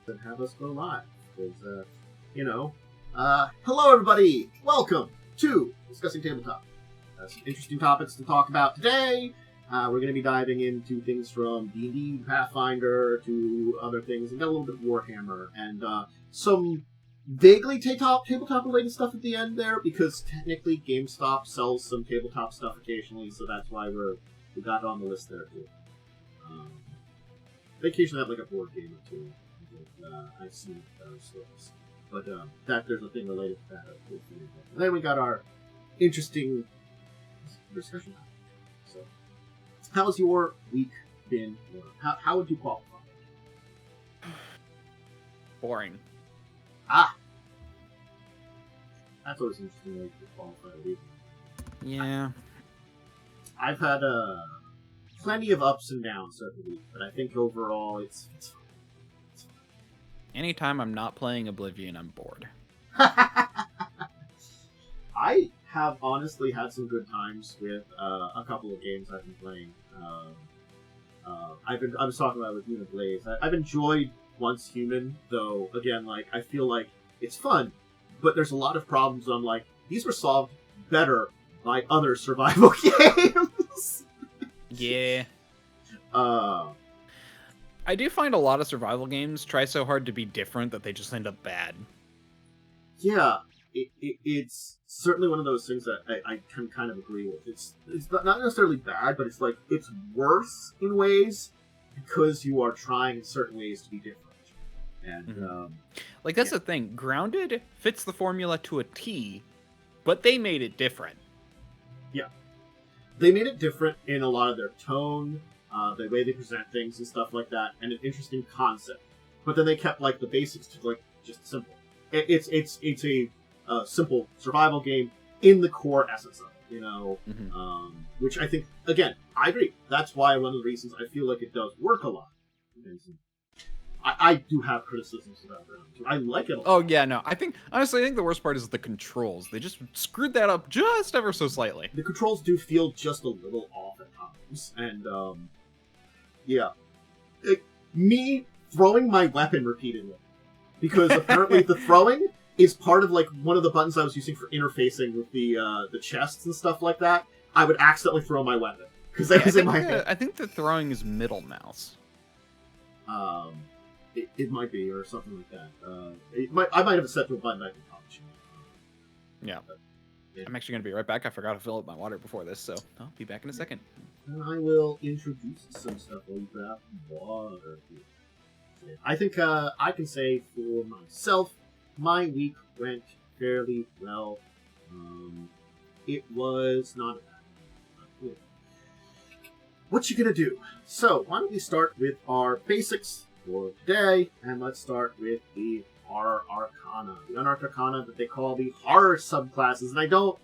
and have us go live. Because, hello everybody! Welcome to Discussing Tabletop. Some interesting topics to talk about today. We're going to be diving into things from D&D, Pathfinder, to other things, and got a little bit of Warhammer, and some vaguely tabletop-related stuff at the end there, because technically Gamestop sells some tabletop stuff occasionally, so that's why we got it on the list there, too. They occasionally have, like, a board game or two. I've seen those sorts. But that there's a thing related to that. And then we got our interesting discussion. So, how's your week been? How would you qualify? Boring. Ah! That's always an interesting way to qualify a week. Yeah. I've had plenty of ups and downs every week, but I think overall it's fine. Anytime I'm not playing Oblivion, I'm bored. I have honestly had some good times with a couple of games I've been playing. I was talking about it with Unit Blaze. I've enjoyed Once Human, though. Again, like I feel like it's fun, but there's a lot of problems. I'm like, these were solved better by other survival games. Yeah. I do find a lot of survival games try so hard to be different that they just end up bad. Yeah, it's certainly one of those things that I can kind of agree with. It's not necessarily bad, but it's like it's worse in ways because you are trying in certain ways to be different. And like that's the thing. Grounded fits the formula to a T, but they made it different. Yeah, they made it different in a lot of their tone. The way they present things and stuff like that, and an interesting concept. But then they kept like the basics to like just simple. It's a simple survival game in the core essence of it, which I think again I agree. That's why one of the reasons I feel like it does work a lot. I do have criticisms about that. I like it a lot. Oh yeah, no. I think the worst part is the controls. They just screwed that up just ever so slightly. The controls do feel just a little off at times, and yeah. Me throwing my weapon repeatedly. Because apparently the throwing is part of like one of the buttons I was using for interfacing with the chests and stuff like that. I would accidentally throw my weapon. Because that was in my hand. I think the throwing is middle mouse. It might be, or something like that. I might have it set to a button I can punch. Yeah. Yeah. I'm actually going to be right back. I forgot to fill up my water before this, so I'll be back in a second. And I will introduce some stuff while you grab water. I think I can say for myself, my week went fairly well. It was not bad. What you gonna do? So, why don't we start with our basics for today, and let's start with the Horror Arcana. The Unearthed Arcana that they call the horror subclasses, and I'm not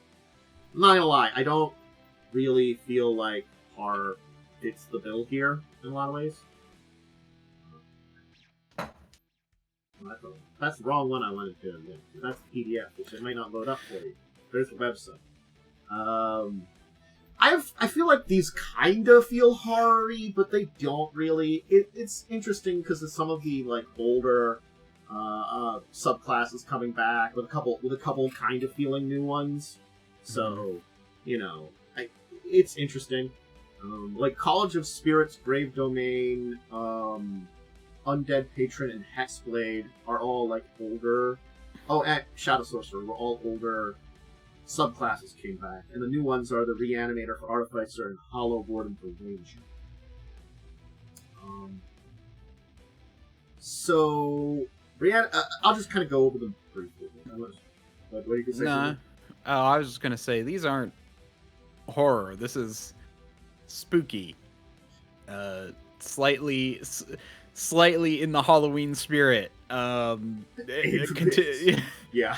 gonna lie, I don't really feel like horror fits the bill here in a lot of ways. That's the wrong one I wanted to link to. That's the PDF, which it might not load up for you. There's the website. I feel like these kind of feel horror-y, but they don't really. It's interesting because of some of the like older subclasses coming back with a couple kind of feeling new ones. So, it's interesting. Like College of Spirits, Grave Domain, Undead Patron, and Hexblade are all like older. Oh, and Shadow Sorcerer were all older subclasses came back, and the new ones are the Reanimator for Artificer and Hollow Warden for Ranger. So, I'll just kind of go over them briefly. What do you can say? Nah. Oh, I was just gonna say these aren't horror. This is spooky. Slightly in the Halloween spirit. Yeah.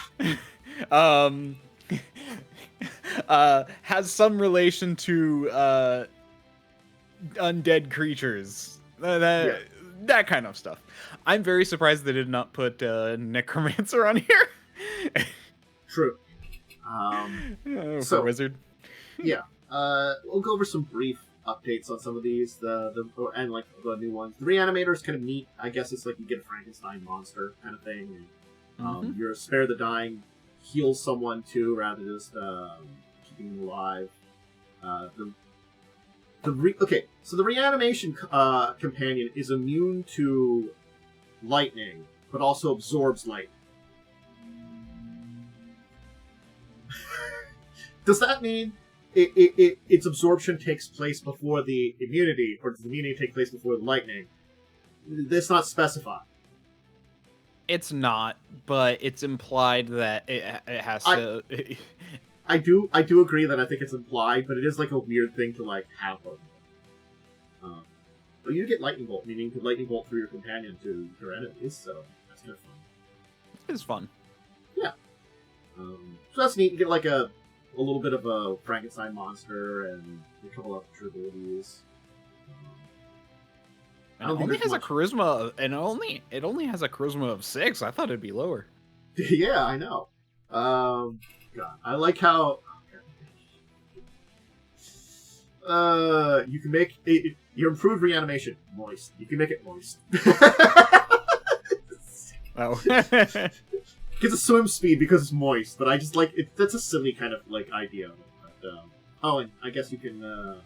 Has some relation to undead creatures. That kind of stuff. I'm very surprised they did not put Necromancer on here. True. For Wizard. Yeah. We'll go over some brief updates on some of these. And like the new ones. The Reanimator is kind of neat. I guess it's like you get a Frankenstein monster kind of thing. And, you're spare the dying, heal someone too, rather than just keeping them alive. So the reanimation companion is immune to lightning, but also absorbs lightning. Does that mean its absorption takes place before the immunity, or does the immunity take place before the lightning? That's not specified. It's not, but it's implied that it has to. I do agree that I think it's implied, but it is like a weird thing to like have. But you get lightning bolt, meaning you can lightning bolt through your companion to your enemies, so that's kind of fun. It's fun. Yeah. So that's neat. You get like a little bit of a Frankenstein monster and a couple of extra abilities. And it only has a charisma, and it only has a charisma of 6. I thought it'd be lower. Yeah, I know. God, I like how you can make your improved reanimation moist. You can make it moist. Oh. Gets a swim speed because it's moist, but I just like it. That's a silly kind of like idea. But, and I guess you can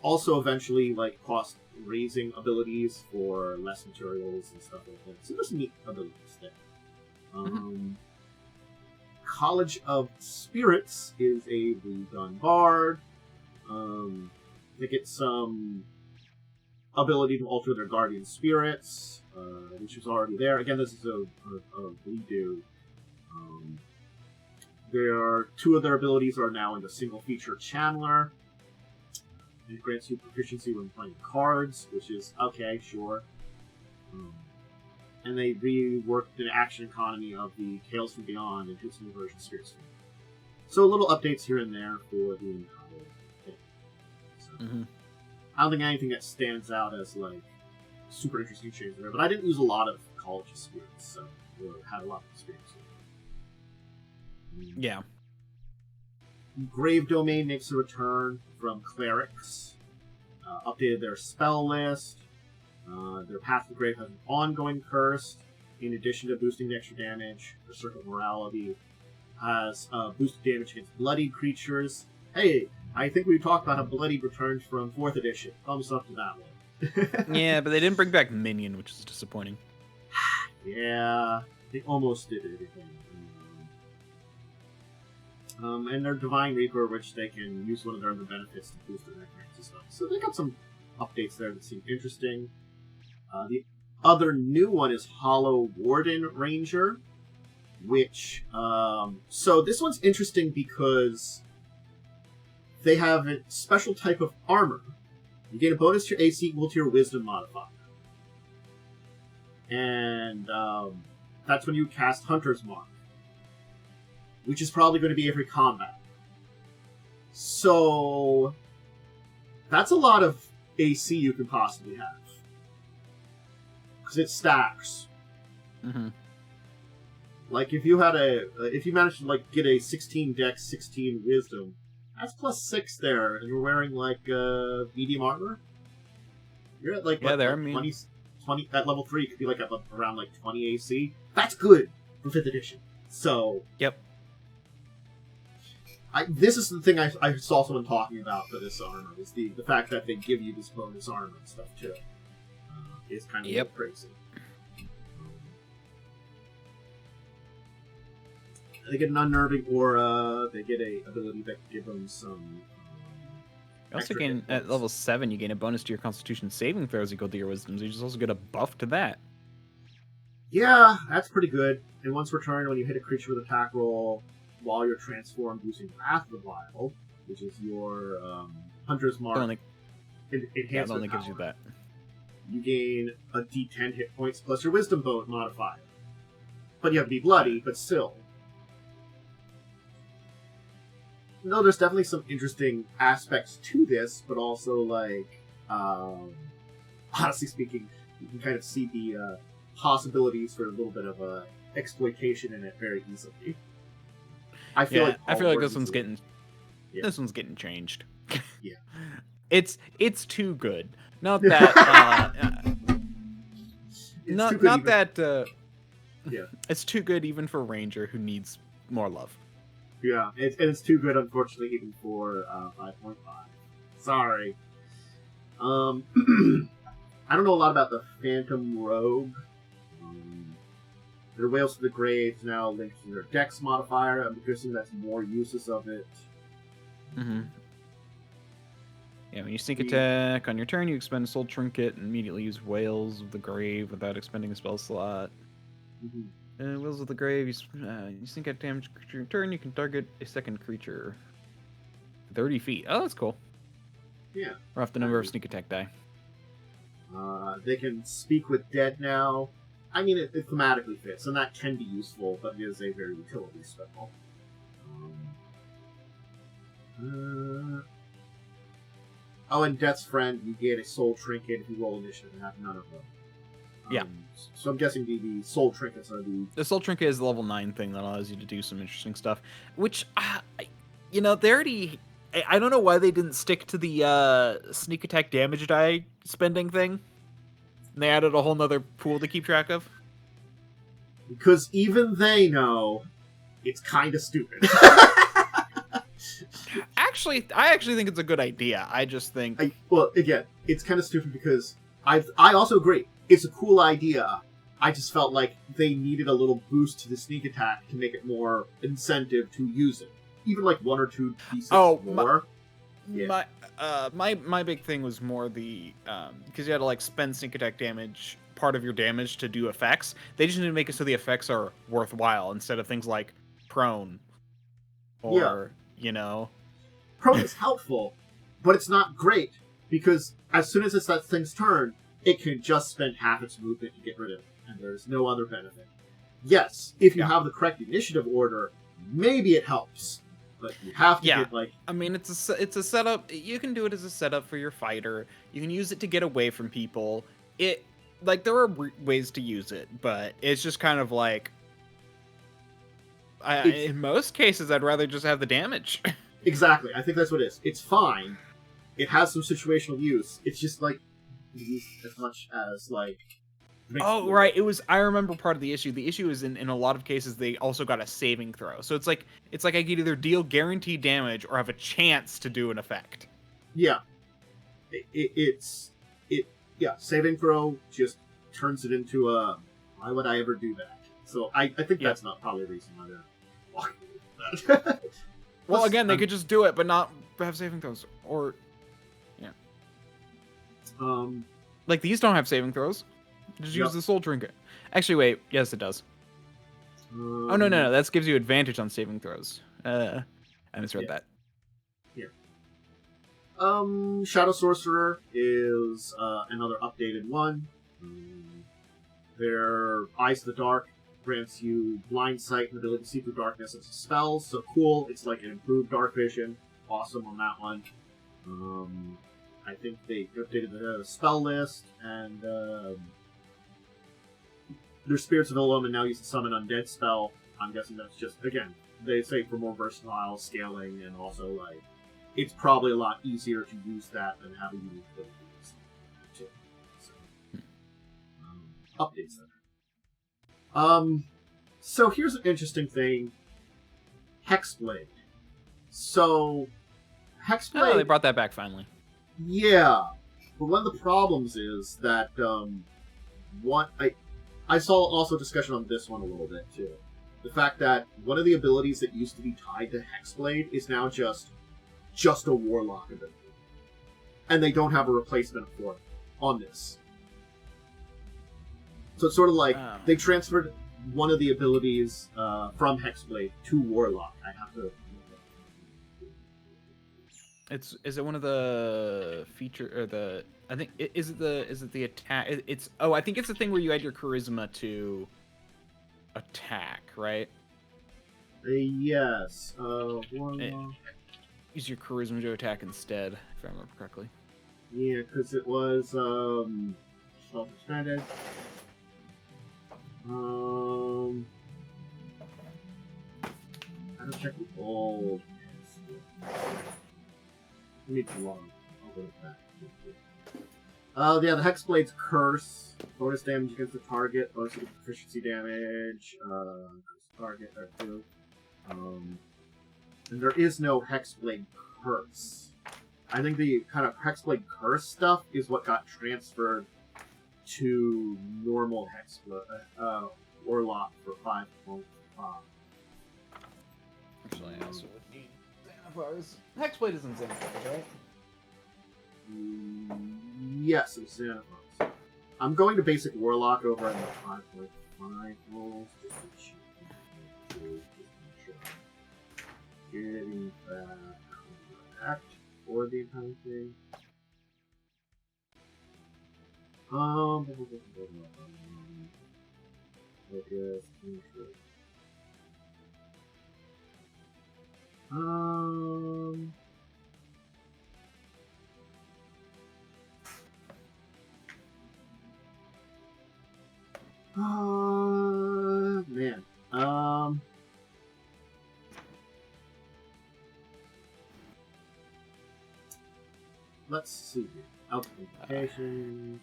also eventually like cost raising abilities for less materials and stuff like that. So there's neat abilities there. College of Spirits is a redone bard. They get some ability to alter their guardian spirits, which is already there. Again, this is a redo. There are 2 of their abilities are now in the single feature channeler. It grants you proficiency when playing cards, which is okay, sure. And they reworked the action economy of the Tales from Beyond into its new version, Spirit Stream. So little updates here and there for the entire thing. So, I don't think anything that stands out as like super interesting changes there, but I didn't use a lot of College of Spirits, so or had a lot of experience with it. Yeah. Grave Domain makes a return from Clerics. Updated their spell list. Their Path to the Grave has an ongoing curse. In addition to boosting the extra damage, their Circle of Morality has boosted damage against bloodied creatures. Hey, I think we talked about how Bloodied returned from 4th edition. Thumbs up to that one. Yeah, but they didn't bring back Minion, which is disappointing. Yeah, they almost did it. And their Divine Reaper, which they can use one of their other benefits to boost their necromancy and stuff. So they got some updates there that seem interesting. The other new one is Hollow Warden Ranger, which... so this one's interesting because they have a special type of armor. You gain a bonus to your AC equal to your Wisdom modifier. And that's when you cast Hunter's Mark, which is probably going to be every combat. So that's a lot of AC you can possibly have. Because it stacks. Like if you managed to like get a 16 Dex, 16 Wisdom, that's +6 there, and you're wearing like medium armor. You're at like 20 at level 3. Could be like at around like 20 AC. That's good for 5th edition. So yep. This is the thing I saw someone talking about for this armor, is the fact that they give you this bonus armor and stuff too. Is kind of crazy. They get an unnerving aura. They get a ability that can give them some. You also gain at level 7. You gain a bonus to your Constitution saving throws equal to your Wisdom. So you just also get a buff to that. Yeah, that's pretty good. And once per turn, when you hit a creature with attack roll while you're transformed using Wrath of the Wild, which is your Hunter's Mark, it only gives you that. You gain a D10 hit points plus your Wisdom modifier. But you have to be bloody, but still. No, there's definitely some interesting aspects to this, but also, like, honestly speaking, you can kind of see the possibilities for a little bit of exploitation in it very easily. I feel like this one's getting changed. Yeah. It's too good. Not that not that yeah. it's too good even for Ranger who needs more love. Yeah, it's too good, unfortunately, even for 5.5. Sorry. I don't know a lot about the Phantom Rogue. Their Whales to the Graves now linked to their Dex modifier. I'm guessing that's more uses of it. Mm-hmm. Yeah, when you sneak attack on your turn, you expend a soul trinket and immediately use Whales of the Grave without expending a spell slot. Mm-hmm. Whales of the Grave, you sneak attack damage creature your turn, you can target a second creature. 30 feet. Oh, that's cool. Yeah. Or off the number of sneak attack die. They can speak with dead now. I mean, it thematically fits, and that can be useful, but it is a very utility spell. Oh, and Death's Friend, you get a soul trinket if you roll initiative and have none of them. Yeah. So I'm guessing the soul trinkets are the... The soul trinket is the level 9 thing that allows you to do some interesting stuff, which, they already... I don't know why they didn't stick to the sneak attack damage die spending thing. And they added a whole nother pool to keep track of. Because even they know it's kind of stupid. I actually think it's a good idea. I just think... well, again, it's kind of stupid because I also agree. It's a cool idea. I just felt like they needed a little boost to the sneak attack to make it more incentive to use it. Even like 1 or 2 pieces more. My big thing was more the because you had to like spend sneak attack damage, part of your damage to do effects. They just need to make it so the effects are worthwhile instead of things like prone or Prone is helpful, but it's not great because as soon as it's that thing's turn, it can just spend half its movement to get rid of it, and there's no other benefit. Yes, if you have the correct initiative order, maybe it helps. But you have to get, like... I mean, it's a setup. You can do it as a setup for your fighter. You can use it to get away from people. There are ways to use it, but it's just kind of like... in most cases, I'd rather just have the damage. Exactly. I think that's what it is. It's fine. It has some situational use. It's just, like, used as much as, like... Oh, right. I remember part of the issue. The issue is in a lot of cases they also got a saving throw. So it's like I could either deal guaranteed damage or have a chance to do an effect. Yeah. Saving throw just turns it into a why would I ever do that? So I think that's not probably the reason why they're walking that. Well, again, they could just do it but not have saving throws or like these don't have saving throws. Just use the soul trinket. Actually, wait. Yes, it does. Oh, no. That gives you advantage on saving throws. I misread that. Yeah. Shadow Sorcerer is another updated one. Their Eyes of the Dark grants you blind sight and the ability to see through darkness as a spell. So cool. It's like an improved dark vision. Awesome on that one. I think they updated the spell list and... their Spirits of Ill Omen now use the Summon Undead spell. I'm guessing that's just, again, they say for more versatile scaling, and also, like, it's probably a lot easier to use that than having unique abilities, too. So, updates there. So here's an interesting thing. Hexblade. So, Hexblade... Oh, they brought that back finally. Yeah. But one of the problems is that, I saw also discussion on this one a little bit, too. The fact that one of the abilities that used to be tied to Hexblade is now just a Warlock ability. And they don't have a replacement for it on this. So it's sort of like they transferred one of the abilities from Hexblade to Warlock. I have to... Is it one of the feature or the? I think is it the attack? I think it's the thing where you add your charisma to attack, right? Yes. Warlock. Use your charisma to attack instead, if I remember correctly. Yeah, because it was self-expanded. I don't check the old. I need to log. Yeah, the Hexblade's Curse. Bonus damage against the target. Bonus proficiency damage. Target there too. And there is no Hexblade Curse. I think the kind of Hexblade Curse stuff is what got transferred to normal Hexblade Warlock for 5 points. Actually, I also would need Xanathar's. Hexblade is in Xanathar's, right? Yes, it's Xanathar's. I'm going to basic Warlock over at the 5.5 rolls. Just to make sure I'm getting that correct for the entire thing. Focus, interest. Man. Let's see here. Invocations.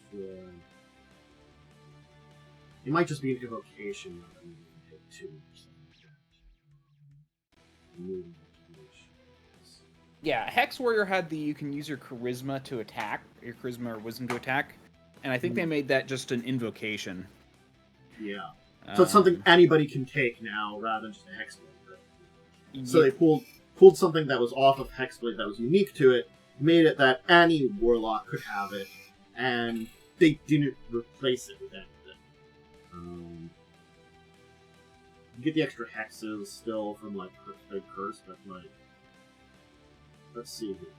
It might just be an invocation. Hit 2 or something like that. Yeah, Hex Warrior had the you can use your charisma to attack, your charisma or wisdom to attack, and I think they made that just an invocation. Yeah. So it's something anybody can take now rather than just a Hexblade. Right? So they pulled something that was off of Hexblade that was unique to it, made it that any Warlock could have it, and they didn't replace it with anything. You get the extra hexes still from like Big Curse, but like, let's see here.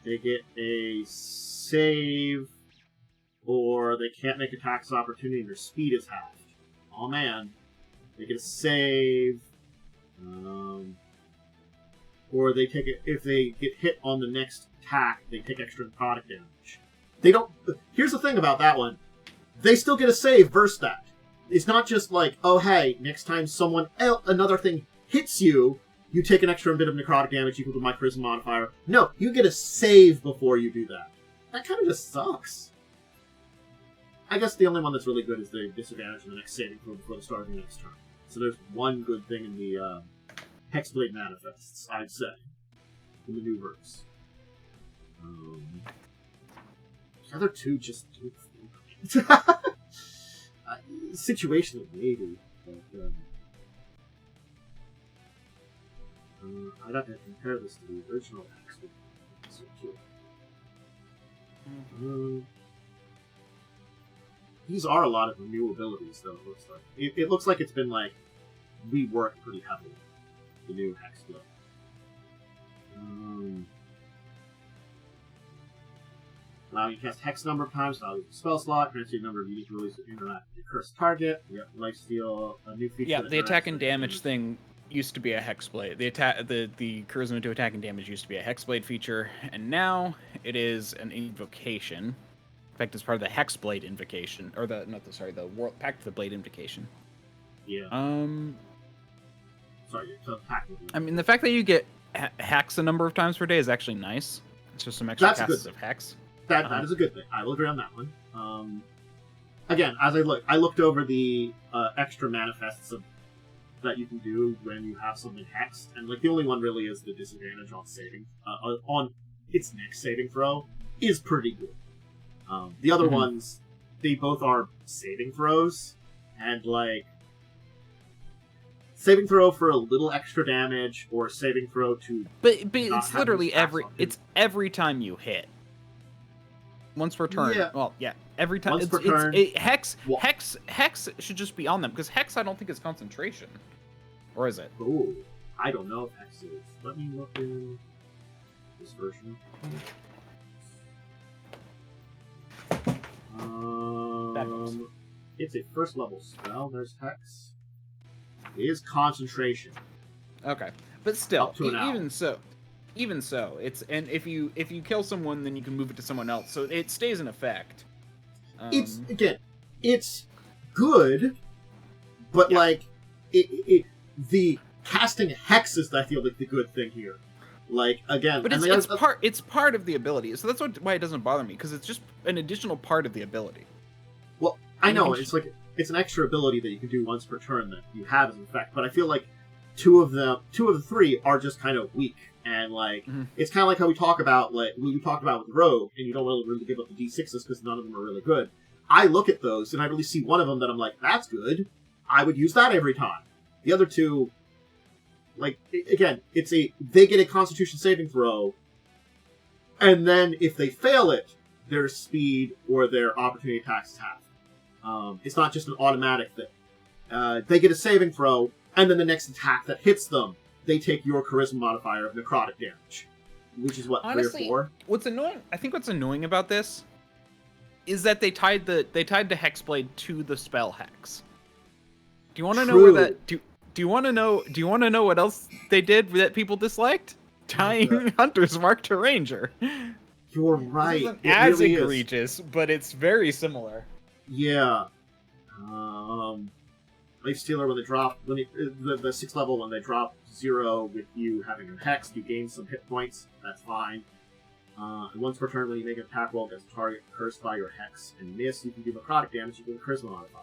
They get a save, or they can't make attacks of opportunity, and their speed is halved. Oh man, they get a save, or they take it if they get hit on the next attack, they take extra necrotic damage. They don't. Here's the thing about that one: they still get a save versus that. It's not just like, oh hey, next time someone else, another thing hits you, you take an extra bit of necrotic damage equal to my charisma modifier. No, you get a save before you do that. That kind of just sucks. I guess the only one that's really good is the disadvantage in the next saving throw before the start of the next turn. So there's one good thing in the Hexblade Manifests, I'd say, in the new verse. The other two just do situational, maybe, but I'd have to compare this to the original Hexblade. These are a lot of new abilities, though. It looks like it looks like it's been like reworked pretty heavily. The new Hexblade. Allow you to cast Hex number of times, allow you to spell slot, grants you a number of unique abilities to interact with your cursed target. You have lifesteal, a new feature. Yeah, the attack and damage thing used to be a Hexblade. The charisma to attack and damage used to be a Hexblade feature, and now it is an invocation. In fact, it's part of the Hexblade invocation, or the Pact of the Blade invocation. Yeah. Sorry, so Pact of the Blade. I mean, the fact that you get Hex a number of times per day is actually nice. It's just some extra casts of Hex. That is a good thing. I will agree on that one. Again, as I looked over the extra manifests that you can do when you have something hexed, and like the only one really is the disadvantage on saving on its next saving throw is pretty good. The other ones, they both are saving throws, and like saving throw for a little extra damage or saving throw to. But it's literally every time you hit. Once per turn. Yeah. Well, yeah. Every time. Once per turn. Hex should just be on them, because Hex I don't think is concentration. Or is it? Ooh. I don't know if Hex is. Let me look in this version. It's a first level spell. There's Hex. It is concentration. Okay. But still, Up to an hour. Even so, it's if you kill someone, then you can move it to someone else, so it stays in effect. It's good, but yeah. Like the casting Hex is I feel like the good thing here. Like, again, But and it's part of the ability, so that's why it doesn't bother me, because it's just an additional part of the ability. Well, I know it's like it's an extra ability that you can do once per turn that you have as an effect, but I feel like two of the three are just kind of weak, and like it's kind of like how we talked about with Rogue, and you don't really give up the D6s because none of them are really good. I look at those and I really see one of them that I'm like, that's good. I would use that every time. The other two, like, again, they get a Constitution saving throw, and then if they fail it, their speed or their opportunity attacks is half. It's not just an automatic thing. They get a saving throw, and then the next attack that hits them, they take your charisma modifier of necrotic damage, which is what, honestly, 3 or 4. What's annoying about this is that they tied the Hexblade to the spell Hex. Do you want to know where that? Do you want to know what else they did that people disliked? Tying Hunter's Mark to Ranger. You're right. It as really egregious, but it's very similar. Yeah. Life Stealer, when the 6th level, when they drop 0 with you having a Hex, you gain some hit points. That's fine. And once per turn, when you make an attack roll against a target cursed by your Hex and miss, you can do necrotic damage. You can charisma modifier.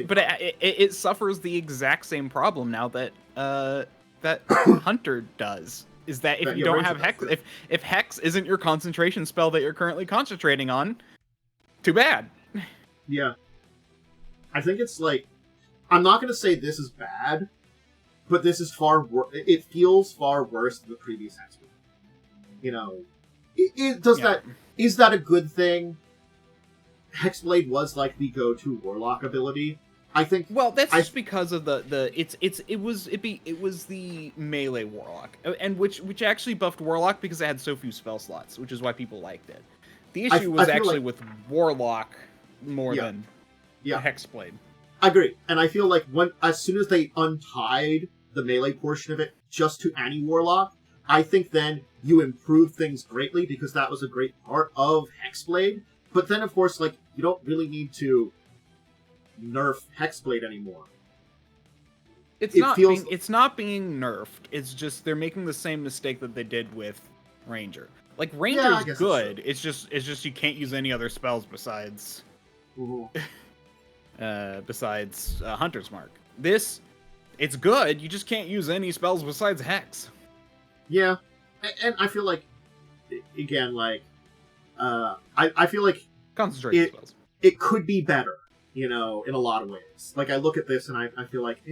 But it suffers the exact same problem now that Hunter does. Is that if you don't have Hex, if Hex isn't your concentration spell that you're currently concentrating on, too bad. Yeah. I think it's like, I'm not going to say this is bad, but this is it feels far worse than the previous Hexblade. You know, is that a good thing? Hexblade was like the go-to Warlock ability. I think. Well, that's just because of it was the melee Warlock, and which actually buffed Warlock because it had so few spell slots, which is why people liked it. The issue was actually with Warlock more than Hexblade. I agree, and I feel like as soon as they untied the melee portion of it just to any Warlock, I think then you improved things greatly because that was a great part of Hexblade. But then, of course, like, you don't really need to nerf Hexblade anymore. It's not being nerfed. It's just they're making the same mistake that they did with Ranger. Like, Ranger's good. It's just you can't use any other spells besides Hunter's Mark. This, it's good. You just can't use any spells besides Hex. Yeah, and I feel like, again, like, I feel like concentration spells. It could be better, you know, in a lot of ways. Like, I look at this and I feel like,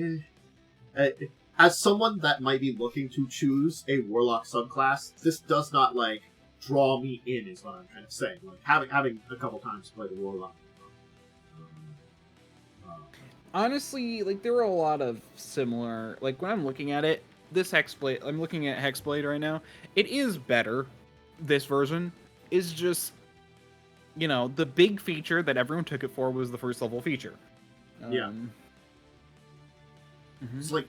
as someone that might be looking to choose a Warlock subclass, this does not, like, draw me in, is what I'm trying to say. Like, having a couple times play the Warlock. Honestly, like, there were a lot of similar, like, when I'm looking at it, I'm looking at Hexblade right now. It is better. This version is just, you know, the big feature that everyone took it for was the first level feature. It's like,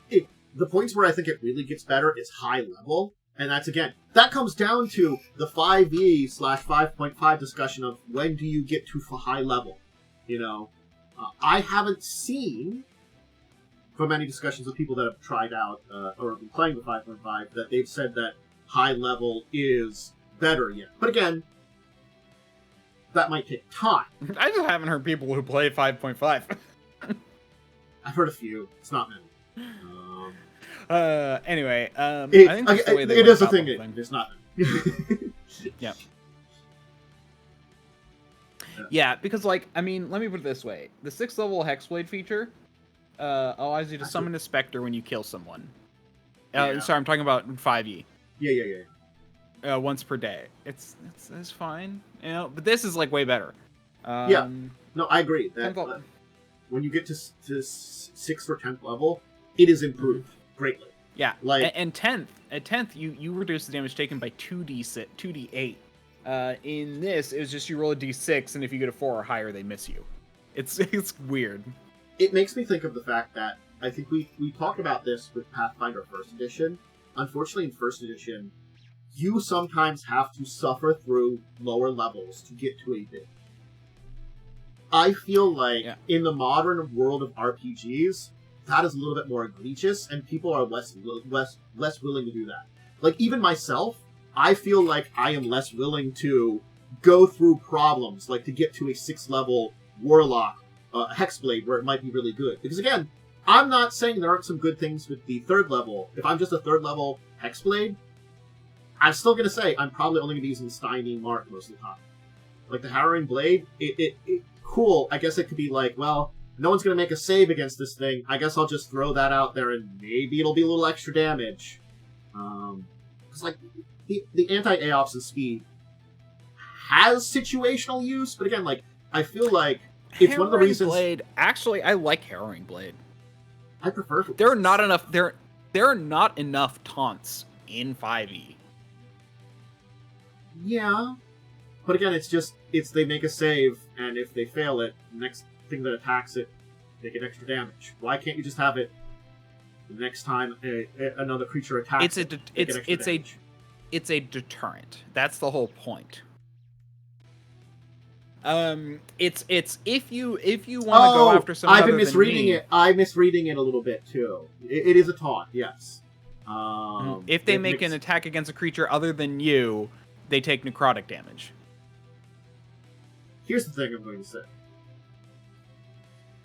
the points where I think it really gets better is high level, and that comes down to the 5e/5.5 discussion of when do you get to high level, you know. I haven't seen from any discussions of people that have tried out or have been playing the 5.5 that they've said that high level is better yet. But again, that might take time. I just haven't heard people who play 5.5. I've heard a few. It's not many. Anyway, I think that's the way it is a thing. It's not many. Yeah. Yeah, because, like, I mean, let me put it this way. The 6th level Hexblade feature allows you to summon a Spectre when you kill someone. Sorry, I'm talking about 5e. Yeah. Once per day. It's fine, you know, but this is, like, way better. No, I agree. That, when you get to 6th or 10th level, it is improved greatly. Yeah, like, and 10th, at 10th, you reduce the damage taken by 2d8. In this, it was just you roll a d6, and if you get a 4 or higher, they miss you. It's weird. It makes me think of the fact that I think we talked about this with Pathfinder 1st Edition. Unfortunately, in 1st Edition, you sometimes have to suffer through lower levels to get to a bit. I feel like in the modern world of RPGs, that is a little bit more egregious, and people are less willing to do that. Like, even myself, I feel like I am less willing to go through problems, like to get to a 6th level Warlock Hexblade where it might be really good. Because again, I'm not saying there aren't some good things with the 3rd level. If I'm just a 3rd level Hexblade, I'm still going to say I'm probably only going to be using Stymie Mark most of the time. Like the Harrowing Blade, it cool. I guess it could be like, well, no one's going to make a save against this thing. I guess I'll just throw that out there and maybe it'll be a little extra damage. Because like the anti-AOPs and speed has situational use, but again, like I feel like it's Harrowing one of the reasons. Blade. Actually, I like Harrowing Blade. I prefer. There are not enough. There are not enough taunts in 5e. Yeah, but again, it's they make a save, and if they fail it, the next thing that attacks it, they get extra damage. Why can't you just have it the next time another creature attacks? It's a deterrent. That's the whole point. It's if you want to go after someone. I've been misreading it. I'm misreading it a little bit too. It is a taunt, yes. If they make an attack against a creature other than you, they take necrotic damage. Here's the thing I'm going to say.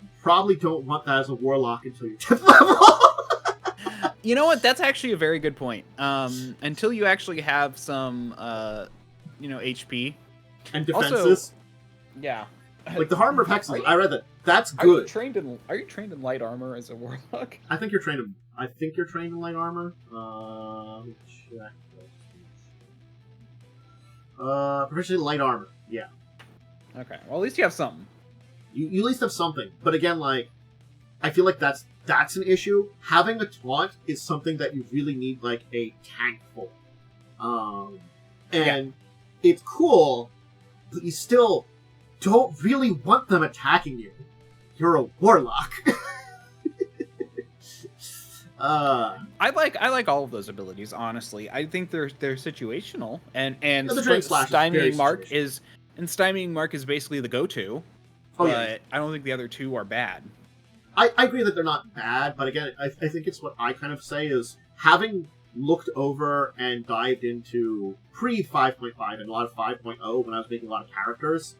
You probably don't want that as a Warlock until you're 10th level. You know what? That's actually a very good point. Until you actually have some, HP and defenses. Also, yeah. Like the Harm of Hexes, I read that. That's good. Are you trained in light armor as a Warlock? I think you're trained in light armor. Check. Proficiency in light armor. Yeah. Okay. Well, at least you have something. You at least have something. But again, like, I feel like that's an issue. Having a taunt is something that you really need, like, a tank for. And it's cool, but you still don't really want them attacking you. You're a Warlock. I like all of those abilities, honestly. I think they're situational, and the Drain Slash Stymieing Mark is basically the go-to. But I don't think the other two are bad. I agree that they're not bad, but again, I think it's what I kind of say is having looked over and dived into pre 5.5 and a lot of 5.0 when I was making a lot of characters,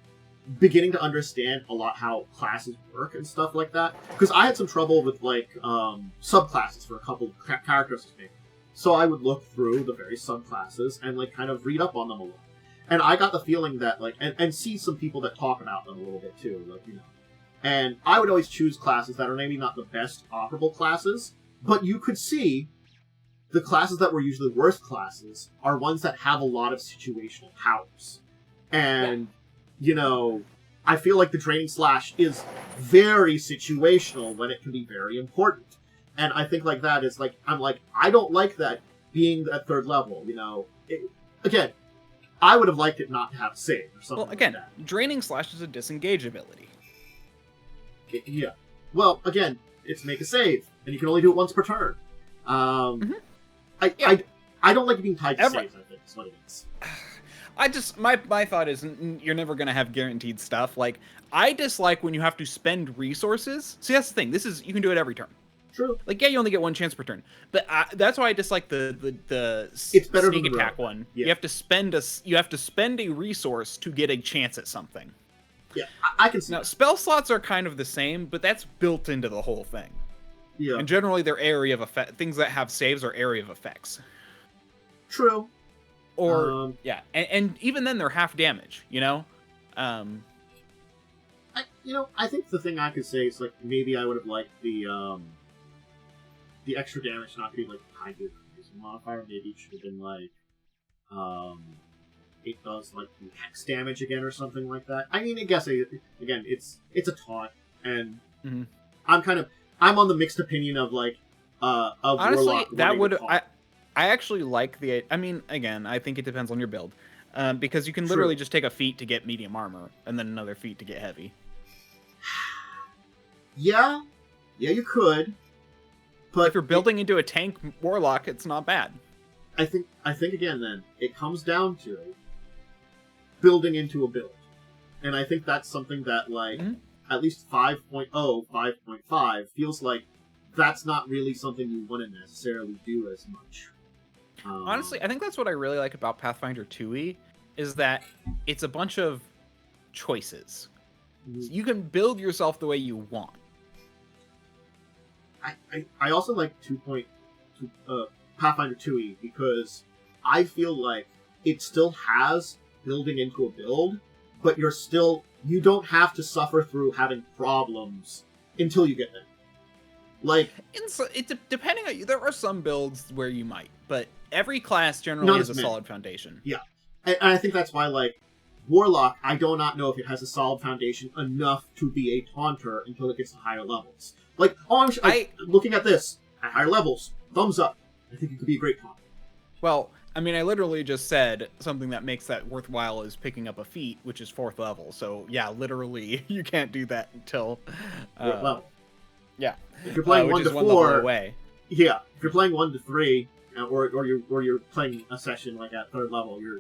beginning to understand a lot how classes work and stuff like that. Because I had some trouble with like subclasses for a couple of characters to make. So I would look through the various subclasses and like kind of read up on them a little. And I got the feeling that like and see some people that talk about them a little bit too, like, you know. And I would always choose classes that are maybe not the best operable classes, but you could see the classes that were usually worst classes are ones that have a lot of situational powers. And you know, I feel like the Draining Slash is very situational when it can be very important. And I think like that is like, I'm like, I don't like that being at 3rd level, you know. Again, I would have liked it not to have save or something. Well, again, like that. Draining Slash is a disengage ability. Yeah. Well, again, it's make a save, and you can only do it once per turn. I don't like it being tied to saves, I think, is what it is. I just, my thought is, you're never going to have guaranteed stuff. Like, I dislike when you have to spend resources. See, that's the thing. You can do it every turn. True. Like, yeah, you only get one chance per turn. But that's why I dislike the it's better sneak than the attack rogue one. Yeah. You have to spend a resource to get a chance at something. Yeah, I can see Now, that. spell slots are kind of the same, but that's built into the whole thing. Yeah. And generally, they're area of effect. Things that have saves are area of effects. True. Or and even then they're half damage. You know. I think the thing I could say is like maybe I would have liked the extra damage not to be like tied to a modifier. Maybe it should have been like it does like hex damage again or something like that. I mean, I guess again it's a taunt, and I'm on the mixed opinion of like honestly Warlock that would I actually like the. I mean, again, I think it depends on your build, because you can literally just take a feat to get medium armor and then another feat to get heavy. Yeah, you could. But if you're building into a tank Warlock, it's not bad. I think again then it comes down to building into a build, and I think that's something that like at least 5.0, 5.5 feels like that's not really something you want to necessarily do as much. Honestly, I think that's what I really like about Pathfinder 2e, is that it's a bunch of choices. You can build yourself the way you want. I also like Pathfinder 2e because I feel like it still has building into a build, but you don't have to suffer through having problems until you get there. Like, Depending on you, there are some builds where you might, but every class generally has a solid foundation. Yeah, and I think that's why, like, Warlock, I do not know if it has a solid foundation enough to be a taunter until it gets to higher levels. Like, looking at this, at higher levels, thumbs up. I think it could be a great taunter. Well, I mean, I literally just said something that makes that worthwhile is picking up a feat, which is 4th level. So, yeah, literally, you can't do that until... 4th level. Yeah. If you're playing 1 to 4... away. Yeah, if you're playing 1 to 3, or you're playing a session, like, at 3rd level, you're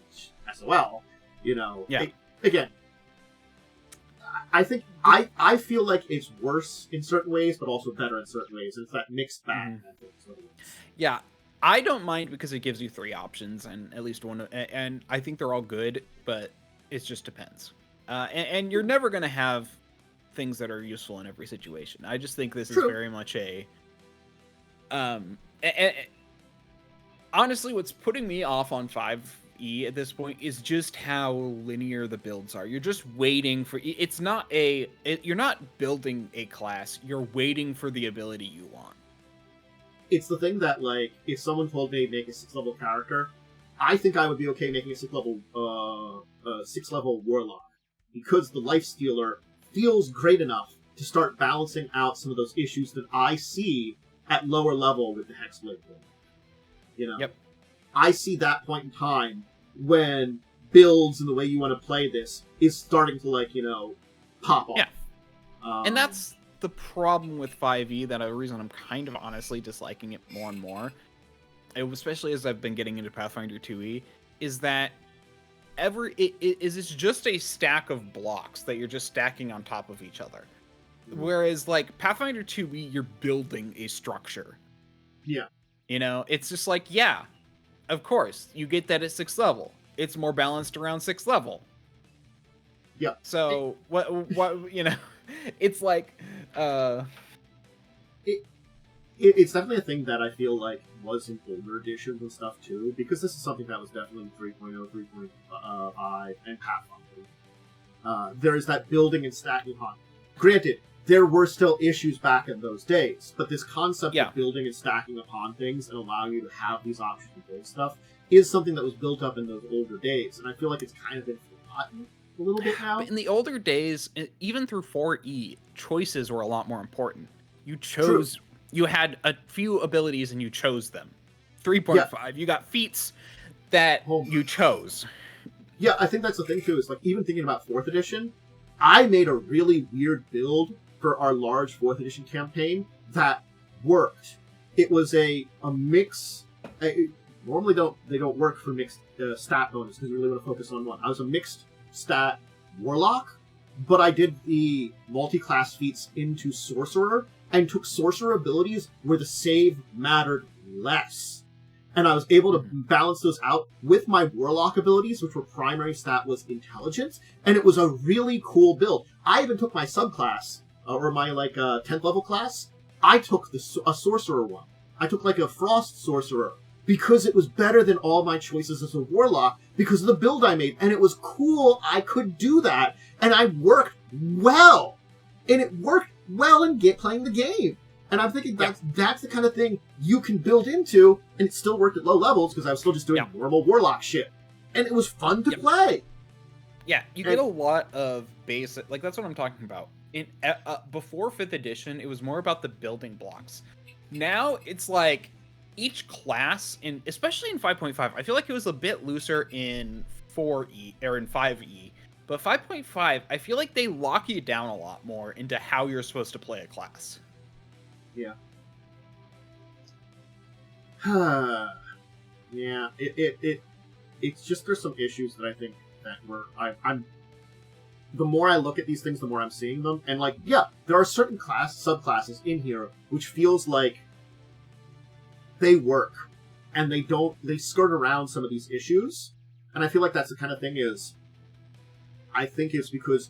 SOL, you know... Yeah. Again, I think... I feel like it's worse in certain ways, but also better in certain ways. It's that mixed bag. Yeah. I don't mind because it gives you 3 options, and at least one, and I think they're all good, but it just depends. And you're never going to have things that are useful in every situation. I just think this is very much a... honestly, what's putting me off on 5e at this point is just how linear the builds are. You're just waiting for... you're not building a class. You're waiting for the ability you want. It's the thing that, like, if someone told me to make a 6th level character, I think I would be okay making a 6th level Warlock. Because the Life Stealer feels great enough to start balancing out some of those issues that I see at lower level with the Hexblade build. You know? Yep. I see that point in time when builds and the way you want to play this is starting to, like, you know, pop off. Yeah. And that's the problem with 5e, that a reason I'm kind of honestly disliking it more and more, especially as I've been getting into Pathfinder 2e, is that it's just a stack of blocks that you're just stacking on top of each other. Whereas, like, Pathfinder 2e, you're building a structure. Yeah. You know, it's just like, yeah, of course, you get that at 6th level. It's more balanced around 6th level. Yeah. So, what you know, it's like, It's definitely a thing that I feel like was in older editions and stuff too, because this is something that was definitely 3.0, 3.5, and Pathfinder. There is that building and stacking on. Granted, there were still issues back in those days, but this concept of building and stacking upon things and allowing you to have these options to build stuff is something that was built up in those older days, and I feel like it's kind of been forgotten a little bit now. But in the older days, even through 4e, choices were a lot more important. You chose... True. You had a few abilities and you chose them. 3.5, you got feats that you chose. Yeah, I think that's the thing too, is like, even thinking about 4th edition, I made a really weird build for our large 4th edition campaign that worked. It was a mix. Normally they don't work for mixed stat bonus because we really want to focus on one. I was a mixed stat Warlock, but I did the multi-class feats into Sorcerer, and took sorcerer abilities where the save mattered less. And I was able to balance those out with my warlock abilities, which were primary stat was intelligence, and it was a really cool build. I even took my subclass, or my, like, 10th level class, I took a sorcerer one. I took, like, a frost sorcerer, because it was better than all my choices as a warlock, because of the build I made, and it was cool I could do that, and I worked well! And it worked well in playing the game. And I'm thinking that's the kind of thing you can build into, and it still worked at low levels because I was still just doing normal warlock shit. And it was fun to play. Yeah, you get a lot of basic... Like, that's what I'm talking about. Before 5th edition, it was more about the building blocks. Now, it's like, each class, especially in 5.5, I feel like it was a bit looser in 4e, or in 5e. But 5.5, I feel like they lock you down a lot more into how you're supposed to play a class. Yeah. Yeah, it's just there's some issues that I think that the more I look at these things, the more I'm seeing them. And, like, yeah, there are certain subclasses in here which feels like they work. And they skirt around some of these issues. And I feel like that's the kind of thing I think it's because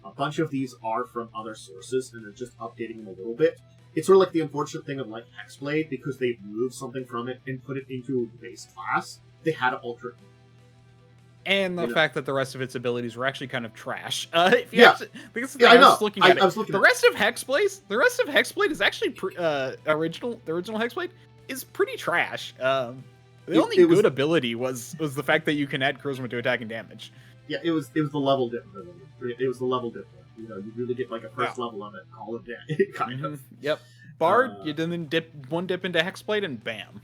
a bunch of these are from other sources, and they're just updating them a little bit. It's sort of like the unfortunate thing of, like, Hexblade, because they've moved something from it and put it into the base class. They had to alter it. And the fact that the rest of its abilities were actually kind of trash. Because I know. was looking at I was looking the rest of Hexblade is actually the original Hexblade is pretty trash. The only good ability was the fact that you can add charisma to attack and damage. Yeah, it was the level dip ability. It was the level dip. You know, you really get like a first level of it, call it day, kind of. Yep. Bard, you then dip into Hexblade and bam.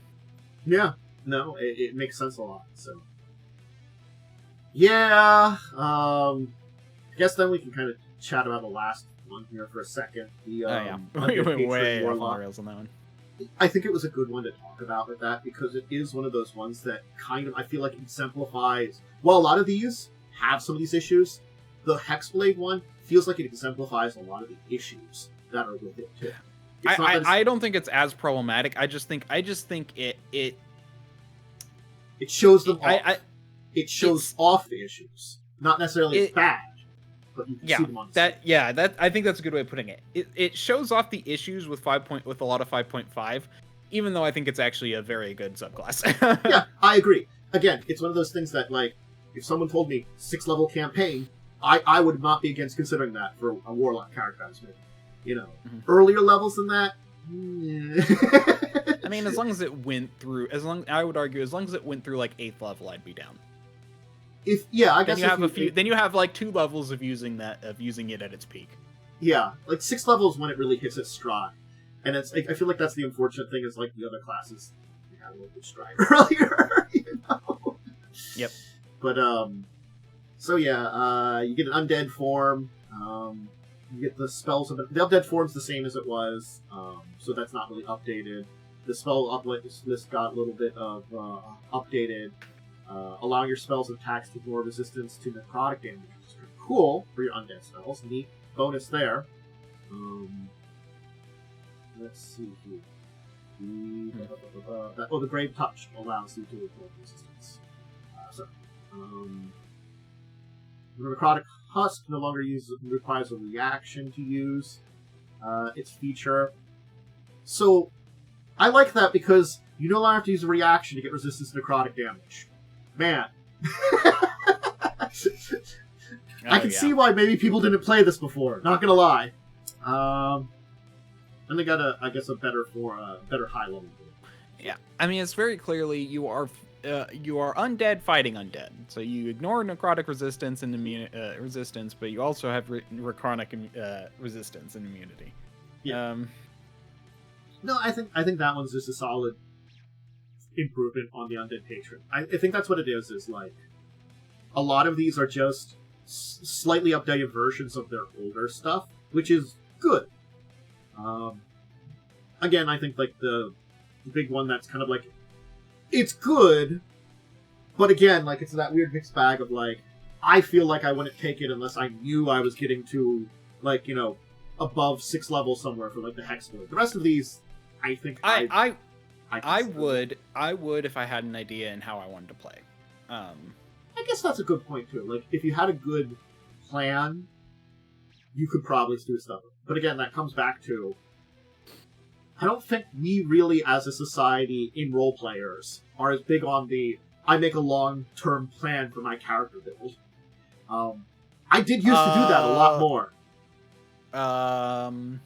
Yeah. No, it makes sense a lot. So. Yeah. I guess then we can kind of chat about the last one here for a second. The we went way off the rails on that one. I think it was a good one to talk about with that because it is one of those ones that kind of I feel like exemplifies. Well, a lot of these have some of these issues. The Hexblade one feels like it exemplifies a lot of the issues that are with it too. I don't think it's as problematic. I just think it shows them off. It shows off the issues, not necessarily it's bad, but you can see them on the that I think that's a good way of putting it. It shows off the issues with a lot of 5.5, even though I think it's actually a very good subclass. Yeah, I agree. Again, it's one of those things that, like, if someone told me 6-level campaign, I would not be against considering that for a warlock character. You know, earlier levels than that. I mean, as long as it went through, I would argue, as long as it went through like 8th level, I'd be down. I guess then you have like 2 levels of using it at its peak. Yeah, like 6 levels when it really hits its stride, and it's I feel like that's the unfortunate thing is like the other classes had a little bit stride earlier, you know. Yep. But so yeah, you get an undead form. You get the spells of the undead form's the same as it was, so that's not really updated. The spell list got a little bit of updated. Allowing your spells and attacks to more resistance to necrotic damage, which is pretty cool for your undead spells. Neat bonus there. Let's see here. The Brave Touch allows you to avoid resistance. The necrotic husk no longer requires a reaction to use its feature. So I like that because you no longer have to use a reaction to get resistance to necrotic damage. Man. I can see why maybe people didn't play this before. Not gonna lie. And they got a better high level. Yeah, I mean it's very clearly you are undead fighting undead. So you ignore necrotic resistance and resistance, but you also have necrotic resistance and immunity. Yeah. No, I think that one's just a solid improvement on the undead patron. I think that's what it is like a lot of these are just slightly updated versions of their older stuff, which is good. Again, I think like the big one that's kind of like it's good, but again, like it's that weird mixed bag of like I feel like I wouldn't take it unless I knew I was getting to like, you know, above 6 levels somewhere for like the Hexblade. The rest of these I think I would if I had an idea in how I wanted to play. I guess that's a good point too. Like if you had a good plan, you could probably do stuff. But again, that comes back to I don't think we really, as a society in role players, are as big on the I make a long-term plan for my character build. I did used to do that a lot more. I mean,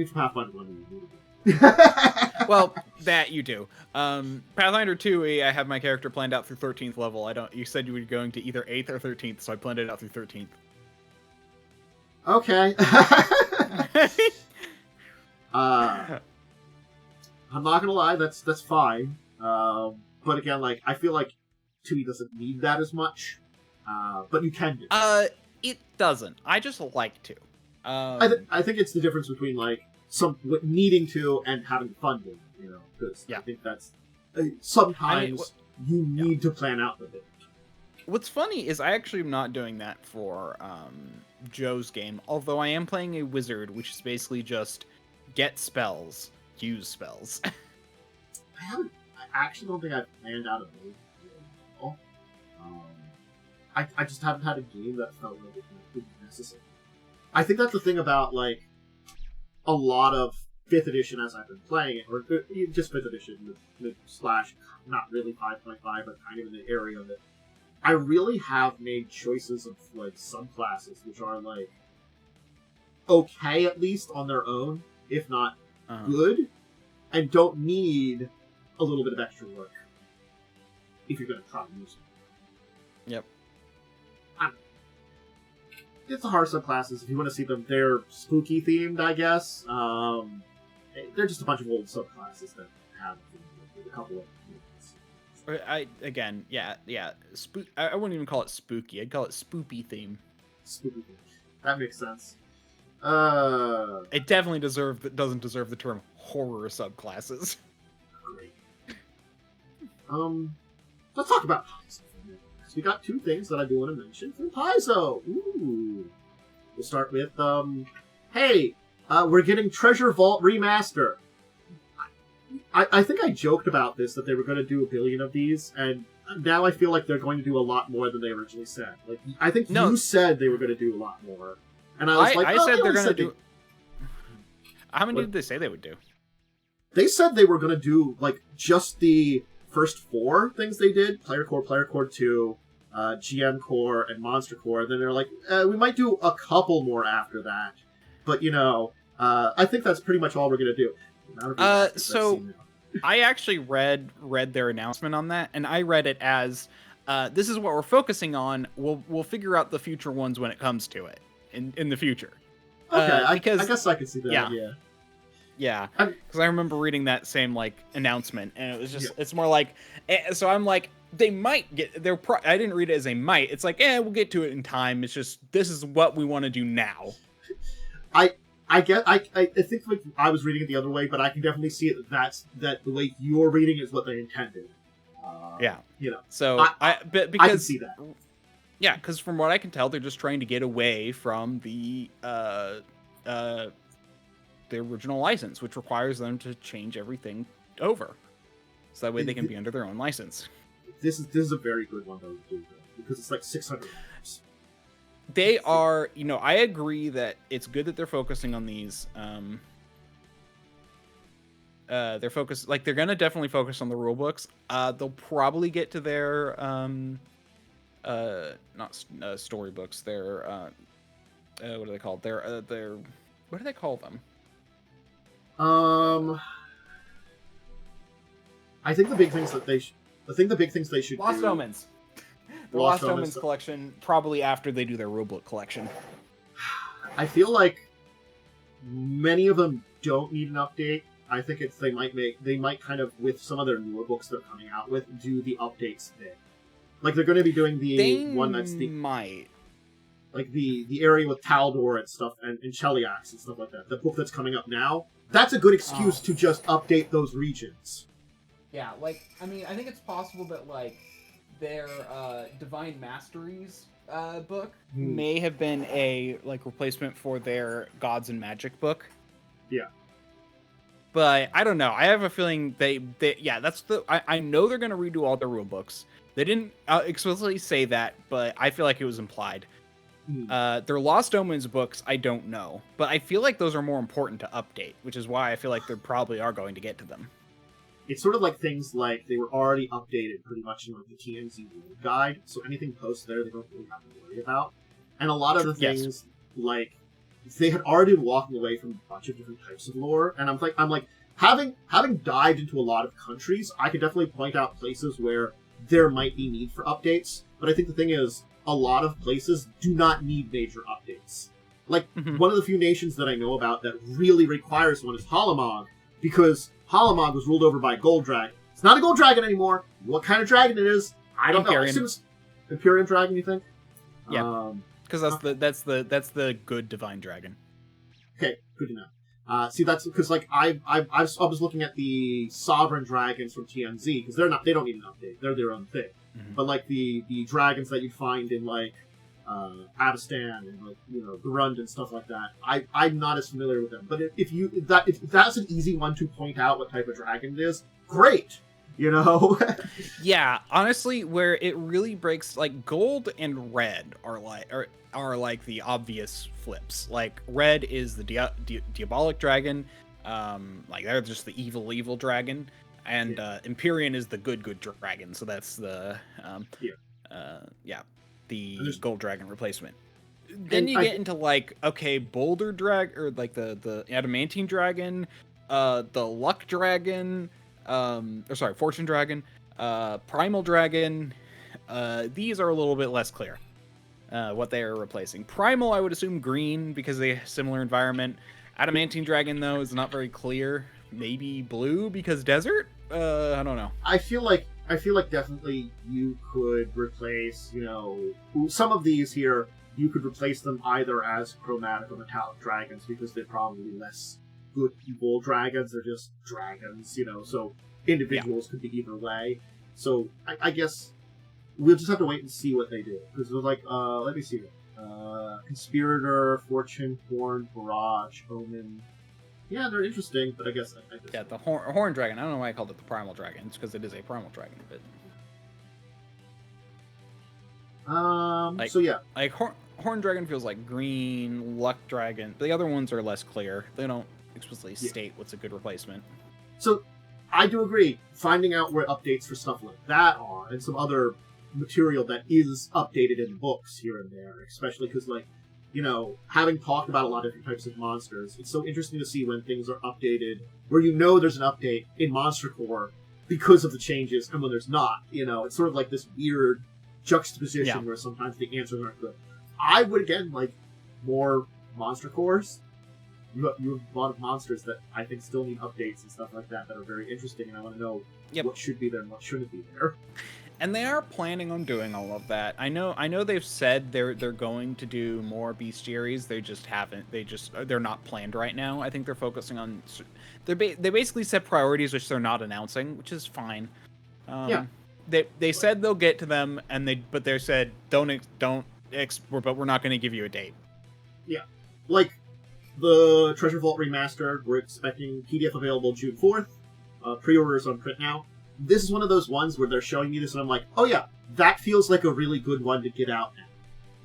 from Pathfinder 1. Well, that you do. Pathfinder 2, I have my character planned out through 13th level. You said you were going to either 8th or 13th, so I planned it out through 13th. Okay. I'm not gonna lie, that's fine. But again, like I feel like 2E doesn't need that as much. But you can do. It doesn't. I just like to. I think it's the difference between like needing to and having fun doing it, you know, because I think that's sometimes you need to plan out the bit. What's funny is I actually am not doing that for Joe's game, although I am playing a wizard, which is basically just get spells, use spells. I actually don't think I've planned out a build really well. I just haven't had a game that felt like it was necessary. I think that's the thing about, like, a lot of 5th edition as I've been playing it, or just 5th edition, slash, not really 5.5, but kind of in the area of it. I really have made choices of, like, subclasses, which are, like, okay, at least, on their own, if not good, and don't need a little bit of extra work if you're going to try to use them. Yep. It's the hard subclasses. If you want to see them, they're spooky themed, I guess. They're just a bunch of old subclasses that have a couple of. I wouldn't even call it spooky. I'd call it spoopy theme. Spooky theme. That makes sense. It definitely doesn't deserve the term horror subclasses. Great. Let's talk about Paizo. So we got 2 things that I do want to mention from Paizo. Ooh. We'll start with hey, we're getting Treasure Vault Remaster. I think I joked about this, that they were going to do 1 billion of these, and now I feel like they're going to do a lot more than they originally said. Like, I think you said they were going to do a lot more, and I was I said they're going to do. How many did they say they would do? They said they were going to do, like, just the first 4 things they did: Player Core 2, GM Core, and Monster Core. Then they're like, we might do a couple more after that, but I think that's pretty much all we're going to do. So I actually read their announcement on that, and I read it as this is what we're focusing on. We'll figure out the future ones when it comes to it in the future. Okay, I guess I can see that. Yeah, because I remember reading that same announcement, and it was just it's more like, so I'm like, they might get I didn't read it as a might. It's like, we'll get to it in time. It's just this is what we want to do now. I think I was reading it the other way, but I can definitely see it that the way you're reading is what they intended. So because I can see that. Yeah, because from what I can tell, they're just trying to get away from the original license, which requires them to change everything over, so that way they can be under their own license. This is a very good one though, because it's like 600 hours. They are, I agree that it's good that they're focusing on these. They're gonna definitely focus on the rule books. They'll probably get to their not storybooks. Their what are they called? Their what do they call them? I think the big things that they should Lost do. Omens. The Lost Omens collection, probably after they do their rulebook collection. I feel like many of them don't need an update. I think they might kind of, with some of their newer books they're coming out with, do the updates there. Like, they're going to be doing one that's the area with Taldor and stuff, and Cheliax and stuff like that. The book that's coming up now, that's a good excuse to just update those regions. Yeah, I think it's possible that, their Divine Masteries book may have been a replacement for their Gods and Magic book. Yeah. But I don't know. I have a feeling I know they're going to redo all their rule books. They didn't explicitly say that, but I feel like it was implied. Their Lost Omens books, I don't know. But I feel like those are more important to update, which is why I feel like they probably are going to get to them. It's sort of like things like they were already updated pretty much in the TNZ rule guide, so anything post there they don't really have to worry about. And a lot of the things, they had already been walking away from a bunch of different types of lore, and I'm like, having dived into a lot of countries, I could definitely point out places where there might be need for updates, but I think the thing is, a lot of places do not need major updates. One of the few nations that I know about that really requires one is Halamog, because Halamog was ruled over by a gold dragon. It's not a gold dragon anymore. What kind of dragon it is, I don't know. I assume it's Imperium dragon, you think? Yeah, because that's the good divine dragon. Okay, good to know. See, that's because like I was looking at the Sovereign dragons from TNZ because they don't need an update. They're their own thing. Mhm. But like the dragons that you find in like Abistan and like Grund and stuff like that, I'm not as familiar with them. But if that's an easy one to point out what type of dragon it is, great. Yeah, honestly, where it really breaks, like gold and red are like the obvious flips. Like red is the diabolic dragon, like they're just the evil dragon, and Empyrean is the good dragon. So that's the the gold dragon replacement. Then you get into like boulder drag or like the adamantine dragon, the luck dragon. Fortune Dragon, Primal Dragon. These are a little bit less clear what they are replacing. Primal, I would assume green because they have similar environment. Adamantine Dragon, though, is not very clear. Maybe blue because desert? I don't know. I feel like definitely you could replace, some of these here, you could replace them either as chromatic or metallic dragons because they're probably less good people dragons. They're just dragons, so individuals could be either way. So I guess we'll just have to wait and see what they do. Because they're like, let me see. Conspirator, Fortune, Horn, Barrage, Omen. Yeah, they're interesting, but I guess the Horn Dragon. I don't know why I called it the Primal Dragon. It's because it is a Primal Dragon, but so yeah. Like Horn Dragon feels like green, Luck Dragon. The other ones are less clear. They don't explicitly state what's a good replacement. So, I do agree. Finding out where updates for stuff like that are, and some other material that is updated in books here and there, especially because, like, having talked about a lot of different types of monsters, it's so interesting to see when things are updated, where there's an update in Monster Core because of the changes, and when there's not. It's sort of like this weird juxtaposition where sometimes the answers aren't good. I would, again, like more Monster Cores. You have a lot of monsters that I think still need updates and stuff like that are very interesting, and I want to know what should be there and what shouldn't be there. And they are planning on doing all of that. I know they've said they're going to do more bestiaries. They just haven't. They're not planned right now. I think they're focusing on. They basically set priorities which they're not announcing, which is fine. They said they'll get to them, but they said but we're not going to give you a date. Yeah, like. The Treasure Vault Remastered, we're expecting PDF available June 4th. Pre-orders on print now. This is one of those ones where they're showing me this and I'm like, oh yeah, that feels like a really good one to get out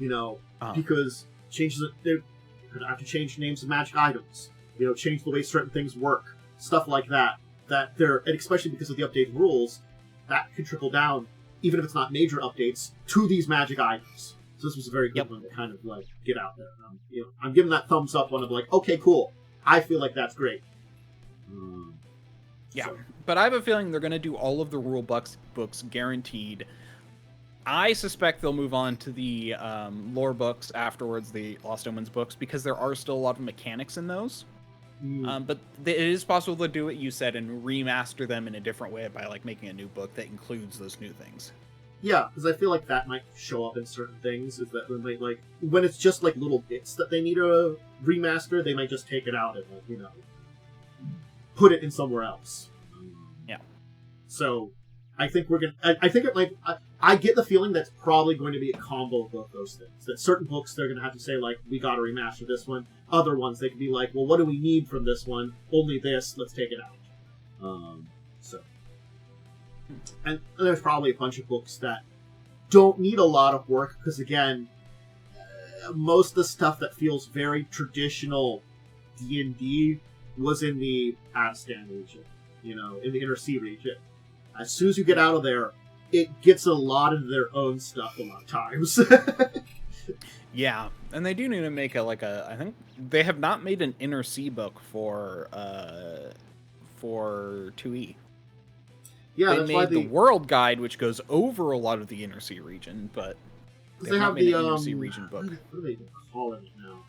now. Because they're going to have to change names of magic items. Change the way certain things work. Stuff like that. And especially because of the updated rules, that could trickle down, even if it's not major updates, to these magic items. So this was a very good one to kind of like get out there. I'm giving that thumbs up one of like, okay, cool. I feel like that's great. But I have a feeling they're going to do all of the rule books guaranteed. I suspect they'll move on to the lore books afterwards, the Lost Omens books, because there are still a lot of mechanics in those. But it is possible to do what you said and remaster them in a different way by like making a new book that includes those new things. Yeah, because I feel like that might show up in certain things. Is that when it's just like little bits that they need to remaster, they might just take it out and put it in somewhere else. So I think we're gonna. I think it might. I get the feeling that's probably going to be a combo of both those things. That certain books they're going to have to say like, we got to remaster this one. Other ones they can be like, well, what do we need from this one? Only this. Let's take it out. And there's probably a bunch of books that don't need a lot of work, because again, most of the stuff that feels very traditional D&D was in the Abstan region, in the Inner Sea region. As soon as you get out of there, it gets a lot of their own stuff a lot of times. Yeah, and they do need to make I think they have not made an Inner Sea book for 2E. Yeah, they made the World Guide, which goes over a lot of the Inner Sea region, but they have the Inner Sea region book. What do they even call it now?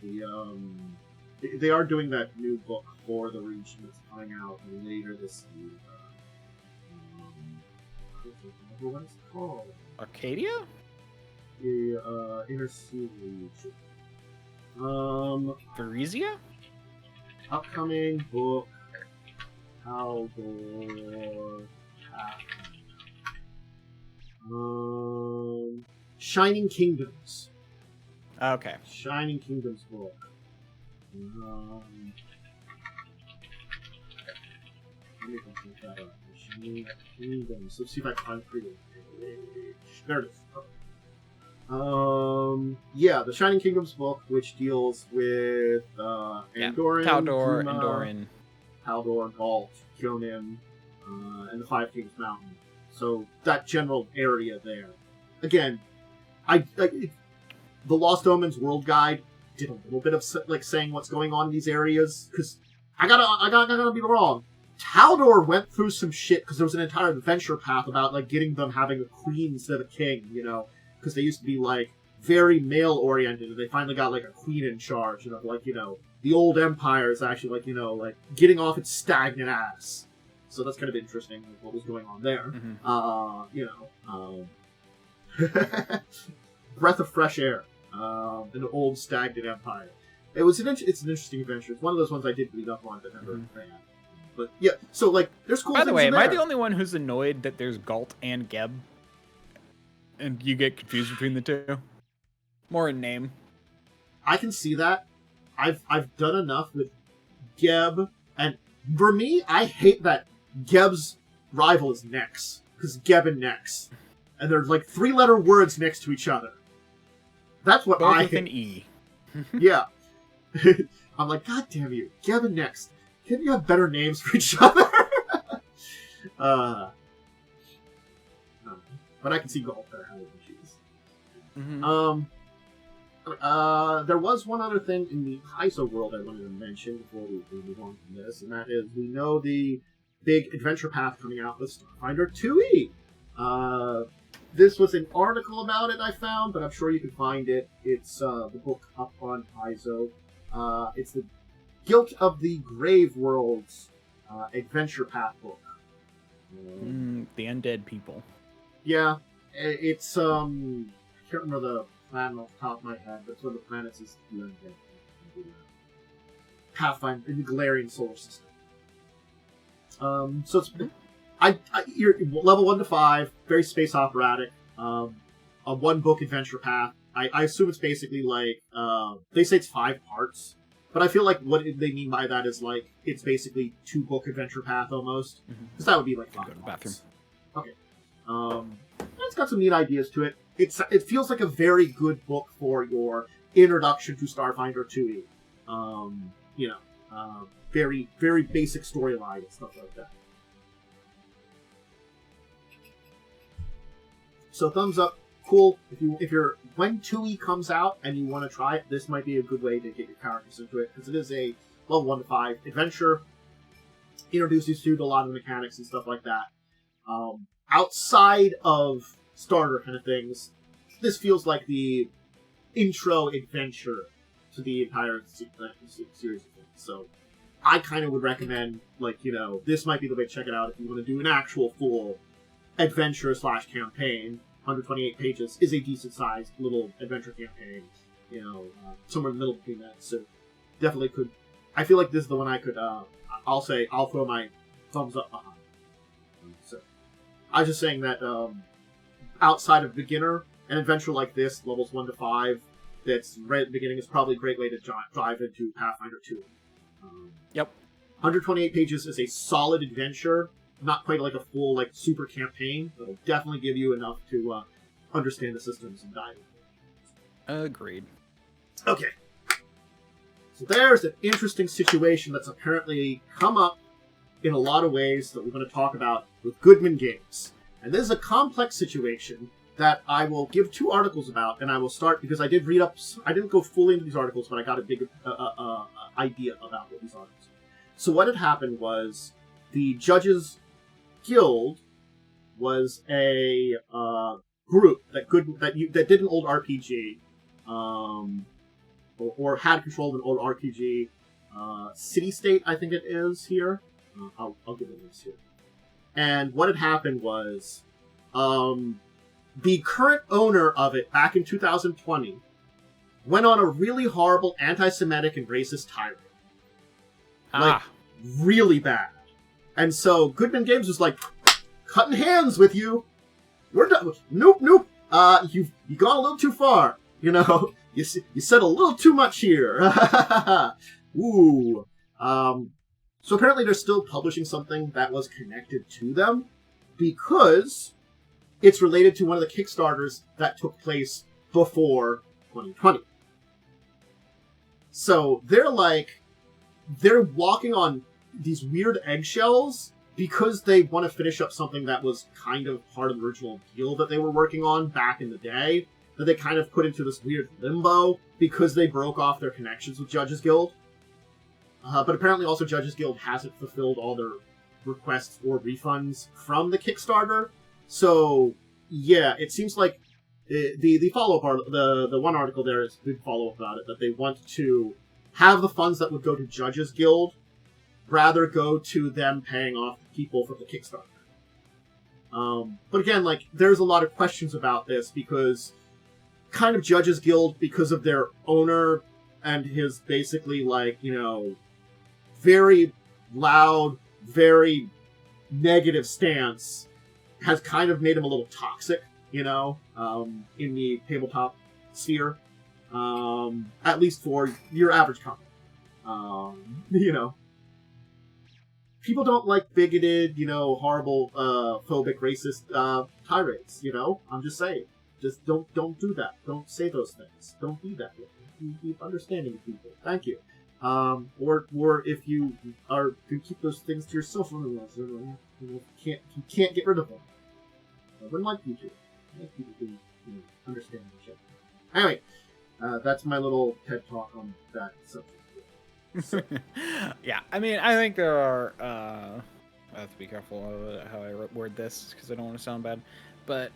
They are doing that new book for the region that's coming out later this year. I don't remember what it's called. Arcadia? The Inner Sea region. Varizia? upcoming book, Haldor, Shining Kingdoms. Okay. Shining Kingdoms book. Let me look that up. Shining Kingdoms. Let's see if I can find it. There it is. Yeah, the Shining Kingdoms book, which deals with Andoran, Taldor, Duma, Andoran, Haldor, Galt, Kyonin, and the Five Kings Mountain. So that general area there. Again, the Lost Omens World Guide did a little bit of like saying what's going on in these areas, because I gotta be wrong. Taldor went through some shit because there was an entire adventure path about like getting them having a queen instead of a king, you know, because they used to be like very male oriented, and they finally got like a queen in charge, and like, you know, the old empire is actually like, you know, like getting off its stagnant ass. So that's kind of interesting, like, what was going on there. Mm-hmm. You know, breath of fresh air. An old stagnant empire. It's an interesting adventure. It's one of those ones I did read up on but never ran. But yeah, so like there's cool. By the way, in am I there. the only one who's annoyed that there's Galt and Geb, and you get confused between the two? More in name. I can see that. I've done enough with Geb, and for me, I hate that Geb's rival is Nex, because Geb and Nex, and they're like 3-letter words next to each other. That's what Both I with hate. an E. Yeah. I'm like, God damn you, Geb and Nex. Can't you have better names for each other? But I can see Galt there having issues. Mm-hmm. There was one other thing in the Kaizo world I wanted to mention before we move on from this, and that is we know the big adventure path coming out with Starfinder 2e. This was an article about it I found, but I'm sure you can find it. It's the book up on Kaizo. It's the Guilt of the Grave Worlds adventure path book. The undead people. Yeah, it's I can't remember the planet off the top of my head, but it's one of the planets is the undead. Pathfinder in the Galarian solar system. So it's you're level 1 to 5, very space operatic. A 1-book adventure path. I assume it's basically like they say it's 5 parts. But I feel like what they mean by that is like it's basically 2-book adventure path almost, because that would be like 5 Go to the bathroom. Okay. It's got some neat ideas to it. It feels like a very good book for your introduction to Starfinder 2e. You know, very very basic storyline and stuff like that. So thumbs up. Cool. If you're when 2e comes out and you want to try it, this might be a good way to get your characters into it, because it is a level 1 to 5 adventure. Introduces you to a lot of the mechanics and stuff like that. Outside of starter kind of things, this feels like the intro adventure to the entire series of things. So I kind of would recommend, like, you know, this might be the way to check it out if you want to do an actual full adventure / campaign. 128 pages is a decent-sized little adventure campaign, you know, somewhere in the middle between that. So definitely could. I feel like this is the one I could. I'll throw my thumbs up behind. So I was just saying that outside of beginner, an adventure like this, levels 1 to 5, that's right at the beginning, is probably a great way to dive into Pathfinder 2. Yep. 128 pages is a solid adventure. Not quite like a full, like, super campaign, but it'll definitely give you enough to understand the systems and dive in. Agreed. Okay. So there's an interesting situation that's apparently come up in a lot of ways that we're going to talk about with Goodmann games. And this is a complex situation that I will give 2 articles about, and I will start because I did read up. I didn't go fully into these articles, but I got a big idea about what these articles. So what had happened was the Judges Guild was a group that did an old RPG, or had control of an old RPG. City State, I think it is here. I'll give it this here. And what had happened was, the current owner of it back in 2020 went on a really horrible anti-Semitic and racist tirade. Like, really bad. And so Goodmann Games was like, cutting hands with you. We're done. Nope. You've gone a little too far. You know, you said a little too much here. Ooh. So apparently they're still publishing something that was connected to them because it's related to one of the Kickstarters that took place before 2020. So they're walking on these weird eggshells because they want to finish up something that was kind of part of the original deal that they were working on back in the day, that they kind of put into this weird limbo because they broke off their connections with Judges Guild. But apparently also Judges Guild hasn't fulfilled all their requests or refunds from the Kickstarter. So, yeah, it seems like the follow-up article, the one article there is a big follow-up about it, that they want to have the funds that would go to Judges Guild rather go to them paying off people for the Kickstarter. But again, like, there's a lot of questions about this because kind of Judges Guild, because of their owner and his basically, like, you know, very loud, very negative stance, has kind of made him a little toxic, you know, in the tabletop sphere. At least for your average comic. You know. People don't like bigoted, you know, horrible, phobic, racist tirades, you know? I'm just saying. Just don't do that. Don't say those things. Don't be that way. Be understanding of people. Thank you. Or if you are to keep those things to yourself, you can't get rid of them. I wouldn't like you to. I like you to be, you know, understanding each other. Anyway, that's my little TED talk on that subject. So. Yeah, I mean, I think there are. I have to be careful how I word this because I don't want to sound bad, but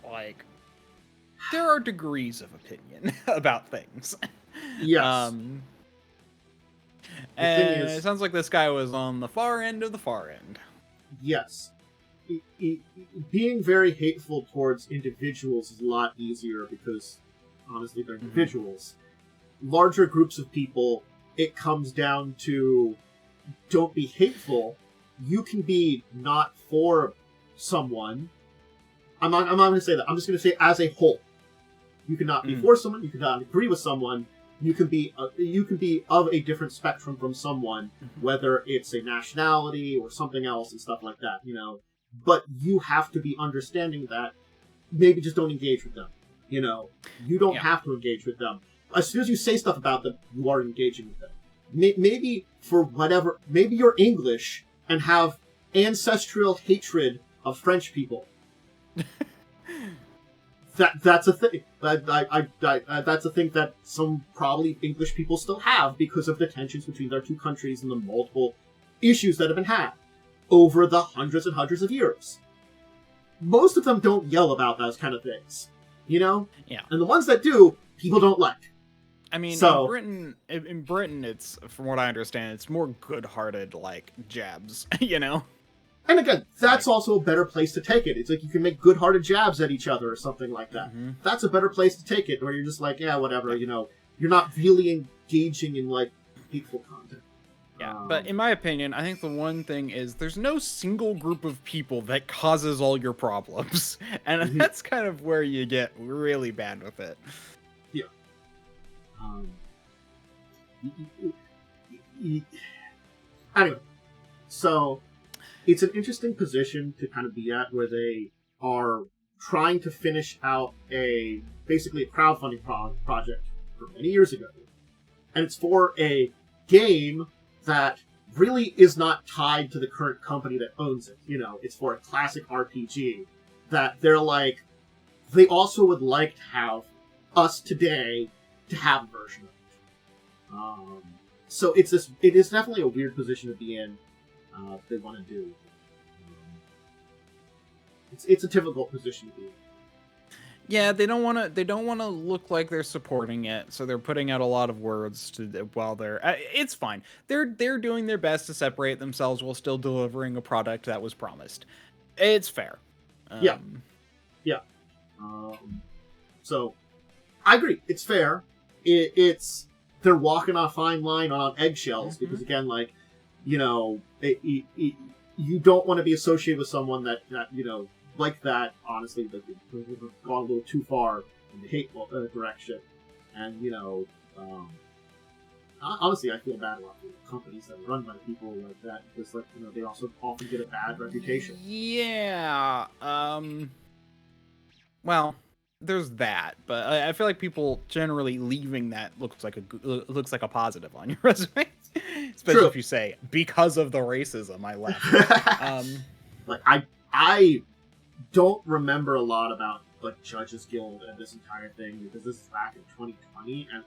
like, there are degrees of opinion about things. Yes. And it sounds like this guy was on the far end of the far end. Yes. Being very hateful towards individuals is a lot easier because, honestly, they're individuals. Larger groups of people, it comes down to, don't be hateful. You can be not for someone. I'm not going to say that. I'm just going to say as a whole. You cannot be for someone. You cannot agree with someone. You can be of a different spectrum from someone, whether it's a nationality or something else and stuff like that, you know. But you have to be understanding that. Maybe just don't engage with them, you know. You don't have to engage with them. As soon as you say stuff about them, you are engaging with them. Maybe for whatever, maybe you're English and have ancestral hatred of French people. That's a thing. That's a thing that some probably English people still have because of the tensions between their two countries and the multiple issues that have been had over the hundreds and hundreds of years. Most of them don't yell about those kind of things, you know? Yeah. And the ones that do, people don't like. I mean, so, in Britain, it's, from what I understand, it's more good-hearted, like, jabs, you know? And again, that's also a better place to take it. It's like you can make good-hearted jabs at each other or something like that. That's a better place to take it, where you're just like, yeah, whatever, you know. You're not really engaging in, like, hateful content. Yeah, but in my opinion, I think the one thing is there's no single group of people that causes all your problems. And that's kind of where you get really bad with it. Yeah. Anyway, so it's an interesting position to kind of be at where they are trying to finish out basically a crowdfunding project from many years ago. And it's for a game that really is not tied to the current company that owns it. You know, it's for a classic RPG that they're like, they also would like to have us today to have a version of it. So it is definitely a weird position to be in. They want to do. It's a difficult position to be in. Yeah, they don't want to look like they're supporting it, so they're putting out a lot of words while they're. It's fine. They're doing their best to separate themselves while still delivering a product that was promised. It's fair. Yeah. So, I agree. It's fair. They're walking on a fine line on eggshells because again, like, you don't want to be associated with someone that like that. Honestly, that they've gone a little too far in the hateful direction, and honestly, I feel bad about companies that are run by people like that because, they also often get a bad reputation. Yeah. Well, there's that, but I feel like people generally leaving that looks like a positive on your resume, especially True. if you say because of the racism I left. Like I don't remember a lot about Judges Guild and this entire thing because this is back in 2020 and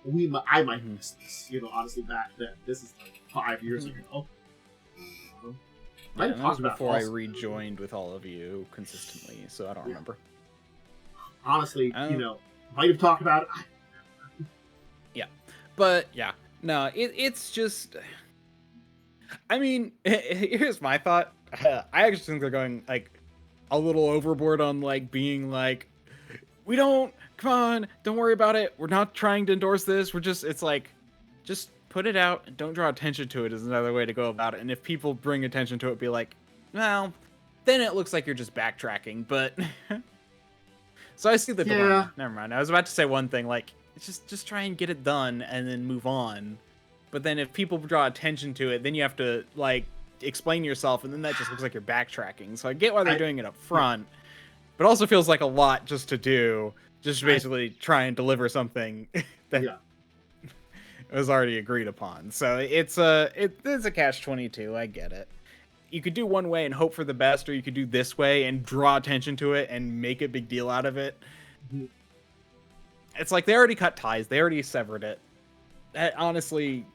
I might miss this, honestly back then. This is 5 years ago. That was before I rejoined with all of you consistently, so I don't remember. Honestly, might have talked about it. Yeah, but yeah, no, it's just. I mean, here's my thought. I actually think they're going a little overboard on being we don't, come on, don't worry about it. We're not trying to endorse this. We're just, it's just put it out and don't draw attention to it is another way to go about it. And if people bring attention to it, be like, well, then it looks like you're just backtracking. But so I see the dilemma. Never mind. I was about to say one thing, just try and get it done and then move on. But then if people draw attention to it, then you have to explain yourself, and then that just looks like you're backtracking. So I get why they're doing it up front, but also feels like a lot just to do, just basically try and deliver something that was already agreed upon. So it's a catch-22. I get it. You could do one way and hope for the best, or you could do this way and draw attention to it and make a big deal out of it. Mm-hmm. It's like they already cut ties. They already severed it. That honestly,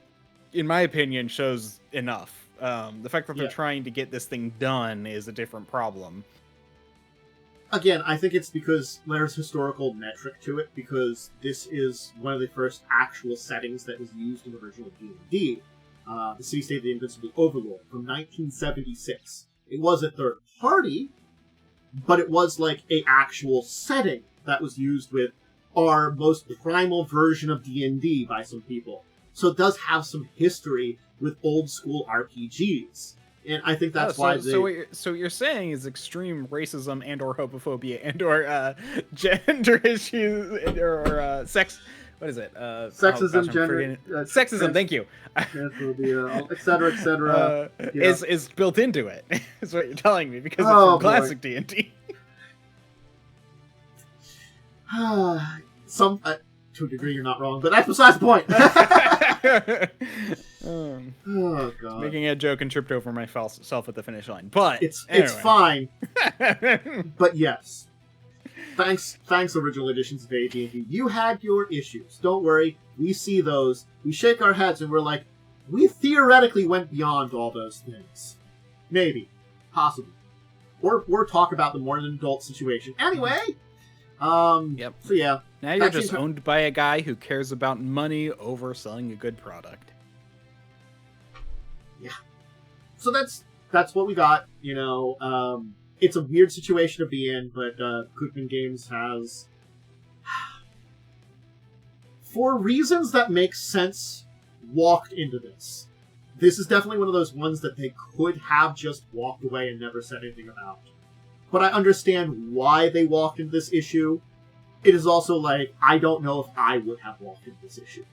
in my opinion, shows enough. The fact that they're trying to get this thing done is a different problem. Again, I think it's because there's historical metric to it, because this is one of the first actual settings that was used in the original D&D. The city-state of the Invincible Overlord from 1976. It was a third party, but it was a actual setting that was used with our most primal version of D&D by some people. So it does have some history with old school RPGs. And I think that's why they... So what you're saying is extreme racism and or homophobia and or gender issues and or sex... What is it? Sexism, gender... sexism, thank you. Et cetera, is built into it, is what you're telling me, because it's from classic D&D. To a degree, you're not wrong, but that's besides the point. Oh god! Making a joke and tripped over myself at the finish line, but it's fine. But yes, thanks, original editions of AD&D. You had your issues. Don't worry, we see those. We shake our heads and we're like, we theoretically went beyond all those things. Maybe, possibly, or talk about them more in an adult situation. Anyway. Yep. So yeah. Now you're just owned by a guy who cares about money over selling a good product. Yeah. So that's what we got. It's a weird situation to be in, but Goodmann Games has, for reasons that make sense, walked into this. This is definitely one of those ones that they could have just walked away and never said anything about. But I understand why they walked into this issue. It is also I don't know if I would have walked into this issue.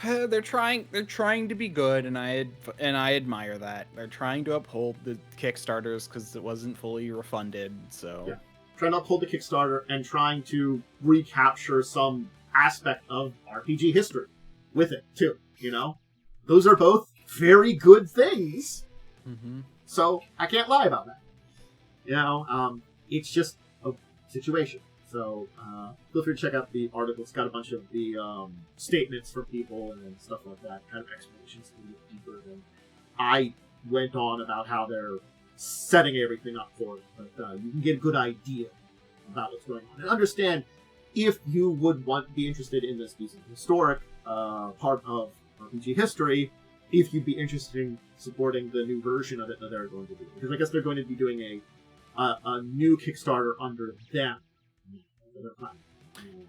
They're trying to be good, and I admire that. They're trying to uphold the Kickstarters because it wasn't fully refunded. So yeah, trying to uphold the Kickstarter and trying to recapture some aspect of RPG history with it too. Those are both very good things. Mm-hmm. So I can't lie about that. It's just a situation. So feel free to check out the article. It's got a bunch of the statements from people and stuff like that, kind of explanations a little deeper than I went on about how they're setting everything up for it. But you can get a good idea about what's going on and understand if you would be interested in this piece of historic part of RPG history, if you'd be interested in supporting the new version of it that they're going to do. Because I guess they're going to be doing a new Kickstarter under them.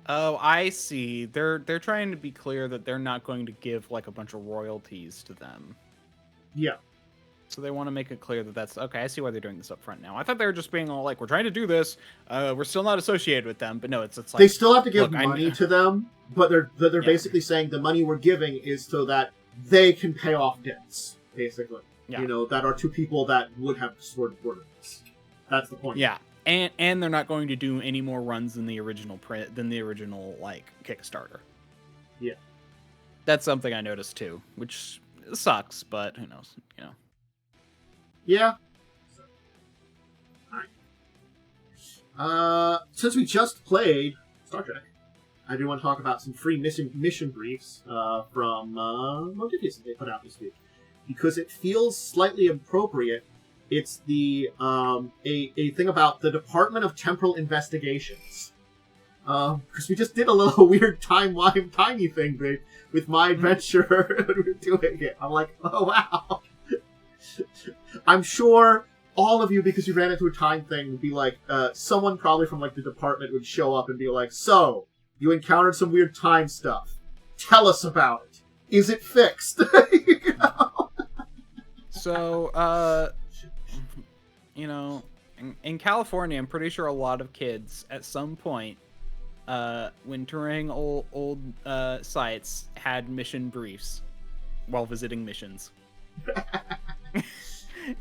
Oh, I see. They're trying to be clear that they're not going to give a bunch of royalties to them. Yeah. So they want to make it clear that that's okay. I see why they're doing this up front now. I thought they were just being all like, "We're trying to do this. We're still not associated with them." But no, it's like they still have to give look, money to them, but they're basically saying the money we're giving is so that they can pay off debts, basically. Yeah. You know, that are two people that would have supported this. That's the point. Yeah, and they're not going to do any more runs than the original like Kickstarter. Yeah, that's something I noticed too, which sucks, but who knows? You know. Yeah. Since we just played Star Trek, I do want to talk about some free mission briefs from Modifius that they put out this week, because it feels slightly appropriate. It's the a thing about the Department of Temporal Investigations. Because we just did a little weird timey thing with my adventure when we were doing it. I'm like, oh wow. I'm sure all of you, because you ran into a time thing, would be like, someone probably from like the department would show up and be like, so, you encountered some weird time stuff. Tell us about it. Is it fixed? You know? So, you know, in California, I'm pretty sure a lot of kids at some point, when touring old sites, had mission briefs while visiting missions.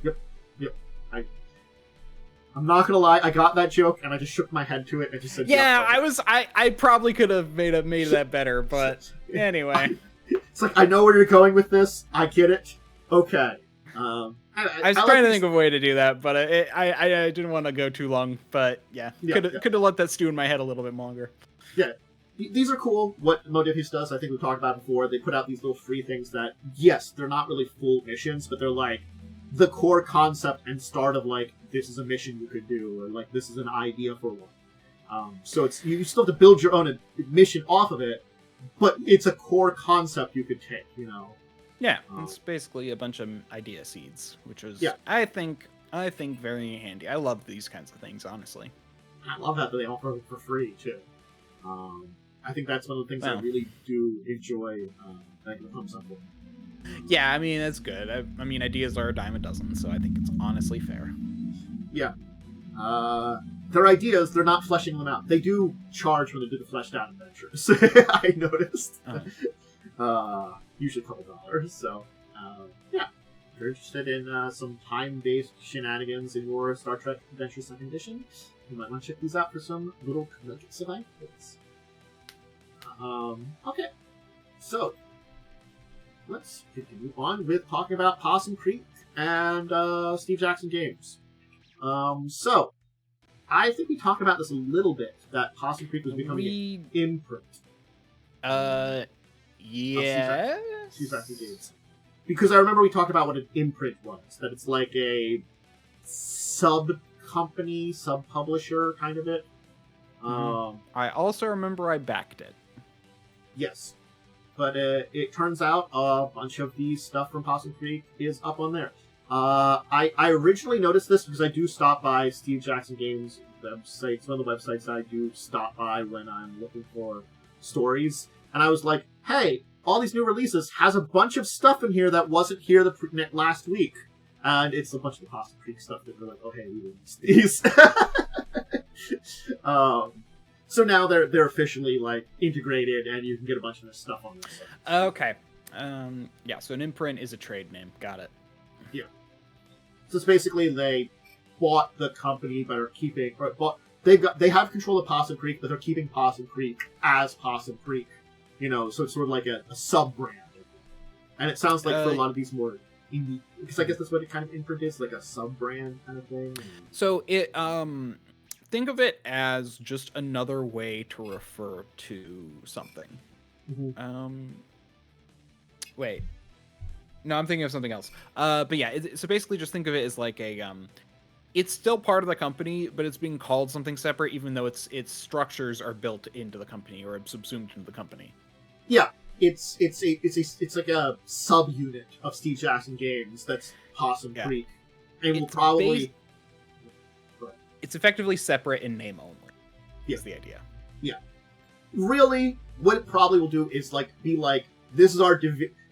Yep. I'm not gonna lie, I got that joke and I just shook my head to it and just said, "Yeah, I probably could have made that better, but anyway." It's like, I know where you're going with this. I get it. Okay. I was trying to think of a way to do that, but I didn't want to go too long. But yeah, could have let that stew in my head a little bit longer. Yeah. These are cool. What Modifius does, I think we've talked about before, they put out these little free things that, yes, they're not really full missions, but they're like the core concept and start of like, this is a mission you could do, or like, this is an idea for one. So it's you still have to build your own mission off of it, but it's a core concept you could take, you know? Yeah, it's basically a bunch of idea seeds, which is, I think very handy. I love these kinds of things, honestly. I love that they offer them for free, too. I think that's one of the things I really do enjoy that comes up with. Yeah, I mean, that's good. I mean, ideas are a dime a dozen, so I think it's honestly fair. Yeah. They're ideas, they're not fleshing them out. They do charge when they do the fleshed out adventures, I noticed. Usually a couple dollars, so, yeah. If you're interested in some time-based shenanigans in your Star Trek Adventure 2nd Edition, you might want to check these out for some little nuggets of ideas. Okay. So, let's continue on with talking about Possum Creek and Steve Jackson Games. So, I think we talked about this a little bit, that Possum Creek was becoming an imprint. Yeah. Steve Jackson Games. Because I remember we talked about what an imprint was, that it's like a sub-company, sub-publisher kind of it. I also remember I backed it. Yes. But it turns out a bunch of the stuff from Possum Creek is up on there. I originally noticed this because I do stop by Steve Jackson Games websites. It's one of the websites I do stop by when I'm looking for stories. And I was like, hey, all these new releases has a bunch of stuff in here that wasn't here last week. And it's a bunch of the Possum Creek stuff that we're like, oh, hey, we released these. So now they're officially like integrated, and you can get a bunch of this stuff on this site. Okay. Yeah. So an imprint is a trade name. Got it. Yeah. So it's basically they bought the company, but are keeping. They have control of Possum Creek, but they're keeping Possum Creek as Possum Creek. You know, so it's sort of like a sub brand. And it sounds like for a lot of these more indie, because I guess that's what it kind of imprint is, like a sub brand kind of thing. So it think of it as just another way to refer to something. Mm-hmm. Wait. No, I'm thinking of something else. But yeah, so basically just think of it as like a, it's still part of the company, but it's being called something separate, even though its structures are built into the company or subsumed into the company. Yeah, it's like a subunit of Steve Jackson Games that's Possum Creek, and will probably. It's effectively separate in name only. Is the idea. Yeah. Really, what it probably will do is be like this is our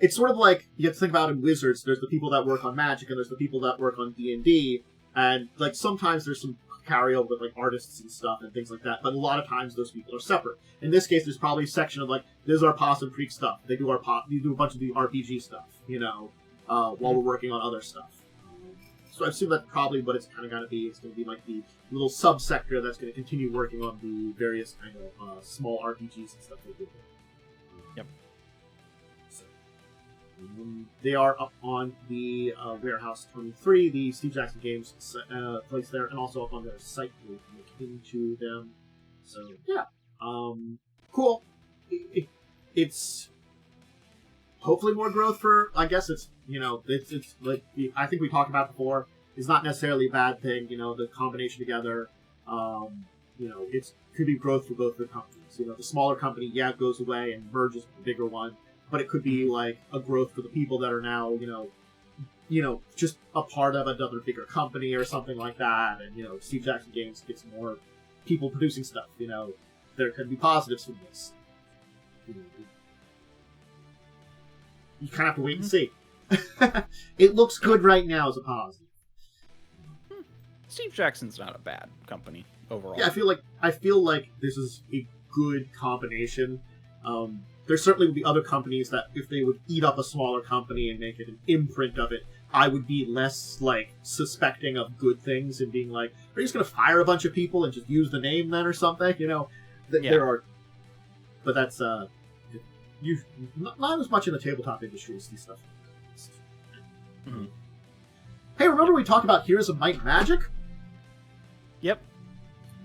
it's sort of like you have to think about in Wizards. There's the people that work on Magic, and there's the people that work on D&D, and like sometimes there's some carryover with like artists and stuff and things like that. But a lot of times those people are separate. In this case, there's probably a section of like this is our Possum Creek stuff. They do we do a bunch of the RPG stuff, while we're working on other stuff. So I assume that's probably what it's kind of going to be. It's going to be like the little subsector that's going to continue working on the various kind of small RPGs and stuff they do. Yep. So, they are up on the Warehouse 23, the Steve Jackson Games place there, and also up on their site where you can look into them. So, yeah. Cool. It's hopefully more growth for, I guess it's like, I think we talked about before, it's not necessarily a bad thing, the combination together, it could be growth for both the companies. The smaller company, it goes away and merges with the bigger one, but it could be like a growth for the people that are now, just a part of another bigger company or something like that, and, Steve Jackson Games gets more people producing stuff, there could be positives from this. You kind of have to wait and see. It looks good right now as a positive. Steve Jackson's not a bad company overall. Yeah, I feel like this is a good combination. There certainly would be other companies that if they would eat up a smaller company and make it an imprint of it, I would be less like suspecting of good things and being like, are you just going to fire a bunch of people and just use the name then or something? There are, but that's not as much in the tabletop industry as these stuff. Mm-hmm. Hey, remember we talked about Heroes of Might and Magic? Yep.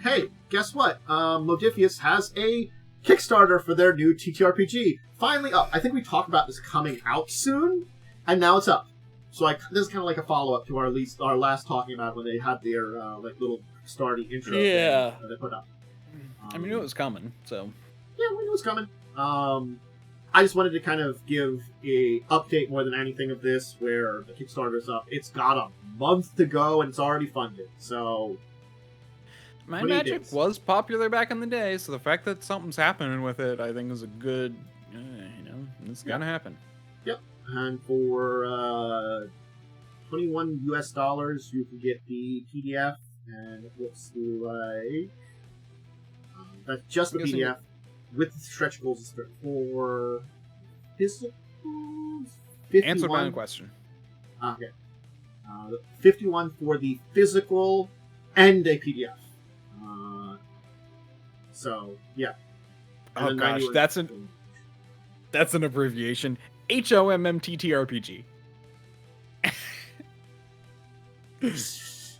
Hey, guess what? Modifius has a Kickstarter for their new TTRPG. Finally up. I think we talked about this coming out soon, and now it's up. So this is kind of like a follow-up to our last talking about when they had their little starting intro that they put up. I mean, it was coming, so... Yeah, we knew it was coming. I just wanted to kind of give a update more than anything of this, where the Kickstarter's up. It's got a month to go, and it's already funded, so... My Magic was popular back in the day, so the fact that something's happening with it, I think is a good, it's gonna happen. Yep, and for $21 US, you can get the PDF, and it looks like that's just the PDF with the stretch goals for physicals. 51. Answer my own question. Okay, 51 for the physical and a PDF. So yeah. Oh gosh, that's an abbreviation. HOMMTTRPG. Yes.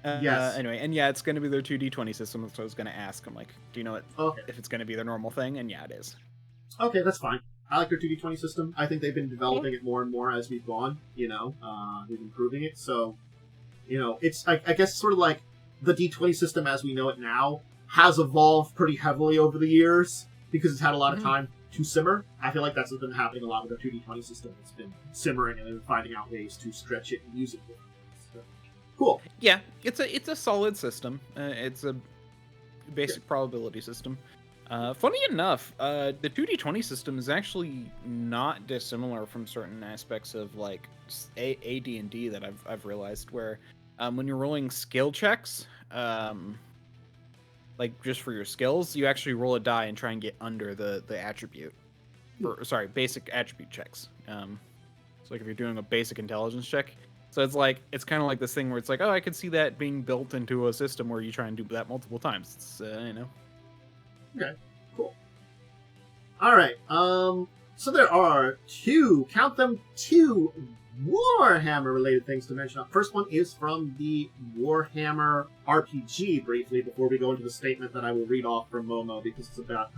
Anyway, and it's going to be their 2D20 system. So I was going to ask. I'm like, do you know if it's going to be their normal thing? And yeah, it is. Okay, that's fine. I like their 2D20 system. I think they've been developing it more and more as we've gone. They've been improving it. So, it's I guess sort of like the D20 system as we know it now has evolved pretty heavily over the years because it's had a lot of time to simmer. I feel like that's what's been happening a lot with the 2D20 system. It's been simmering and they've been finding out ways to stretch it and use it. So, cool. Yeah, it's a solid system. It's a basic probability system. Funny enough, the 2D20 system is actually not dissimilar from certain aspects of like AD&D that I've realized, where when you're rolling skill checks, like just for your skills, you actually roll a die and try and get under the attribute. Basic attribute checks. So like if you're doing a basic intelligence check, so it's kind of like this thing where it's like, oh, I could see that being built into a system where you try and do that multiple times. It's Okay, cool. All right. So there are two Warhammer-related things to mention. First one is from the Warhammer RPG, briefly, before we go into the statement that I will read off from Momo, because it's about...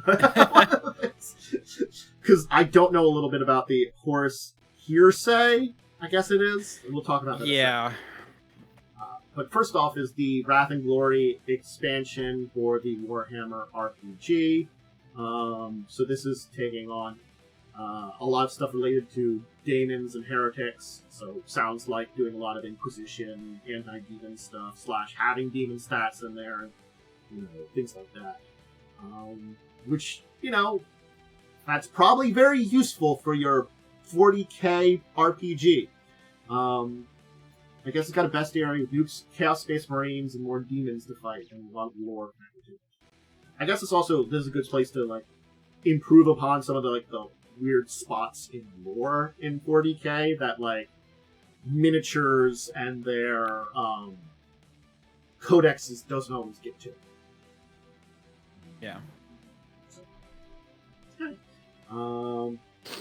Because I don't know a little bit about the Horus Hearsay, I guess it is. We'll talk about that. Yeah. But first off is the Wrath and Glory expansion for the Warhammer RPG. So this is taking on a lot of stuff related to daemons and heretics. So sounds like doing a lot of Inquisition, anti-demon stuff, / having demon stats in there, things like that. Which, That's probably very useful for your 40k RPG. I guess it's got a bestiary with nukes, Chaos Space Marines, and more demons to fight, and a lot of lore. I guess this is a good place to like improve upon some of the weird spots in lore in 40k that like miniatures and their codexes doesn't always get to. Yeah.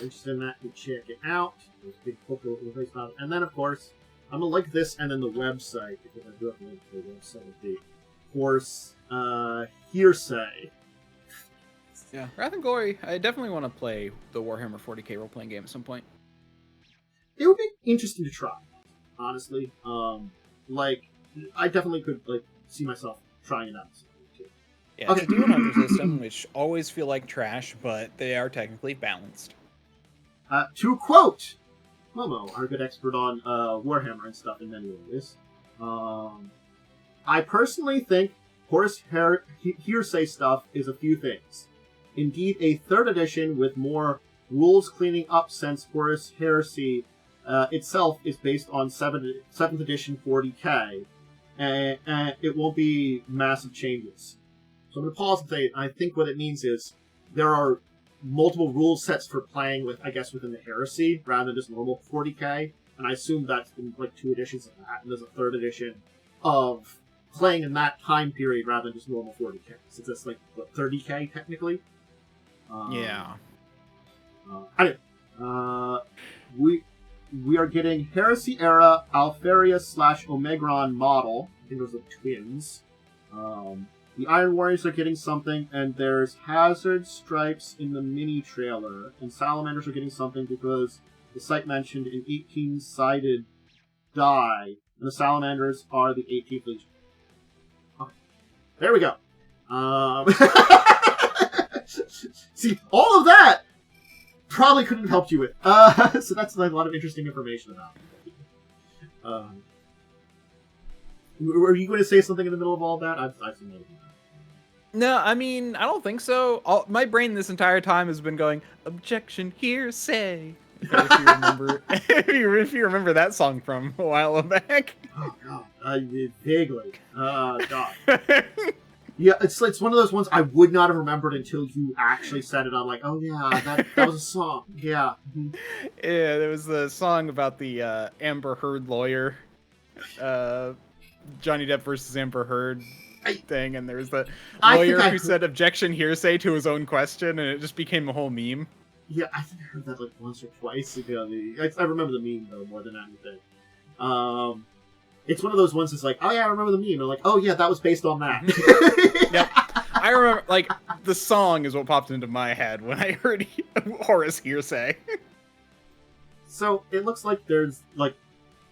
Interested in that, you check it out. There's a big book about it. And then, of course, I'm going to link this and then the website, because I do have to link to the website with the course hearsay. Yeah, Wrath and Glory, I definitely want to play the Warhammer 40k role-playing game at some point. It would be interesting to try, honestly. I definitely could see myself trying it out. Yeah, it's a D100 system, which always feel like trash, but they are technically balanced. To quote Momo, our good expert on Warhammer and stuff in many ways, I personally think Horus Hearsay stuff is a few things. Indeed, a 3rd edition with more rules cleaning up, since Horus Heresy itself is based on 7th edition 40k, and it won't be massive changes. So I'm going to pause and say, I think what it means is there are multiple rule sets for playing with, I guess, within the Heresy, rather than just normal 40k, and I assume that's in 2 editions of that, and there's a 3rd edition of playing in that time period rather than just normal 40k, since it's 30k technically. Yeah. Anyway, we are getting Heresy era Alpharia / Omegron model. I think those are twins. The Iron Warriors are getting something, and there's Hazard Stripes in the mini trailer, and Salamanders are getting something because the site mentioned an 18-sided die, and the Salamanders are the 18th Legion. Okay. There we go. See, all of that probably couldn't have helped you with. So that's a lot of interesting information about it. Were you going to say something in the middle of all that? I've seen that. No, I mean, I don't think so. My brain this entire time has been going, objection, hearsay. If you remember, if you remember that song from a while back. Oh, God. Vaguely. God. Yeah, it's one of those ones I would not have remembered until you actually said it. I'm like, oh yeah, that was a song. Yeah. Mm-hmm. Yeah, there was the song about the Amber Heard lawyer, Johnny Depp versus Amber Heard thing, and there was the lawyer who said objection hearsay to his own question, and it just became a whole meme. Yeah, I think I heard that once or twice ago. I remember the meme though more than anything. It's one of those ones that's like, oh yeah, I remember the meme. I'm like, oh yeah, that was based on that. Yep. I remember, the song is what popped into my head when I heard Horus Hearsay. So, it looks like there's,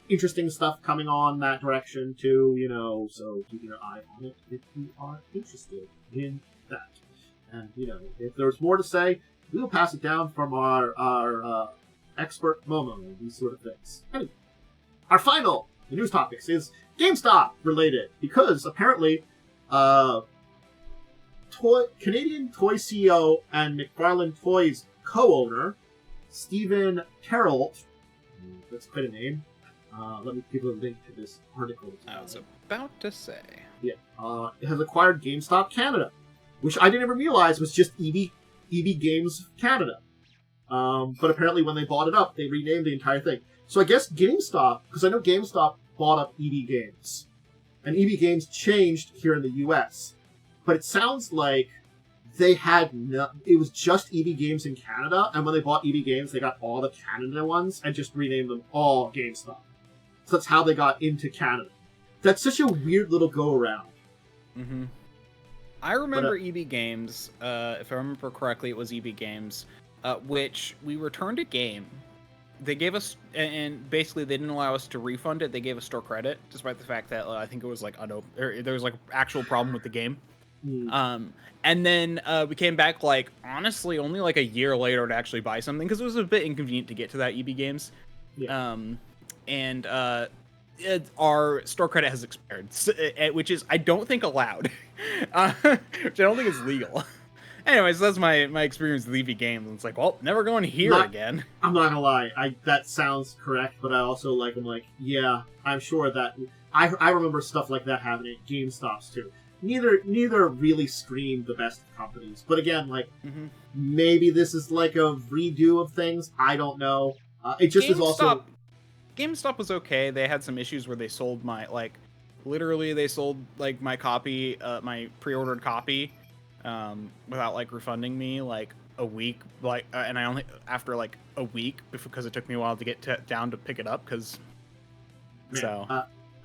interesting stuff coming on that direction, too, so keep your eye on it if you are interested in that. And, if there's more to say, we'll pass it down from our expert Momo and these sort of things. Anyway, our final news topics is Gamestop related, because apparently Canadian toy CEO and McFarlane Toys co-owner Stephen Terrell, that's quite a name. Let me give a link to this article. I was about to say. Yeah, has acquired GameStop Canada, which I didn't even realize was just EB Games Canada. But apparently when they bought it up, they renamed the entire thing. So I guess GameStop, because I know GameStop bought up EB Games, and EB Games changed here in the US. But it sounds like they had it was just EB Games in Canada, and when they bought EB Games, they got all the Canada ones and just renamed them all GameStop. So that's how they got into Canada. That's such a weird little go-around. Mm-hmm. I remember EB Games, if I remember correctly, it was EB Games, which we returned a game. They gave us, and basically they didn't allow us to refund it. They gave us store credit, despite the fact that I think it was there was actual problem with the game. And then we came back honestly only a year later to actually buy something, because it was a bit inconvenient to get to that EB Games. Yeah. Our store credit has expired, which is I don't think allowed, which I don't think is legal. Anyways, that's my experience with EV games. And it's like, well, never going here again. I'm not gonna lie, that sounds correct, but I also I'm like, yeah, I'm sure that I remember stuff like that happening at GameStops too. Neither really screamed the best of companies, but again, maybe this is like a redo of things. I don't know. It just is also. GameStop was okay. They had some issues where they sold my literally they sold my copy, my pre-ordered copy, without refunding me a week, and I only after a week because it took me a while to get down to pick it up because. So.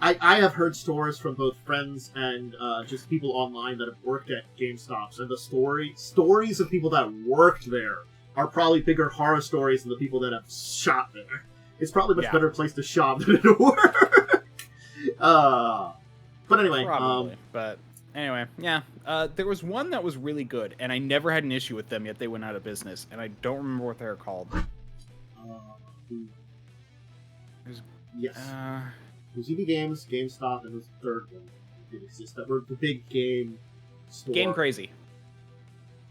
I have heard stories from both friends and just people online that have worked at GameStops, and the stories of people that worked there are probably bigger horror stories than the people that have shot there. It's probably a much better place to shop than to work. But anyway, probably. But anyway, yeah. There was one that was really good, and I never had an issue with them. Yet they went out of business, and I don't remember what they're called. Yes. It was EB Games, GameStop, and the third one did exist. That were the big game store. Game Crazy.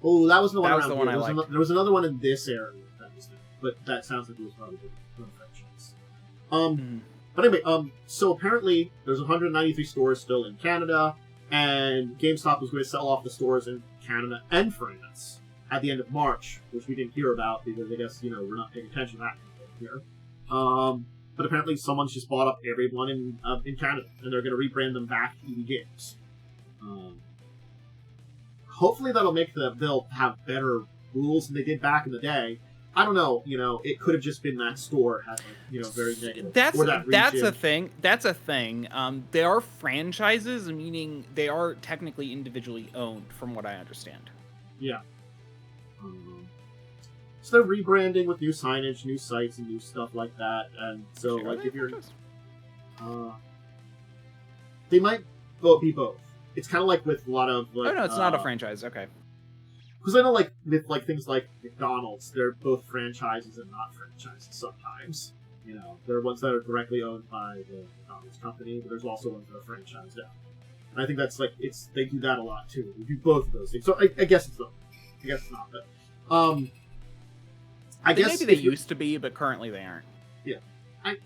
Oh, that was the one. That was the one I liked. There was another one in this area that was there, but that sounds like it was probably a franchise. But anyway, so apparently there's 193 stores still in Canada, and GameStop was going to sell off the stores in Canada and France at the end of March, which we didn't hear about because I guess we're not paying attention to that here. But apparently someone's just bought up everyone in Canada, and they're going to rebrand them back to EB Games. Hopefully that'll make they'll have better rules than they did back in the day. I don't know. It could have just been that store had very negative. That's a thing. That's a thing. They are franchises, meaning they are technically individually owned, from what I understand. Yeah. So they're rebranding with new signage, new sites, and new stuff like that. And so, if you're, they might be both. It's kind of like with a lot of oh no, it's not a franchise. Okay. Because I know, with things like McDonald's, they're both franchises and not franchises sometimes. There are ones that are directly owned by the McDonald's company, but there's also ones that are franchised out. And I think that's they do that a lot too. They do both of those things. So I guess it's not. I guess it's not. But I guess maybe they used to be, but currently they aren't. Yeah,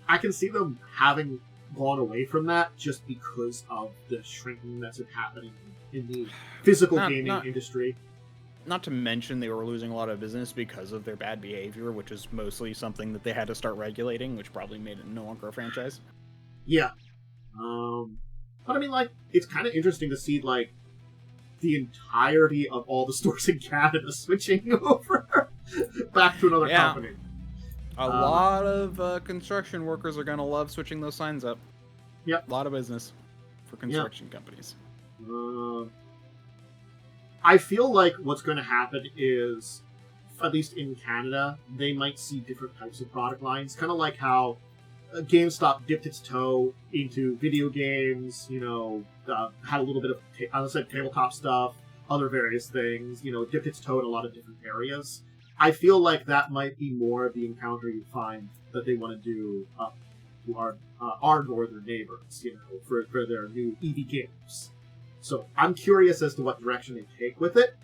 I can see them having gone away from that just because of the shrinking that's happening in the physical gaming industry. Not to mention they were losing a lot of business because of their bad behavior, which is mostly something that they had to start regulating, which probably made it no longer a franchise. Yeah. But I mean, it's kind of interesting to see, the entirety of all the stores in Canada switching over back to another company. A lot of construction workers are going to love switching those signs up. Yep. A lot of business for construction companies. I feel like what's going to happen is, at least in Canada, they might see different types of product lines. Kind of like how GameStop dipped its toe into video games, had a little bit of, as I said, tabletop stuff, other various things, dipped its toe in a lot of different areas. I feel like that might be more of the encounter you find that they want to do up to our northern neighbors, for their new EV games. So I'm curious as to what direction they take with it.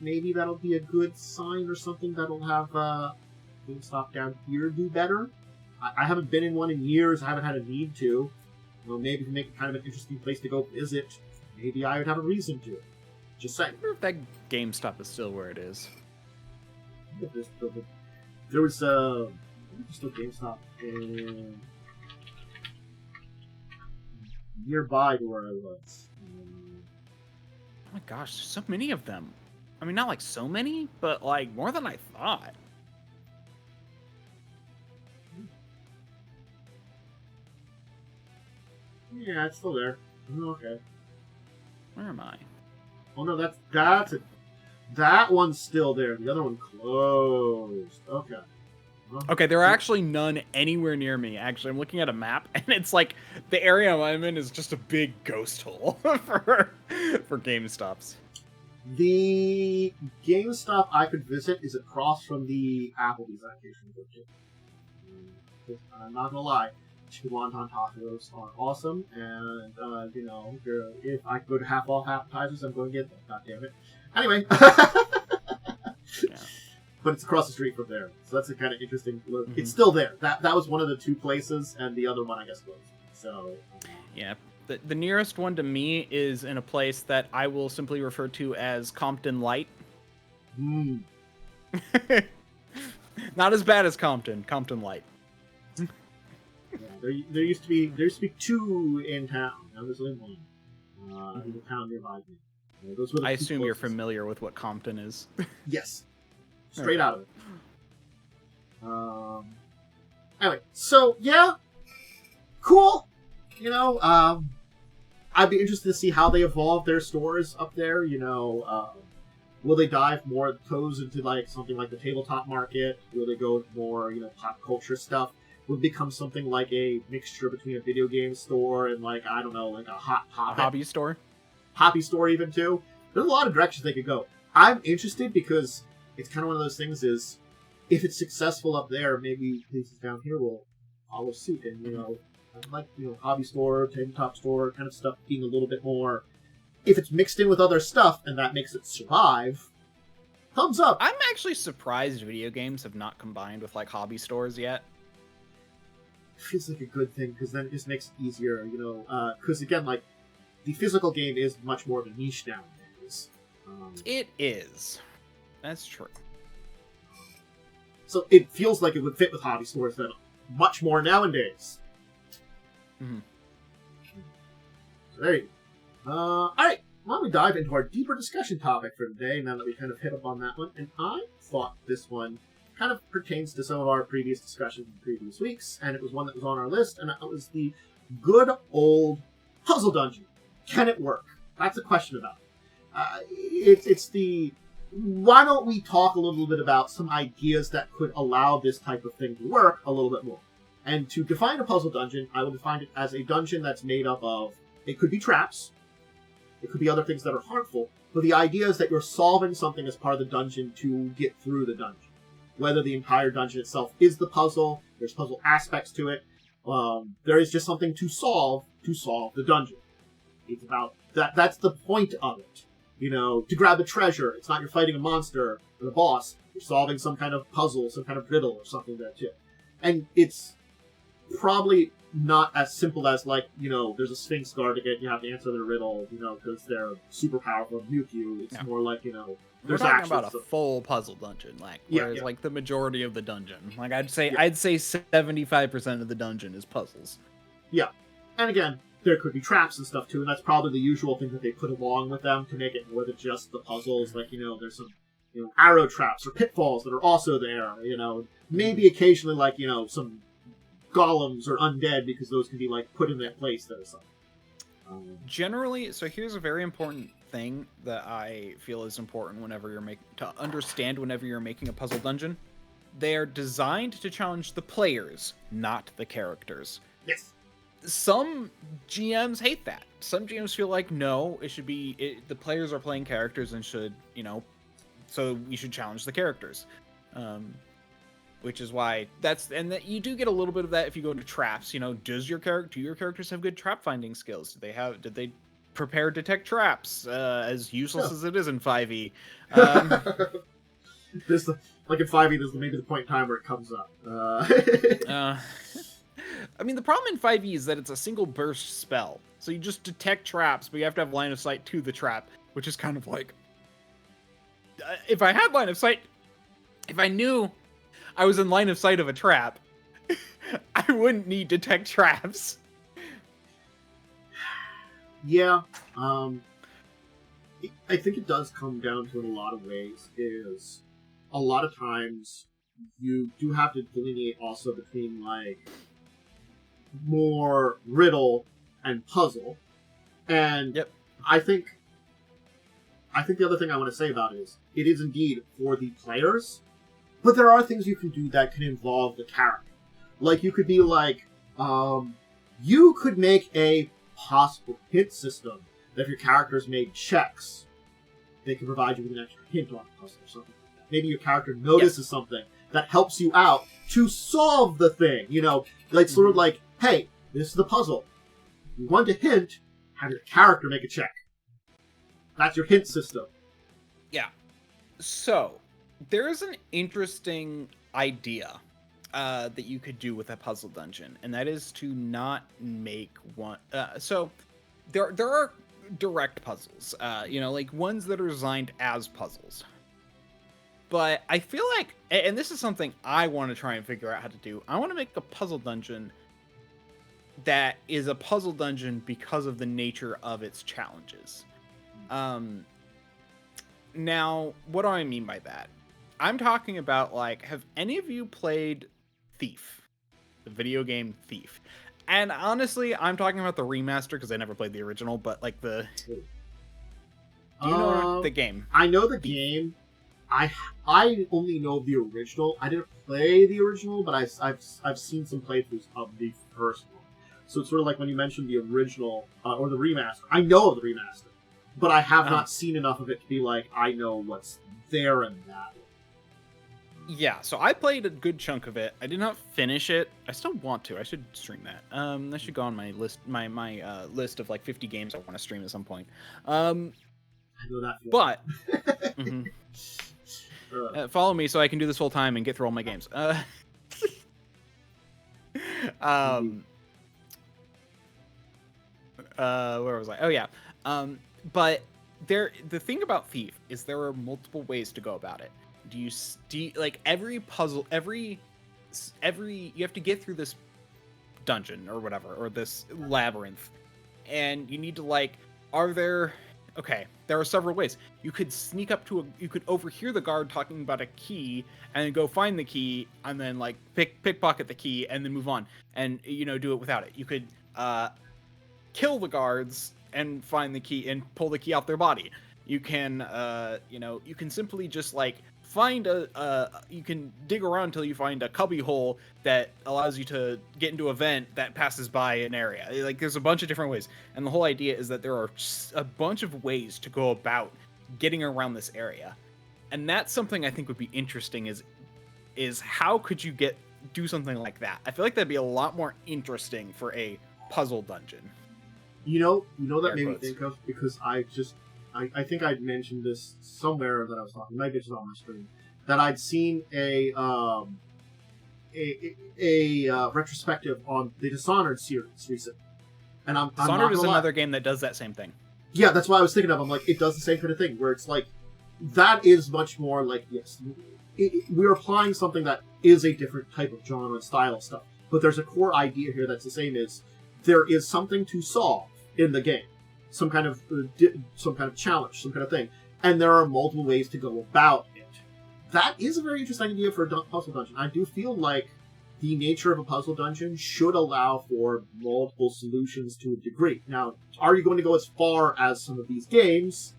Maybe that'll be a good sign or something that'll have GameStop down here do better. I haven't been in one in years. I haven't had a need to. Maybe to make it kind of an interesting place to go visit, maybe I would have a reason to. Just saying. I wonder if that GameStop is still where it is. There was still GameStop nearby to where I was. Oh my gosh, there's so many of them. I mean, not so many, but more than I thought. Yeah, it's still there. Okay. Where am I? Oh no, that's it. That one's still there. The other one closed. Okay. Okay, there are actually none anywhere near me. Actually, I'm looking at a map, and it's the area I'm in is just a big ghost hole for GameStops. The GameStop I could visit is across from the Applebee's location. I'm not gonna lie, chicken wonton tacos are awesome, and if I could go to half-off appetizers, I'm going to get them. God damn it. Anyway. Yeah. But it's across the street from there, so that's a kind of interesting look. Mm-hmm. It's still there. That was one of the two places, and the other one, I guess, closed. So, Yeah. The nearest one to me is in a place that I will simply refer to as Compton Light. Not as bad as Compton Light. Yeah, there used to be two in town. Now there's only one in the town nearby me. Those were the I two assume you're closest. familiar with what Compton is. Yes. Straight out of it. Anyway, so yeah, cool. You know, I'd be interested to see how they evolve their stores up there. You know, will they dive more toes into like something like the tabletop market? Will they go more, you know, pop culture stuff? Will it become something like a mixture between a video game store and like, I don't know, like a hobby store? Hobby store even too. There's a lot of directions they could go. I'm interested because it's kind of one of those things is, if it's successful up there, maybe places down here will follow suit. And, you know, like, you know, hobby store, tabletop store kind of stuff being a little bit more... If it's mixed in with other stuff and that makes it survive, thumbs up. I'm actually surprised video games have not combined with, like, hobby stores yet. Feels like a good thing, because then it just makes it easier, you know, because, again, like, the physical game is much more of a niche nowadays. It is. That's true. So it feels like it would fit with hobby stores then much more nowadays. Mm-hmm. So there you go. Alright, why don't we dive into our deeper discussion topic for today, now that we kind of hit up on that one. And I thought this one kind of pertains to some of our previous discussions in previous weeks, and it was one that was on our list, and that was the good old puzzle dungeon. Can it work? That's a question about it. It's the... Why don't we talk a little bit about some ideas that could allow this type of thing to work a little bit more? And to define a puzzle dungeon, I would define it as a dungeon that's made up of... It could be traps. It could be other things that are harmful. But the idea is that you're solving something as part of the dungeon to get through the dungeon. Whether the entire dungeon itself is the puzzle, there's puzzle aspects to it. There is just something to solve the dungeon. It's about... That's the point of it. You know, to grab a treasure, it's not you're fighting a monster or a boss. You're solving some kind of puzzle, some kind of riddle or something like that too. And it's probably not as simple as, like, you know, there's a Sphinx guard to get, you have to answer the riddle, you know, because they're super powerful and nuke you. It's more like, you know, we're talking about a full puzzle dungeon, like, whereas like the majority of the dungeon, like I'd say 75% of the dungeon is puzzles. Yeah, and again, there could be traps and stuff too, and that's probably the usual thing that they put along with them to make it more than just the puzzles. Like, you know, there's some, you know, arrow traps or pitfalls that are also there, you know, maybe occasionally, like, you know, some golems or undead, because those can be, like, put in that place there or something. Generally, so here's a very important thing that I feel is important whenever you're whenever you're making a puzzle dungeon. They are designed to challenge the players, not the characters. Yes. Some GMs hate that. Some GMs feel like, no, it should be... the players are playing characters and should, you know... So we should challenge the characters. Which is why that's... And that you do get a little bit of that if you go into traps. You know, do your characters have good trap finding skills? Did they prepare detect traps? As useless as it is in 5e. There's like in 5e, there's maybe the point in time where it comes up. I mean, the problem in 5e is that it's a single burst spell. So you just detect traps, but you have to have line of sight to the trap, which is kind of like... if I had line of sight... If I knew I was in line of sight of a trap, I wouldn't need detect traps. Yeah. I think it does come down to, in a lot of ways, is a lot of times you do have to delineate also between, like, more riddle and puzzle. And I think the other thing I want to say about it is indeed for the players, but there are things you can do that can involve the character. Like, you could be like, you could make a possible hint system that if your characters made checks, they can provide you with an extra hint on a puzzle or something like that. Maybe your character notices something that helps you out to solve the thing, you know? Like, sort of like, hey, this is the puzzle. You want a hint, have your character make a check. That's your hint system. Yeah. So, there's an interesting idea that you could do with a puzzle dungeon, and that is to not make one. So, there are direct puzzles, like ones that are designed as puzzles. But I feel like, and this is something I want to try and figure out how to do. I want to make a puzzle dungeon that is a puzzle dungeon because of the nature of its challenges. Now, what do I mean by that? I'm talking about, like, have any of you played Thief? The video game Thief. And honestly, I'm talking about the remaster because I never played the original, but, like, do you know the game? I know the game. I only know the original. I didn't play the original, but I've seen some playthroughs of the first one. So it's sort of like when you mentioned the original, or the remaster. I know of the remaster, but I have not seen enough of it to be like, I know what's there in that. Yeah, so I played a good chunk of it. I did not finish it. I still want to. I should stream that. That should go on my list, my list of like 50 games I want to stream at some point. I know that. But follow me so I can do this full time and get through all my games. Where was I? Oh yeah. But the thing about Thief is there are multiple ways to go about it. Do you like every puzzle, every you have to get through this dungeon or whatever, or this labyrinth, and you need to like, there are several ways. You could sneak up to you could overhear the guard talking about a key and then go find the key and then like pickpocket the key and then move on and do it without it. You could kill the guards and find the key and pull the key out their body. You can you can simply just like find you can dig around until you find a cubby hole that allows you to get into a vent that passes by an area. Like, there's a bunch of different ways, and the whole idea is that there are a bunch of ways to go about getting around this area, and that's something I think would be interesting. Is how could you do something like that? I feel like that'd be a lot more interesting for a puzzle dungeon. You know that made me think of, because I think I'd mentioned this somewhere that I was talking. Maybe it's on my screen. That I'd seen a retrospective on the Dishonored series recently, and Dishonored is another game that does that same thing. Yeah, that's what I was thinking of. I'm like, it does the same kind of thing, where it's like, that is much more like, yes, we're applying something that is a different type of genre and style of stuff, but there's a core idea here that's the same. Is there is something to solve in the game. Some kind of challenge, some kind of thing, and there are multiple ways to go about it. That is a very interesting idea for a puzzle dungeon. I do feel like the nature of a puzzle dungeon should allow for multiple solutions to a degree. Now, are you going to go as far as some of these games?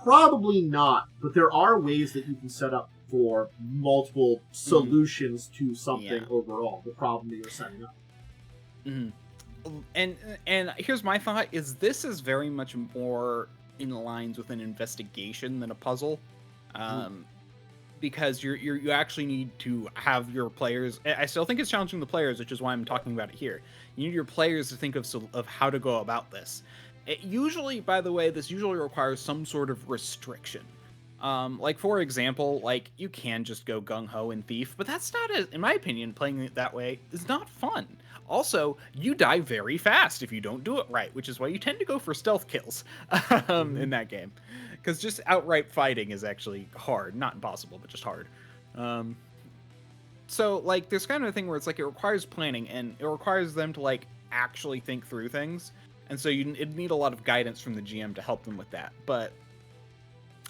Probably not, but there are ways that you can set up for multiple solutions to something overall, the problem that you're setting up. Mm-hmm. And here's my thought: this is very much more in lines with an investigation than a puzzle, because you actually need to have your players. I still think it's challenging the players, which is why I'm talking about it here. You need your players to think of how to go about this. This usually requires some sort of restriction. Like, for example, like, you can just go gung-ho in Thief, but that's not, in my opinion, playing it that way is not fun. Also, you die very fast if you don't do it right, which is why you tend to go for stealth kills in that game. Because just outright fighting is actually hard. Not impossible, but just hard. So, like, there's kind of a thing where it's like it requires planning, and it requires them to, like, actually think through things. And so it'd need a lot of guidance from the GM to help them with that. But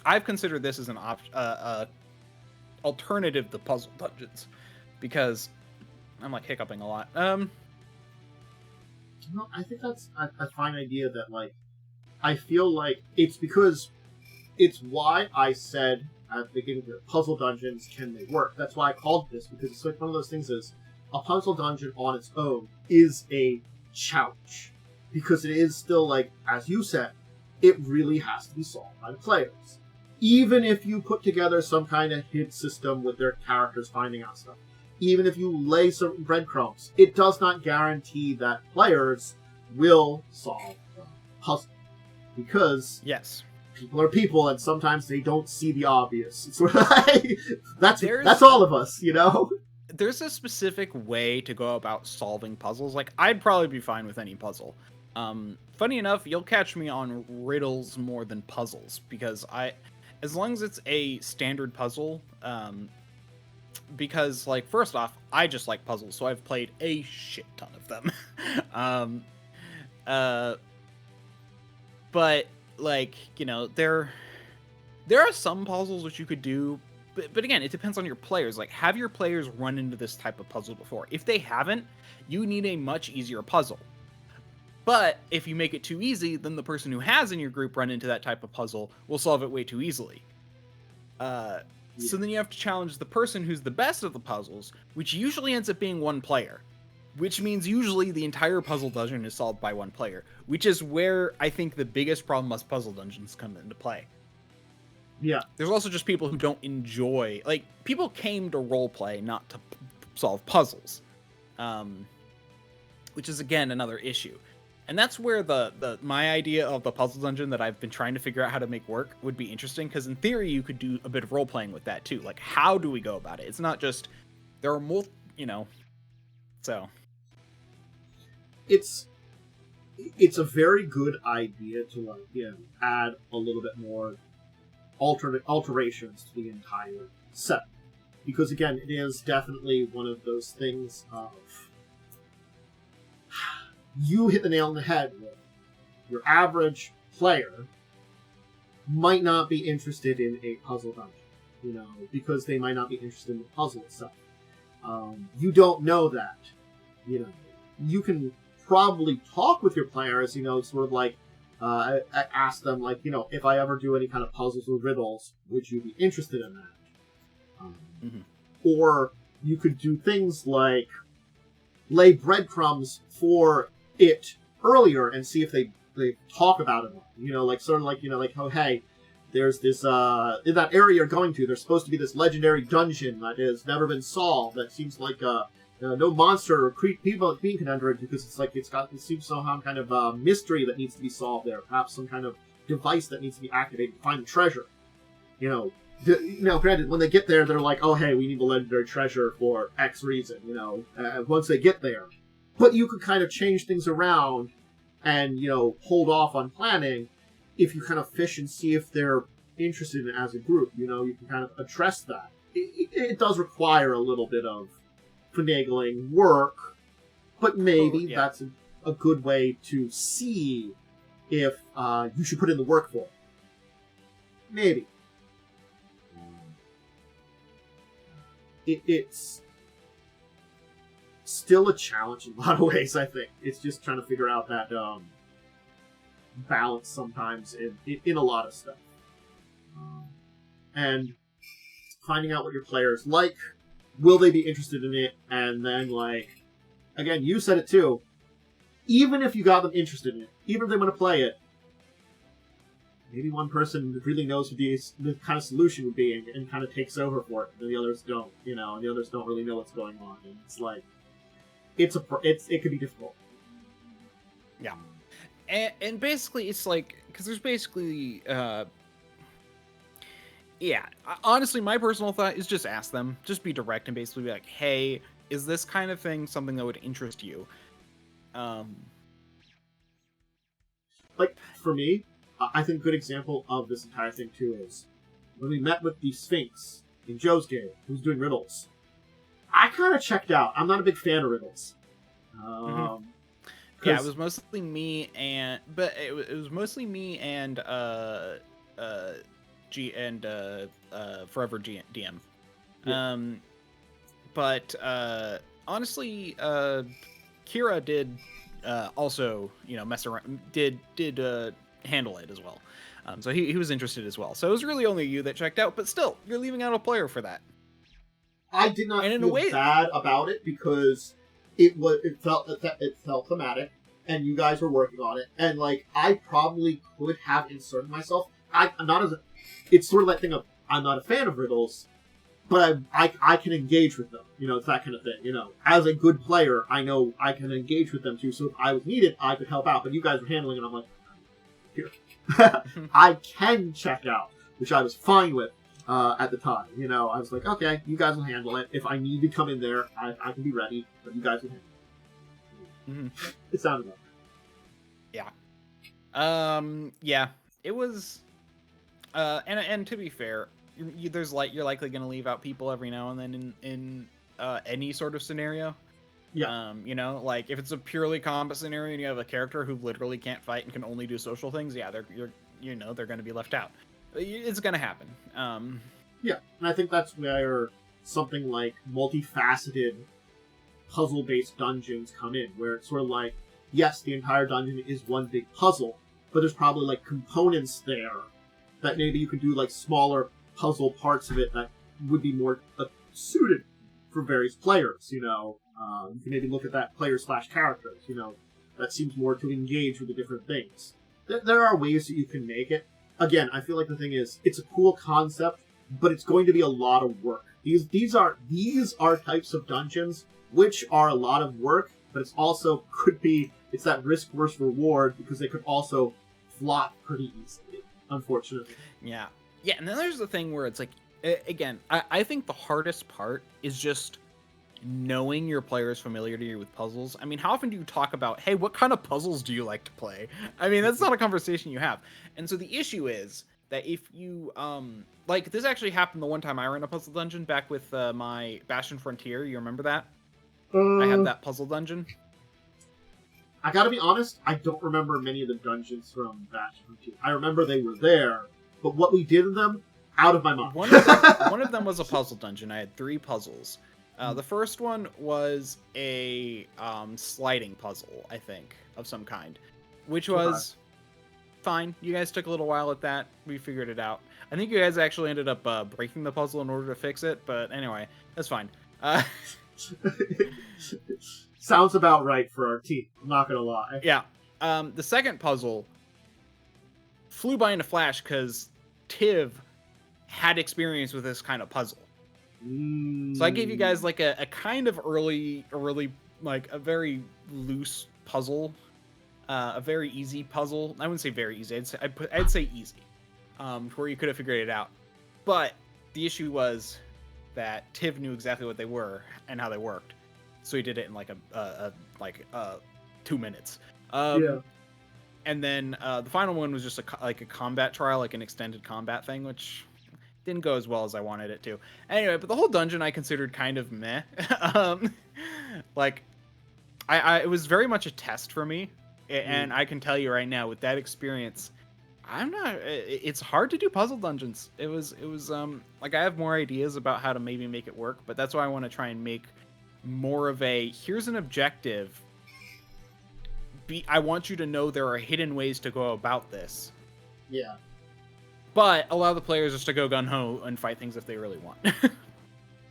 I've considered this as an alternative to puzzle dungeons, because I'm, like, hiccuping a lot. No, I think that's a fine idea. That, like, I feel like it's why I said at the beginning that puzzle dungeons, can they work? That's why I called this, because it's like one of those things is a puzzle dungeon on its own is a challenge, because it is still, like, as you said, it really has to be solved by the players. Even if you put together some kind of hit system with their characters finding out stuff, even if you lay some breadcrumbs, it does not guarantee that players will solve the puzzle. Because people are people, and sometimes they don't see the obvious. It's sort of like, that's all of us, you know? There's a specific way to go about solving puzzles. Like, I'd probably be fine with any puzzle. Funny enough, you'll catch me on riddles more than puzzles, because as long as it's a standard puzzle, because, like, first off, I just like puzzles, so I've played a shit ton of them. But, like, you know, there are some puzzles which you could do, but again, it depends on your players. Like, have your players run into this type of puzzle before? If they haven't, you need a much easier puzzle. But if you make it too easy, then the person who has in your group run into that type of puzzle will solve it way too easily. So then you have to challenge the person who's the best of the puzzles, which usually ends up being one player. Which means usually the entire puzzle dungeon is solved by one player. Which is where I think the biggest problem with puzzle dungeons come into play. Yeah. There's also just people who don't enjoy... Like, people came to roleplay, not to solve puzzles. Which is, again, another issue. And that's where my idea of the puzzle dungeon that I've been trying to figure out how to make work would be interesting, because in theory you could do a bit of role playing with that too. Like, how do we go about it? It's not just there are more, you know. So it's a very good idea to, like, you know, add a little bit more alterations to the entire set, because again, it is definitely one of those things of, you hit the nail on the head with your average player might not be interested in a puzzle dungeon, you know, because they might not be interested in the puzzle itself. You don't know that, you know. You can probably talk with your players, you know, sort of like, ask them, like, you know, if I ever do any kind of puzzles or riddles, would you be interested in that? Or you could do things like lay breadcrumbs for it earlier and see if they talk about it, you know, like, sort of like, you know, like, oh, hey, there's this in that area you're going to, there's supposed to be this legendary dungeon that has never been solved, that seems like no monster or people being can enter it, because it's like it seems some kind of mystery that needs to be solved there, perhaps some kind of device that needs to be activated to find the treasure, you know. Granted, when they get there, they're like, oh, hey, we need the legendary treasure for X reason, you know, once they get there. But you could kind of change things around and, you know, hold off on planning if you kind of fish and see if they're interested in it as a group. You know, you can kind of address that. It does require a little bit of finagling work, but maybe that's a good way to see if you should put in the work for it. Maybe. It's still a challenge in a lot of ways, I think. It's just trying to figure out that balance sometimes in a lot of stuff. And finding out what your players like, will they be interested in it, and then, like, again, you said it too, even if you got them interested in it, even if they want to play it, maybe one person really knows what the kind of solution would be and kind of takes over for it, and the others don't, you know, and the others don't really know what's going on, and it's like, it could be difficult. Yeah. And basically, it's like, because there's basically, honestly, my personal thought is just ask them. Just be direct and basically be like, hey, is this kind of thing something that would interest you? Like, for me, I think a good example of this entire thing, too, is when we met with the Sphinx in Joe's game, who was doing riddles. I kind of checked out. I'm not a big fan of riddles. Yeah, it was mostly me and... But it was mostly me and Forever DM. Yeah. But honestly, Kira did also, you know, mess around, did handle it as well. So he was interested as well. So it was really only you that checked out, but still, you're leaving out a player for that. I did not feel bad about it because it felt thematic, and you guys were working on it, and like I probably could have inserted myself. It's sort of that thing of I'm not a fan of riddles, but I can engage with them. You know, it's that kind of thing. You know, as a good player, I know I can engage with them too. So if I was needed, I could help out. But you guys were handling it. I'm like, here. I can check out, which I was fine with at the time. You know, I was like, okay, you guys will handle it. If I need to come in there, I can be ready, but you guys will handle it. Mm-hmm. It sounded like Yeah, it was, and to be fair, you're likely going to leave out people every now and then in any sort of scenario. Yeah. You know, like if it's a purely combat scenario and you have a character who literally can't fight and can only do social things, yeah, they're going to be left out. It's going to happen. Yeah, and I think that's where something like multifaceted puzzle-based dungeons come in, where it's sort of like, yes, the entire dungeon is one big puzzle, but there's probably like components there that maybe you could do like smaller puzzle parts of it that would be more suited for various players, you know. You can maybe look at that player/characters, you know, that seems more to engage with the different things. There are ways that you can make it. Again, I feel like the thing is, it's a cool concept, but it's going to be a lot of work. These are types of dungeons which are a lot of work, but it's also it's that risk versus reward because they could also flop pretty easily, unfortunately. Yeah, and then there's the thing where it's like, again, I think the hardest part is just knowing your player's familiarity with puzzles. I mean, how often do you talk about, hey, what kind of puzzles do you like to play? I mean, that's not a conversation you have. And so the issue is that if you, like, this actually happened the one time I ran a puzzle dungeon back with my Bastion Frontier. You remember that? I had that puzzle dungeon. I gotta be honest, I don't remember many of the dungeons from Bastion Frontier. I remember they were there, but what we did in them, out of my mind. One of them was a puzzle dungeon. I had 3 puzzles. The first one was a sliding puzzle, I think, of some kind, which was fine. You guys took a little while at that. We figured it out. I think you guys actually ended up breaking the puzzle in order to fix it, but anyway, that's fine. Sounds about right for our team. I'm not gonna lie. Yeah. The second puzzle flew by in a flash because Tiv had experience with this kind of puzzle. So I gave you guys like a kind of early, like a very loose puzzle, a very easy puzzle. I wouldn't say very easy. I'd say easy, where you could have figured it out. But the issue was that Tiv knew exactly what they were and how they worked, so he did it in like 2 minutes. Yeah. And then the final one was just a combat trial, like an extended combat thing, which didn't go as well as I wanted it to. Anyway, but the whole dungeon I considered kind of meh. Like, it was very much a test for me, and I can tell you right now, with that experience, it's hard to do puzzle dungeons. It was like, I have more ideas about how to maybe make it work, but that's why I want to try and make more of a, here's an objective. I want you to know there are hidden ways to go about this. Yeah. But allow the players just to go gung-ho and fight things if they really want.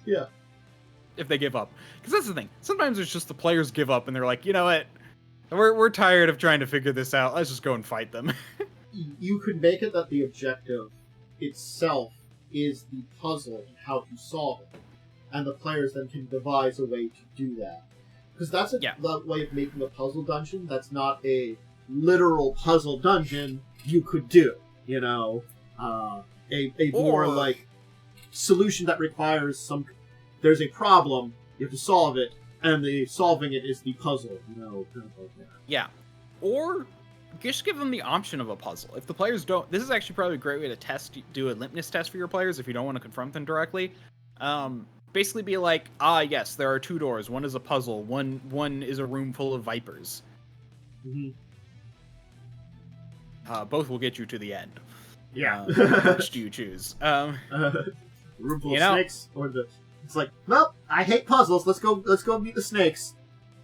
Yeah. If they give up. Because that's the thing. Sometimes it's just the players give up and they're like, you know what? We're tired of trying to figure this out. Let's just go and fight them. You could make it that the objective itself is the puzzle and how to solve it. And the players then can devise a way to do that. Because that's a way of making a puzzle dungeon that's not a literal puzzle dungeon you could do, you know? A more like solution that requires there's a problem, you have to solve it, and the solving it is the puzzle, you know, kind of like that. Yeah. Or just give them the option of a puzzle. If the players don't, this is actually probably a great way to do a limpness test for your players if you don't want to confront them directly. Basically be like, yes, there are 2 doors. One is a puzzle. One is a room full of vipers. Mm-hmm. Both will get you to the end. Yeah. Which do you choose? Room full of snakes, or it's like, well, I hate puzzles. Let's go meet the snakes.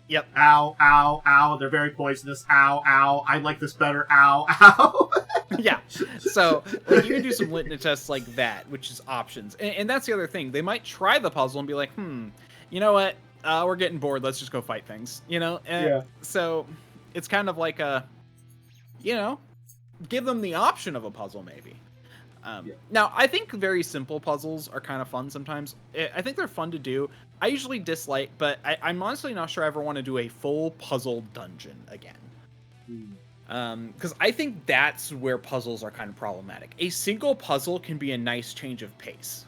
Yep. Ow, ow, ow. They're very poisonous. Ow, ow. I like this better. Ow, ow. Yeah. So like, you can do some litmus tests like that, which is options. And that's the other thing. They might try the puzzle and be like, you know what? We're getting bored. Let's just go fight things. You know? Yeah. So it's kind of like give them the option of a puzzle, maybe. Now, I think very simple puzzles are kind of fun sometimes. I think they're fun to do. I usually dislike, but I'm honestly not sure I ever want to do a full puzzle dungeon again. Because I think that's where puzzles are kind of problematic. A single puzzle can be a nice change of pace.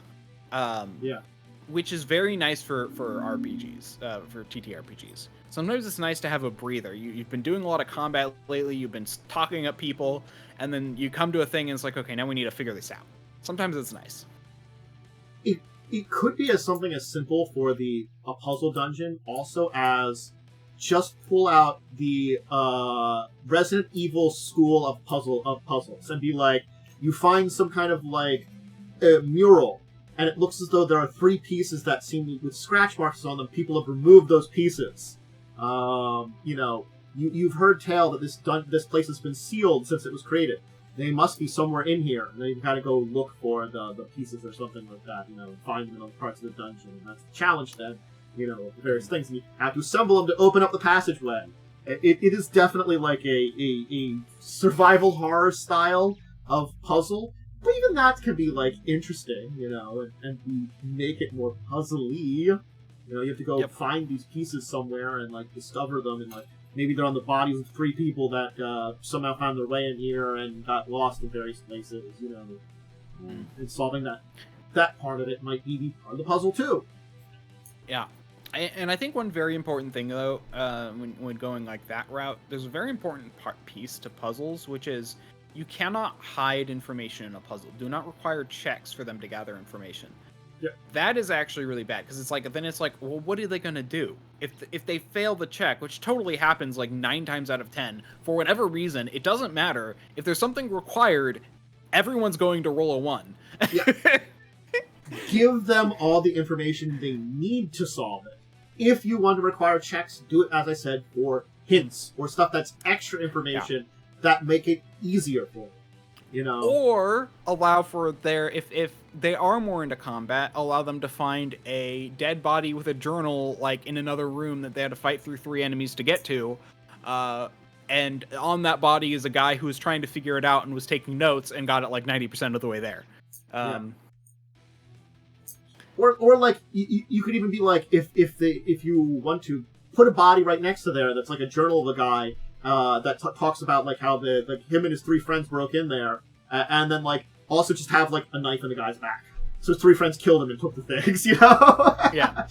Yeah. Which is very nice for RPGs, for TTRPGs. Sometimes it's nice to have a breather. You've been doing a lot of combat lately, you've been talking up people, and then you come to a thing and it's like, okay, now we need to figure this out. Sometimes it's nice. It could be as something as simple for a puzzle dungeon, also as just pull out the Resident Evil school of puzzles and be like, you find some kind of like a mural, and it looks as though there are 3 pieces that seem with scratch marks on them. People have removed those pieces. You've heard tale that this place has been sealed since it was created. They must be somewhere in here, and then you kind of go look for the pieces or something like that, find them in other parts of the dungeon, and that's the challenge then, various things, and you have to assemble them to open up the passageway. It is definitely like a survival horror style of puzzle, but even that can be, like, interesting, and make it more puzzly. You have to go find these pieces somewhere and, like, discover them, and, like, maybe they're on the bodies of 3 people that somehow found their way in here and got lost in various places, and solving that part of it might be part of the puzzle, too. Yeah. And I think one very important thing, though, when going, like, that route, there's a very important piece to puzzles, which is you cannot hide information in a puzzle. Do not require checks for them to gather information. Yeah. That is actually really bad, because it's like, well, what are they going to do? If they fail the check, which totally happens like 9 times out of 10, for whatever reason, it doesn't matter. If there's something required, everyone's going to roll a 1. Yeah. Give them all the information they need to solve it. If you want to require checks, do it, as I said, for hints or stuff that's extra information that make it easier for them. Or allow for if they are more into combat, allow them to find a dead body with a journal, like, in another room that they had to fight through 3 enemies to get to. And on that body is a guy who was trying to figure it out and was taking notes and got it like 90% of the way there. Or like, you could even be like, if you want to, put a body right next to there that's like a journal of a guy that talks about, like, how him and his 3 friends broke in there, and then, like, also just have, like, a knife in the guy's back. So his 3 friends killed him and took the things, Yeah.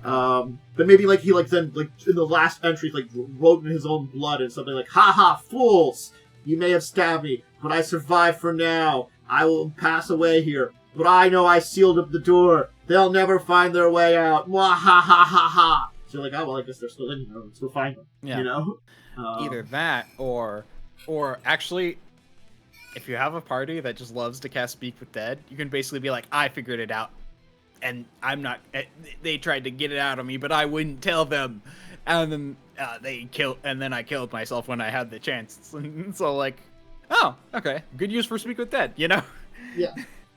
But maybe, like, he, like, then, like, in the last entry, like, wrote in his own blood and something like, "Ha ha, fools! You may have stabbed me, but I survived for now. I will pass away here. But I know I sealed up the door. They'll never find their way out. Mwah ha ha ha ha." So you're like, oh, well, I guess they're still in here. Let's go find them. Yeah. Either that, or actually, if you have a party that just loves to cast Speak with Dead, you can basically be like, I figured it out, and I'm not. They tried to get it out of me, but I wouldn't tell them, and then I killed myself when I had the chance. And so, like, oh, okay, good use for Speak with Dead, Yeah.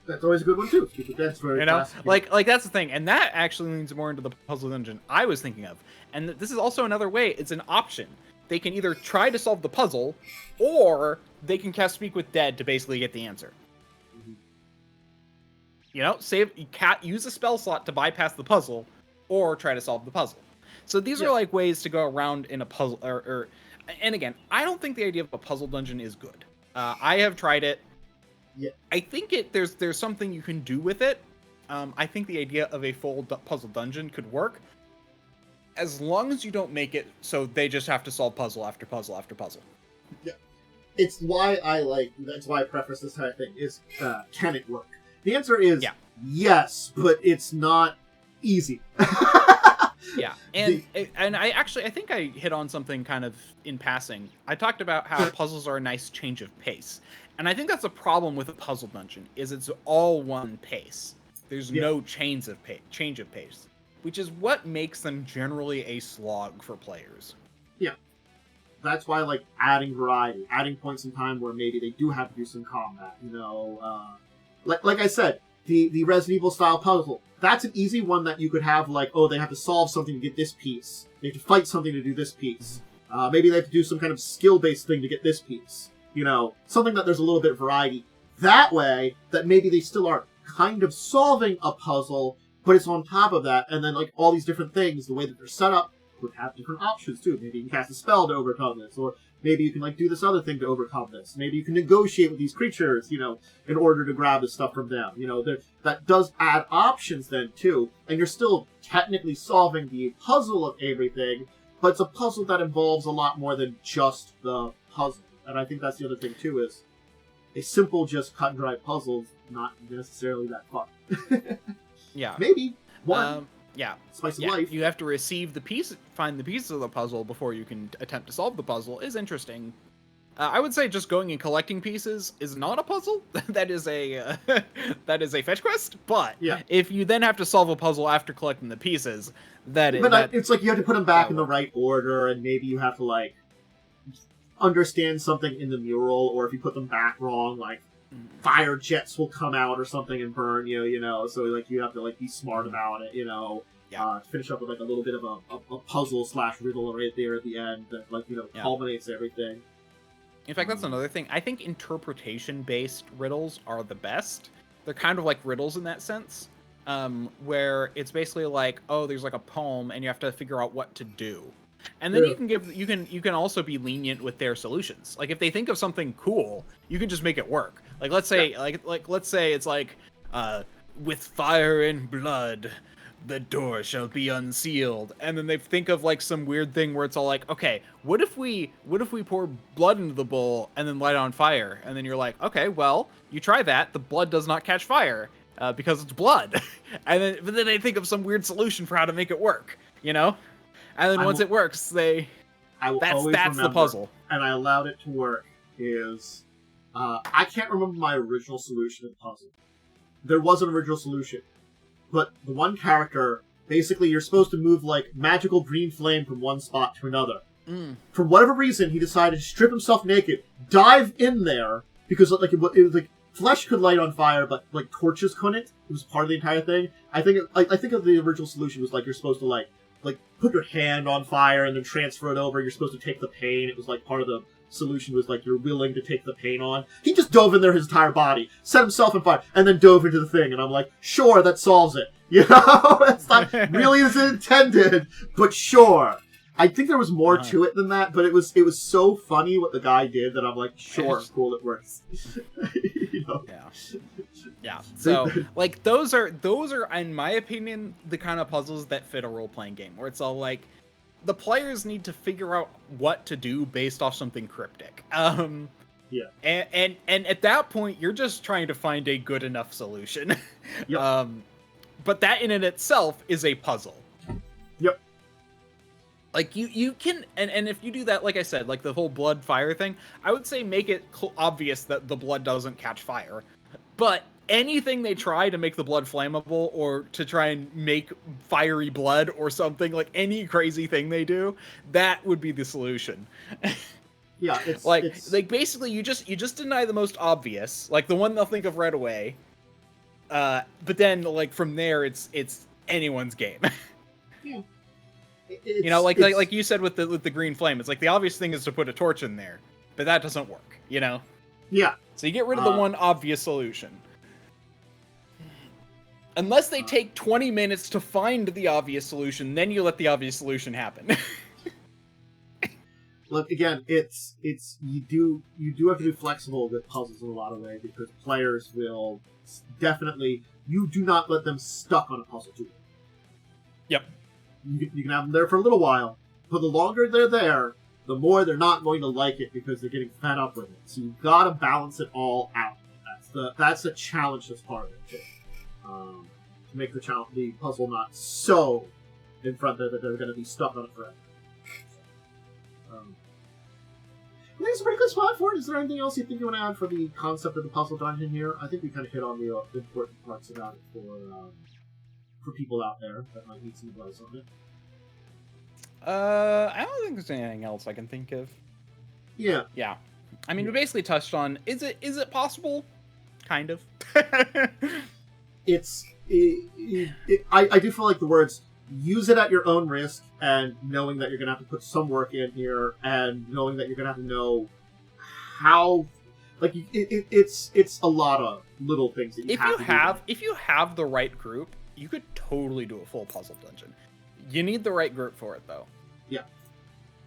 That's always a good one, too. Speak with Dead's very classic. Like that's the thing, and that actually leans more into the puzzle dungeon I was thinking of. And this is also another way, it's an option. They can either try to solve the puzzle, or they can cast Speak with Dead to basically get the answer. Mm-hmm. Use a spell slot to bypass the puzzle, or try to solve the puzzle. So these are like ways to go around in a puzzle. And again, I don't think the idea of a puzzle dungeon is good. I have tried it. Yeah. I think there's something you can do with it. I think the idea of a full puzzle dungeon could work, as long as you don't make it so they just have to solve puzzle after puzzle after puzzle. Yeah. It's why that's why I preface this kind of thing, is, can it work? The answer is yes, but it's not easy. Yeah, and I think I hit on something kind of in passing. I talked about how puzzles are a nice change of pace. And I think that's a problem with a puzzle dungeon, is it's all one pace. There's no change of pace, which is what makes them generally a slog for players. Yeah. That's why, like, adding variety, adding points in time where maybe they do have to do some combat, like I said, the Resident Evil style puzzle, that's an easy one that you could have, like, oh, they have to solve something to get this piece. They have to fight something to do this piece. Maybe they have to do some kind of skill-based thing to get this piece. Something that there's a little bit of variety. That way, that maybe they still are kind of solving a puzzle, but it's on top of that, and then, like, all these different things, the way that they're set up, could have different options too. Maybe you can cast a spell to overcome this, or maybe you can like do this other thing to overcome this. Maybe you can negotiate with these creatures, in order to grab the stuff from them. That does add options then too, and you're still technically solving the puzzle of everything, but it's a puzzle that involves a lot more than just the puzzle. And I think that's the other thing too, is a simple, just cut and dry puzzle is not necessarily that fun. Yeah. Maybe one. Yeah. Spice of life. You have to receive find the pieces of the puzzle before you can attempt to solve the puzzle is interesting. I would say just going and collecting pieces is not a puzzle. That is a fetch quest. But if you then have to solve a puzzle after collecting the pieces, it's like you have to put them back in the right order, and maybe you have to like understand something in the mural, or if you put them back wrong, like fire jets will come out or something and burn you, so like you have to like be smart about it, finish up with like a little bit of a puzzle / riddle right there at the end that like culminates everything. In fact, that's another thing. I think interpretation based riddles are the best. They're kind of like riddles in that sense, where it's basically like, oh, there's like a poem and you have to figure out what to do. And then you can also be lenient with their solutions. Like if they think of something cool, you can just make it work. Like let's say let's say it's like with fire and blood the door shall be unsealed, and then they think of like some weird thing where it's all like, okay, what if we pour blood into the bowl and then light it on fire? And then you're like, okay, well, you try that, the blood does not catch fire because it's blood. But then they think of some weird solution for how to make it work, And then once it works, that's the puzzle. And I allowed it to work is, I can't remember my original solution of the puzzle. There was an original solution. But the one character, basically you're supposed to move like magical green flame from one spot to another. For whatever reason, he decided to strip himself naked, dive in there, because like it was like flesh could light on fire, but like torches couldn't. It was part of the entire thing. I think of the original solution was like you're supposed to like put your hand on fire and then transfer it over. You're supposed to take the pain. It was like part of the solution was like you're willing to take the pain on. He just dove in there his entire body, set himself on fire, and then dove into the thing. And I'm like, sure, that solves it. That's not really as intended, but sure. I think there was more to it than that, but it was so funny what the guy did that I'm like, sure, cool, it works. Yeah. So like those are in my opinion the kind of puzzles that fit a role-playing game, where it's all like the players need to figure out what to do based off something cryptic. And at that point you're just trying to find a good enough solution. But that in and itself is a puzzle. Yep. Like you can, and if you do that, like I said, like the whole blood fire thing, I would say make it obvious that the blood doesn't catch fire. But anything they try to make the blood flammable or to try and make fiery blood or something, like any crazy thing they do, that would be the solution. Yeah, it's like basically you just deny the most obvious, like the one they'll think of right away. But then like from there it's anyone's game. Yeah. Like you said with the green flame, it's like the obvious thing is to put a torch in there, but that doesn't work, Yeah. So you get rid of the one obvious solution. Unless they take 20 minutes to find the obvious solution, then you let the obvious solution happen. Look, again, it's you do have to be flexible with puzzles in a lot of ways, because players will definitely, you do not let them stuck on a puzzle too. Yep. You can have them there for a little while, but the longer they're there, the more they're not going to like it because they're getting fed up with it. So you've got to balance it all out. That's the challenge that's part of it too. To make the puzzle not so in front there that they're going to be stuck on it forever. I think it's a pretty good spot for it. Is there anything else you think you want to add for the concept of the puzzle dungeon here? I think we kind of hit on the important parts about it for people out there that might need some advice on it. I don't think there's anything else I can think of. Yeah. Yeah. I mean, we basically touched on, is it possible? Kind of. I do feel like the words, use it at your own risk, and knowing that you're going to have to put some work in here, and knowing that you're going to have to know how, like, it's a lot of little things that you have to do. If you have the right group, you could totally do a full puzzle dungeon. You need the right group for it, though.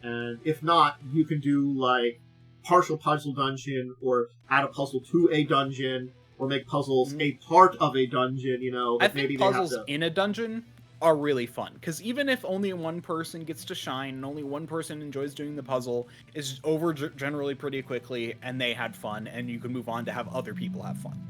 And if not, you can do like partial puzzle dungeon, or add a puzzle to a dungeon, or make puzzles a part of a dungeon. You know, I like maybe think they have puzzles to. in a dungeon are really fun, because even if only one person gets to shine and only one person enjoys doing the puzzle, is over generally pretty quickly, and they had fun, and you can move on to have other people have fun.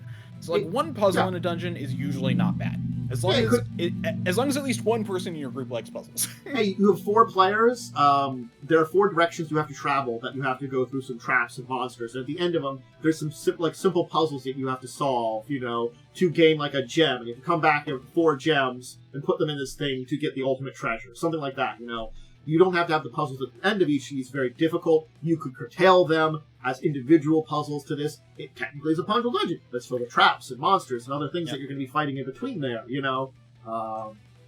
So like one puzzle in a dungeon is usually not bad, as long as at least one person in your group likes puzzles. Hey, you have 4 players. There are 4 directions you have to travel, that you have to go through some traps and monsters. And at the end of them, there's some simple puzzles that you have to solve, you know, to gain like a gem. And you have to come back with 4 gems and put them in this thing to get the ultimate treasure. Something like that, you know. You don't have to have the puzzles at the end of each of these very difficult. You could curtail them as individual puzzles to this. It technically is a puzzle dungeon. That's for the traps and monsters and other things that you're going to be fighting in between there, you know.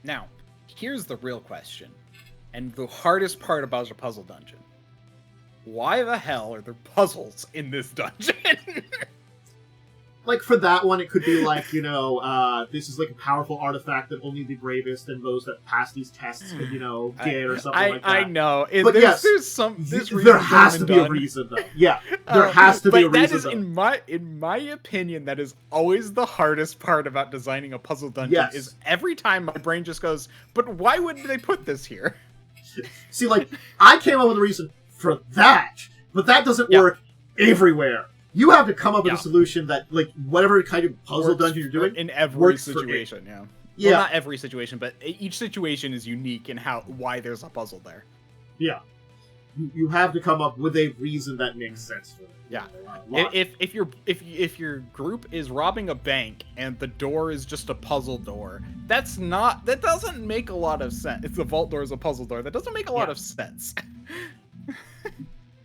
Now, here's the real question, and the hardest part about a puzzle dungeon. Why the hell are there puzzles in this dungeon? Like, for that one, it could be like, you know, this is like a powerful artifact that only the bravest and those that pass these tests can, you know, get, or something like that. I know. But there's there has to be a reason, though. Yeah, there has to be a reason, that is, in my opinion, that is always the hardest part about designing a puzzle dungeon, is every time my brain just goes, but why would they put this here? See, like, I came up with a reason for that, but that doesn't work everywhere. You have to come up with a solution that, like, whatever kind of puzzle dungeon you're doing, in every situation. Well, not every situation, but each situation is unique in why there's a puzzle there. Yeah, you have to come up with a reason that makes sense for it. Yeah, if your group is robbing a bank and the door is just a puzzle door, that doesn't make a lot of sense. If the vault door is a puzzle door, that doesn't make a lot of sense.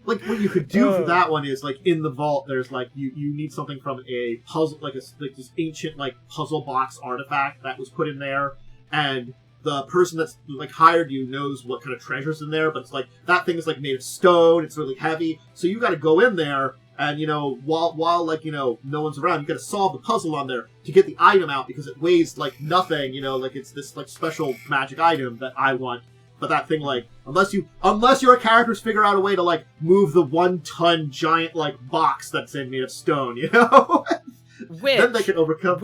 Like, what you could do for that one is, like, in the vault, there's, like, you need something from a puzzle, like this ancient, like, puzzle box artifact that was put in there, and the person that's, like, hired you knows what kind of treasure's in there, but it's, like, that thing is, like, made of stone, it's really heavy, so you gotta go in there, and, you know, while like, you know, no one's around, you gotta solve the puzzle on there to get the item out, because it weighs, like, nothing, you know, like, it's this, like, special magic item that I want. But that thing, like, unless your characters figure out a way to, like, move the 1-ton giant, like, box that's made of stone, you know? Then they can overcome.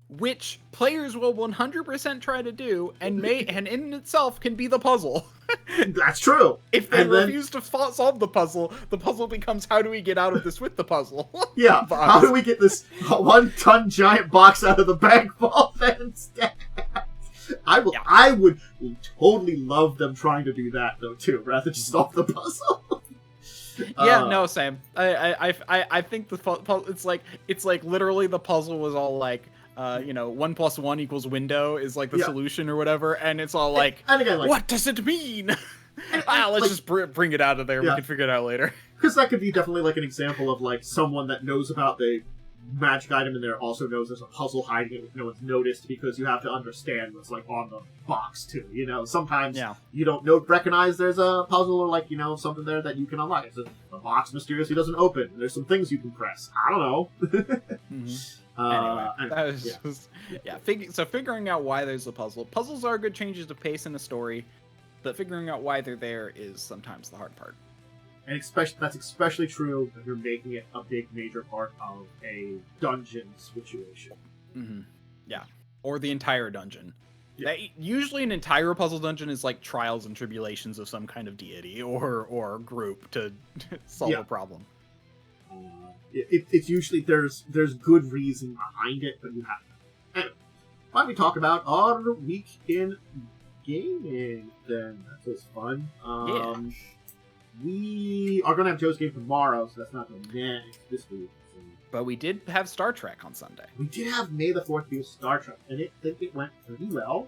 Which players will 100% try to do, and in itself can be the puzzle. That's true. If they refuse to solve the puzzle becomes, how do we get out of this with the puzzle? Yeah, how do we get this 1-ton giant box out of the bank vault instead? I would totally love them trying to do that, though, too, rather than just solve the puzzle. No, same. I think it's like literally the puzzle was all like, you know, 1 + 1 = window is like the solution or whatever, and it's all like, and again, like, what does it mean? Let's just bring it out of there. We can figure it out later. Because that could be definitely like an example of like someone that knows about the magic item in there also knows there's a puzzle hiding it if no one's noticed, because you have to understand what's like on the box too, you know. Sometimes you don't recognize there's a puzzle or like, you know, something there that you can unlock. It's the box mysteriously doesn't open. There's some things you can press. I don't know. Anyway, that was so figuring out why there's a puzzle. Puzzles are good changes of pace in a story, but figuring out why they're there is sometimes the hard part. And that's especially true if you're making it a big major part of a dungeon situation. Mm-hmm. Yeah, or the entire dungeon. Yeah. Usually an entire puzzle dungeon is like trials and tribulations of some kind of deity or group to solve a problem. It's usually there's good reason behind it, but you have to. Anyway, why don't we talk about our week in gaming then? That was fun. We are going to have Joe's game tomorrow, so that's not going to next this week. So. But we did have Star Trek on Sunday. We did have May the 4th be Star Trek, and I think it went pretty well.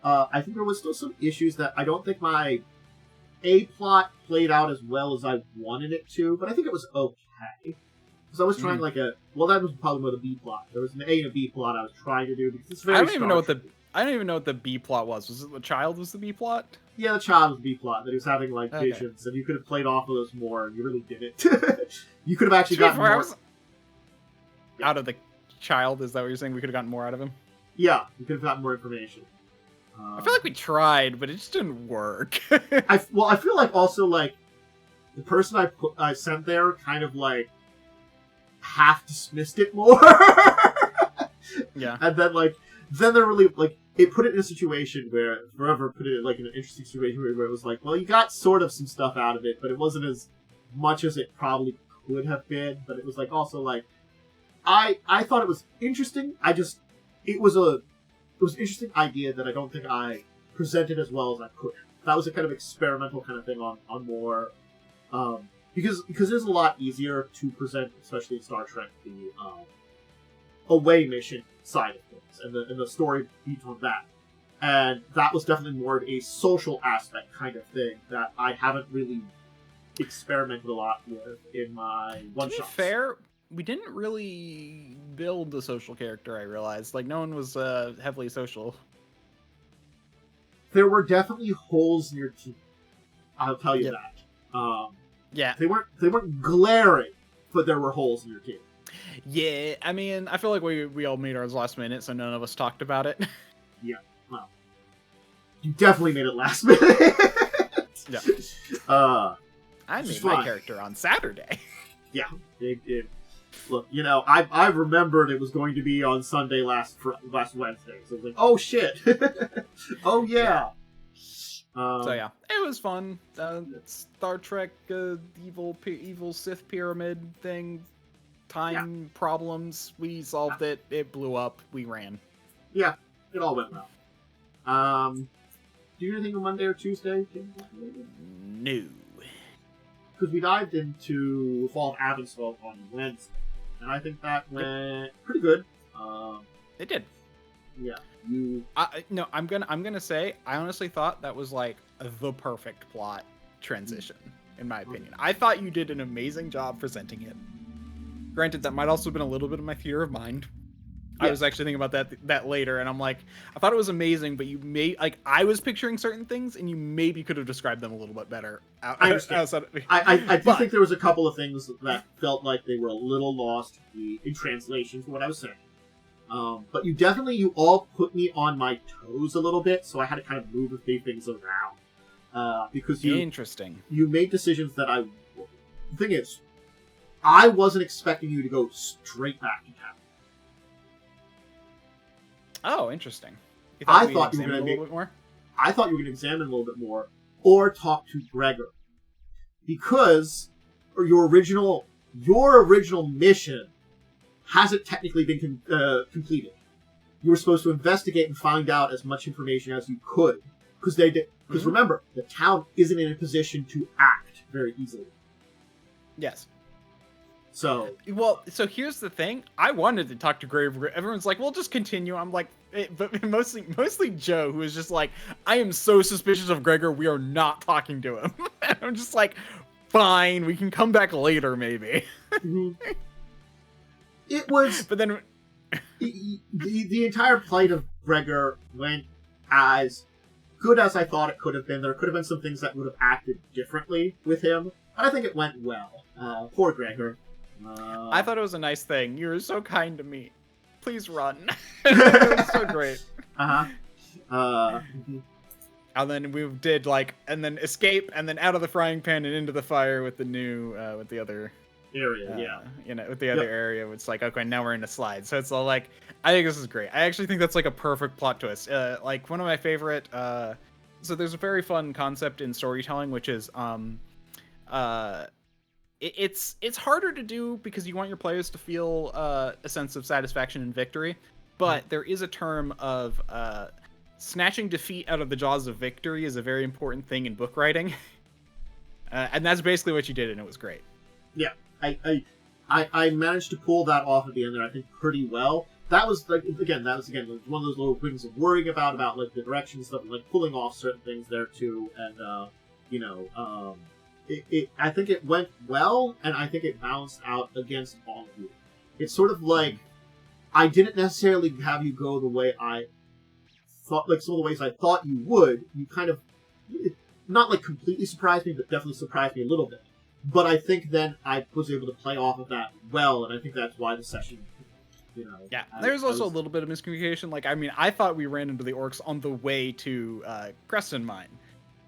I think there was still some issues that I don't think my A-plot played out as well as I wanted it to, but I think it was okay. Because I was trying that was probably more the B-plot. There was an A and a B-plot I was trying to do, because it's very I don't even know what the B-plot was. Was it the child was the B-plot? Yeah, the child was the B-plot, that he was having, like, visions, and you could have played off of those more, and you really didn't. You could have actually gotten more... Out of the child, is that what you're saying? We could have gotten more out of him? Yeah, you could have gotten more information. I feel like we tried, but it just didn't work. I feel like also like the person I sent there kind of like half dismissed it more. Yeah. And then they're really like it put it in a situation where Forever put it like in an interesting situation where it was like, well, you got sort of some stuff out of it, but it wasn't as much as it probably could have been. But it was like also like I thought it was interesting. It was an interesting idea that I don't think I presented as well as I could. That was a kind of experimental kind of thing on more because it's a lot easier to present, especially in Star Trek, the away mission side of things and the story beats on that. And that was definitely more of a social aspect kind of thing that I haven't really experimented a lot with in my one-shots. To be fair, we didn't really build the social character, I realized. Like, no one was heavily social. There were definitely holes in your team. I'll tell you that. Yeah. They weren't glaring, but there were holes in your team. Yeah, I mean, I feel like we all made ours last minute, so none of us talked about it. Yeah, well. You definitely made it last minute. Yeah. I made my character on Saturday. Yeah, it. Look, you know, I remembered it was going to be on Sunday last Wednesday, so I was like, oh shit, oh yeah. So yeah, it was fun. Star Trek, evil Sith pyramid thing, time problems. We solved it. It blew up. We ran. Yeah, it all went well. Do you do anything on Monday or Tuesday? No. Because we dived into Fall of Avonswell on Wednesday, and I think that went pretty good. It did. Yeah. No, I'm gonna say I honestly thought that was like the perfect plot transition, in my opinion. I thought you did an amazing job presenting it. Granted, that might also have been a little bit of my theater of mind. Yeah. I was actually thinking about that later, and I'm like, I thought it was amazing, but I was picturing certain things, and you maybe could have described them a little bit better. I understand. I do think there was a couple of things that felt like they were a little lost in translation for what I was saying. But you all put me on my toes a little bit, so I had to kind of move a few things around. Because interesting. You made decisions that the thing is, I wasn't expecting you to go straight back to town. Oh, interesting. I thought you were going to a little bit more. I thought you were going to examine a little bit more, or talk to Gregor, because your original mission hasn't technically been completed. You were supposed to investigate and find out as much information as you could, because remember, the town isn't in a position to act very easily. Yes. So here's the thing. I wanted to talk to Gregor. Everyone's like, "Well, just continue." I'm like, but mostly Joe, who is just like, "I am so suspicious of Gregor. We are not talking to him." And I'm just like, "Fine, we can come back later, maybe." It was, but then the entire plight of Gregor went as good as I thought it could have been. There could have been some things that would have acted differently with him, but I think it went well. Poor Gregor. I thought it was a nice thing. You were so kind to me. Please run. It was so great. And then we did and then escape, and then out of the frying pan and into the fire with the new, with the other area. With the other area. It's like, okay, now we're in a slide. So it's all like, I think this is great. I actually think that's like a perfect plot twist. One of my favorite. So there's a very fun concept in storytelling, which is it's harder to do because you want your players to feel a sense of satisfaction and victory, but there is a term of snatching defeat out of the jaws of victory is a very important thing in book writing, and that's basically what you did, and it was great. Yeah, I managed to pull that off at the end there, I think, pretty well. That was one of those little things of worrying about like the direction and stuff, like pulling off certain things there too, and I think it went well, and I think it balanced out against all of you. It's sort of like, I didn't necessarily have you go the way I thought, like some of the ways I thought you would. You kind of, not like completely surprised me, but definitely surprised me a little bit. But I think then I was able to play off of that well, and I think that's why the session you know. Yeah, there's also a little bit of miscommunication. Like, I mean, I thought we ran into the orcs on the way to Creston Mine.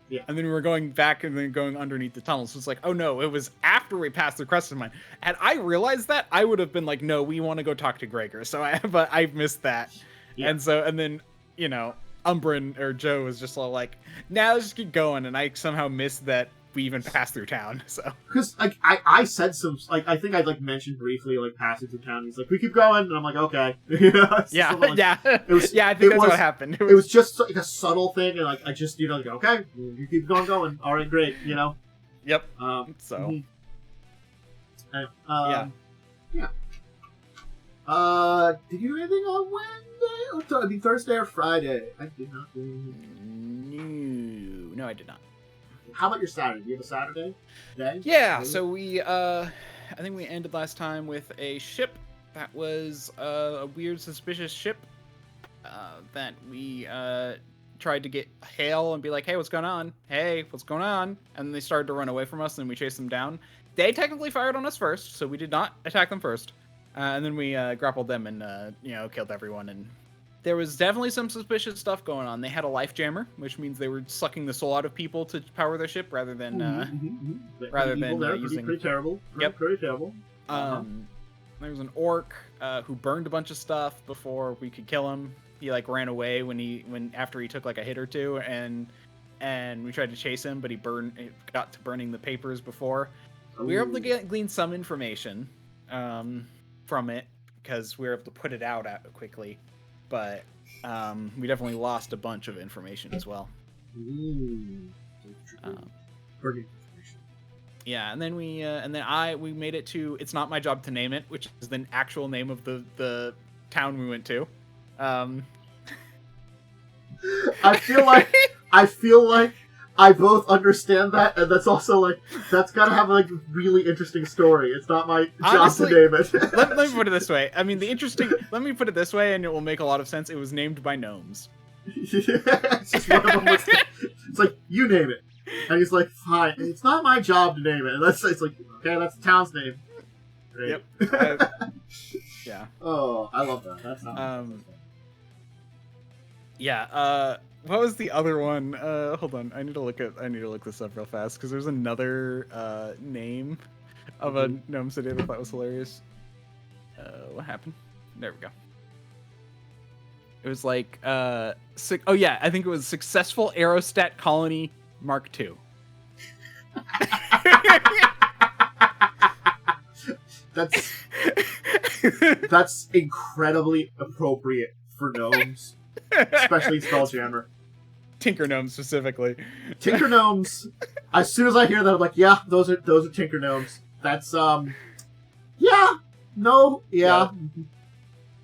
Yeah. And then we were going back and then going underneath the tunnels. So it's like, oh no, it was after we passed the Creston Mine. Had I realized that, I would have been like, no, we want to go talk to Gregor. But I missed that. Yeah. And then, you know, Umbrin or Joe was just all like, nah, let's just keep going. And I somehow missed that we even passed through town. So because like I said some, like, I think I like mentioned briefly like passing through town. He's like, we keep going, and I'm like, okay. Yeah. It was, yeah, I think that's what happened. It was just like a subtle thing, and like I just, you know, like, okay, you keep going. All right, great, you know. Yep. Yeah. Did you do anything on Wednesday? I mean, Thursday or Friday? I did not do. No, I did not. How about your Saturday? Do you have a Saturday day? Yeah, so we, I think we ended last time with a ship that was a weird, suspicious ship that we tried to get hail and be like, hey, what's going on? Hey, what's going on? And they started to run away from us, and we chased them down. They technically fired on us first, so we did not attack them first. And then we grappled them and, you know, killed everyone. And there was definitely some suspicious stuff going on. They had a life jammer, which means they were sucking the soul out of people to power their ship rather than using. Pretty terrible. Pretty terrible. There was an orc who burned a bunch of stuff before we could kill him. He like ran away after he took like a hit or two, and we tried to chase him, but he got to burning the papers before. Ooh. We were able to glean some information from it because we were able to put it out quickly. But we definitely lost a bunch of information as well. Yeah, and then we made it to It's Not My Job to Name It, which is the actual name of the town we went to. I feel like I both understand that, and that's also like that's gotta have like a really interesting story. It's not my job to name it. let me put it this way. I mean, let me put it this way, and it will make a lot of sense. It was named by gnomes. It's just one of them. It's like, you name it, and he's like, fine. It's not my job to name it. And it's like, okay, that's the town's name. Great. Yep. Yeah. Oh, I love that. That's yeah. What was the other one? Hold on. I need to look this up real fast because there's another name of a gnome city that I thought was hilarious. What happened? There we go. It was like I think it was Successful Aerostat Colony Mark II. That's incredibly appropriate for gnomes. Especially Spelljammer. Tinker Gnomes specifically. Tinker Gnomes. As soon as I hear that, I'm like, yeah, those are Tinker Gnomes. That's yeah.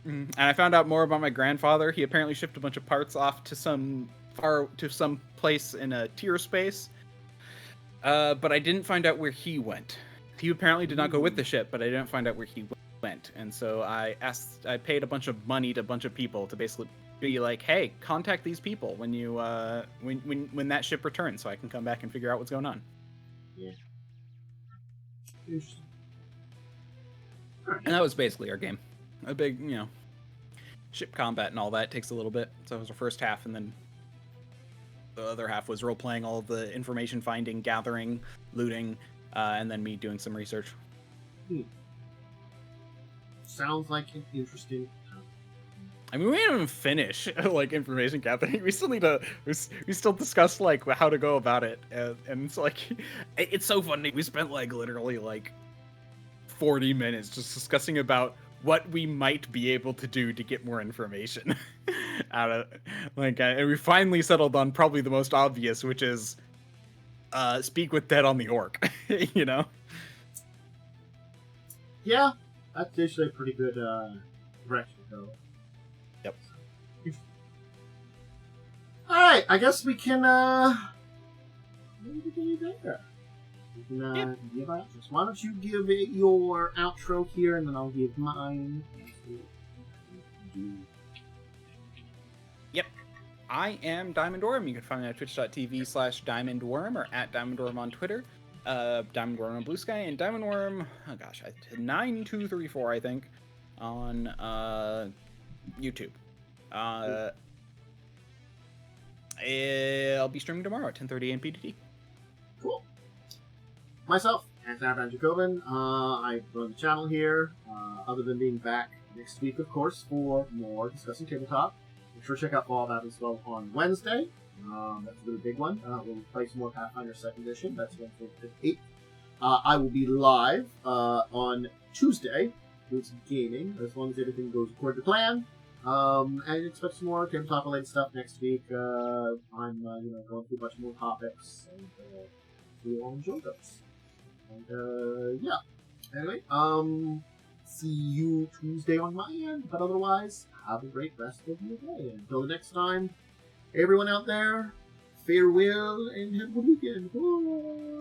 And I found out more about my grandfather. He apparently shipped a bunch of parts off to some place in a tier space. But I didn't find out where he went. He apparently did not go with the ship, but I didn't find out where he went. And so I paid a bunch of money to a bunch of people to basically be like, hey, contact these people when you when that ship returns, so I can come back and figure out what's going on. Yeah. And that was basically our game. A big, you know, ship combat and all that takes a little bit. So it was our first half, and then the other half was role playing all of the information finding, gathering, looting, and then me doing some research. Sounds like an interesting. I mean, we didn't even finish like information gathering. We still need to. We still discuss like how to go about it, and it's like it's so funny. We spent like literally like 40 minutes just discussing about what we might be able to do to get more information out of like, and we finally settled on probably the most obvious, which is speak with Dead on the Orc. You know. Yeah, that's usually a pretty good direction to go. Yep. Alright, I guess we can, give out. Why don't you give it your outro here, and then I'll give mine. Yep. I am DiamondWyrm. You can find me at twitch.tv/DiamondWyrm or at DiamondWyrm on Twitter. DiamondWyrm on Blue Sky, and DiamondWyrm, 9234, I think, on YouTube. I'll be streaming tomorrow at 10:30 a.m. PDT. Cool. Myself, Dracovin. I run the channel here. Other than being back next week, of course, for more Discussing Tabletop. Make sure to check out all that as well on Wednesday. That's a really big one. We'll play some more Pathfinder 2nd Edition. That's Wednesday the 8th. I will be live on Tuesday doing some gaming, as long as everything goes according to plan. And expect some more tabletop-related stuff next week. I'm going through a bunch more topics, and we all enjoy those. And yeah. Anyway, see you Tuesday on my end. But otherwise, have a great rest of your day. Until the next time, everyone out there, farewell and have a good weekend. Bye.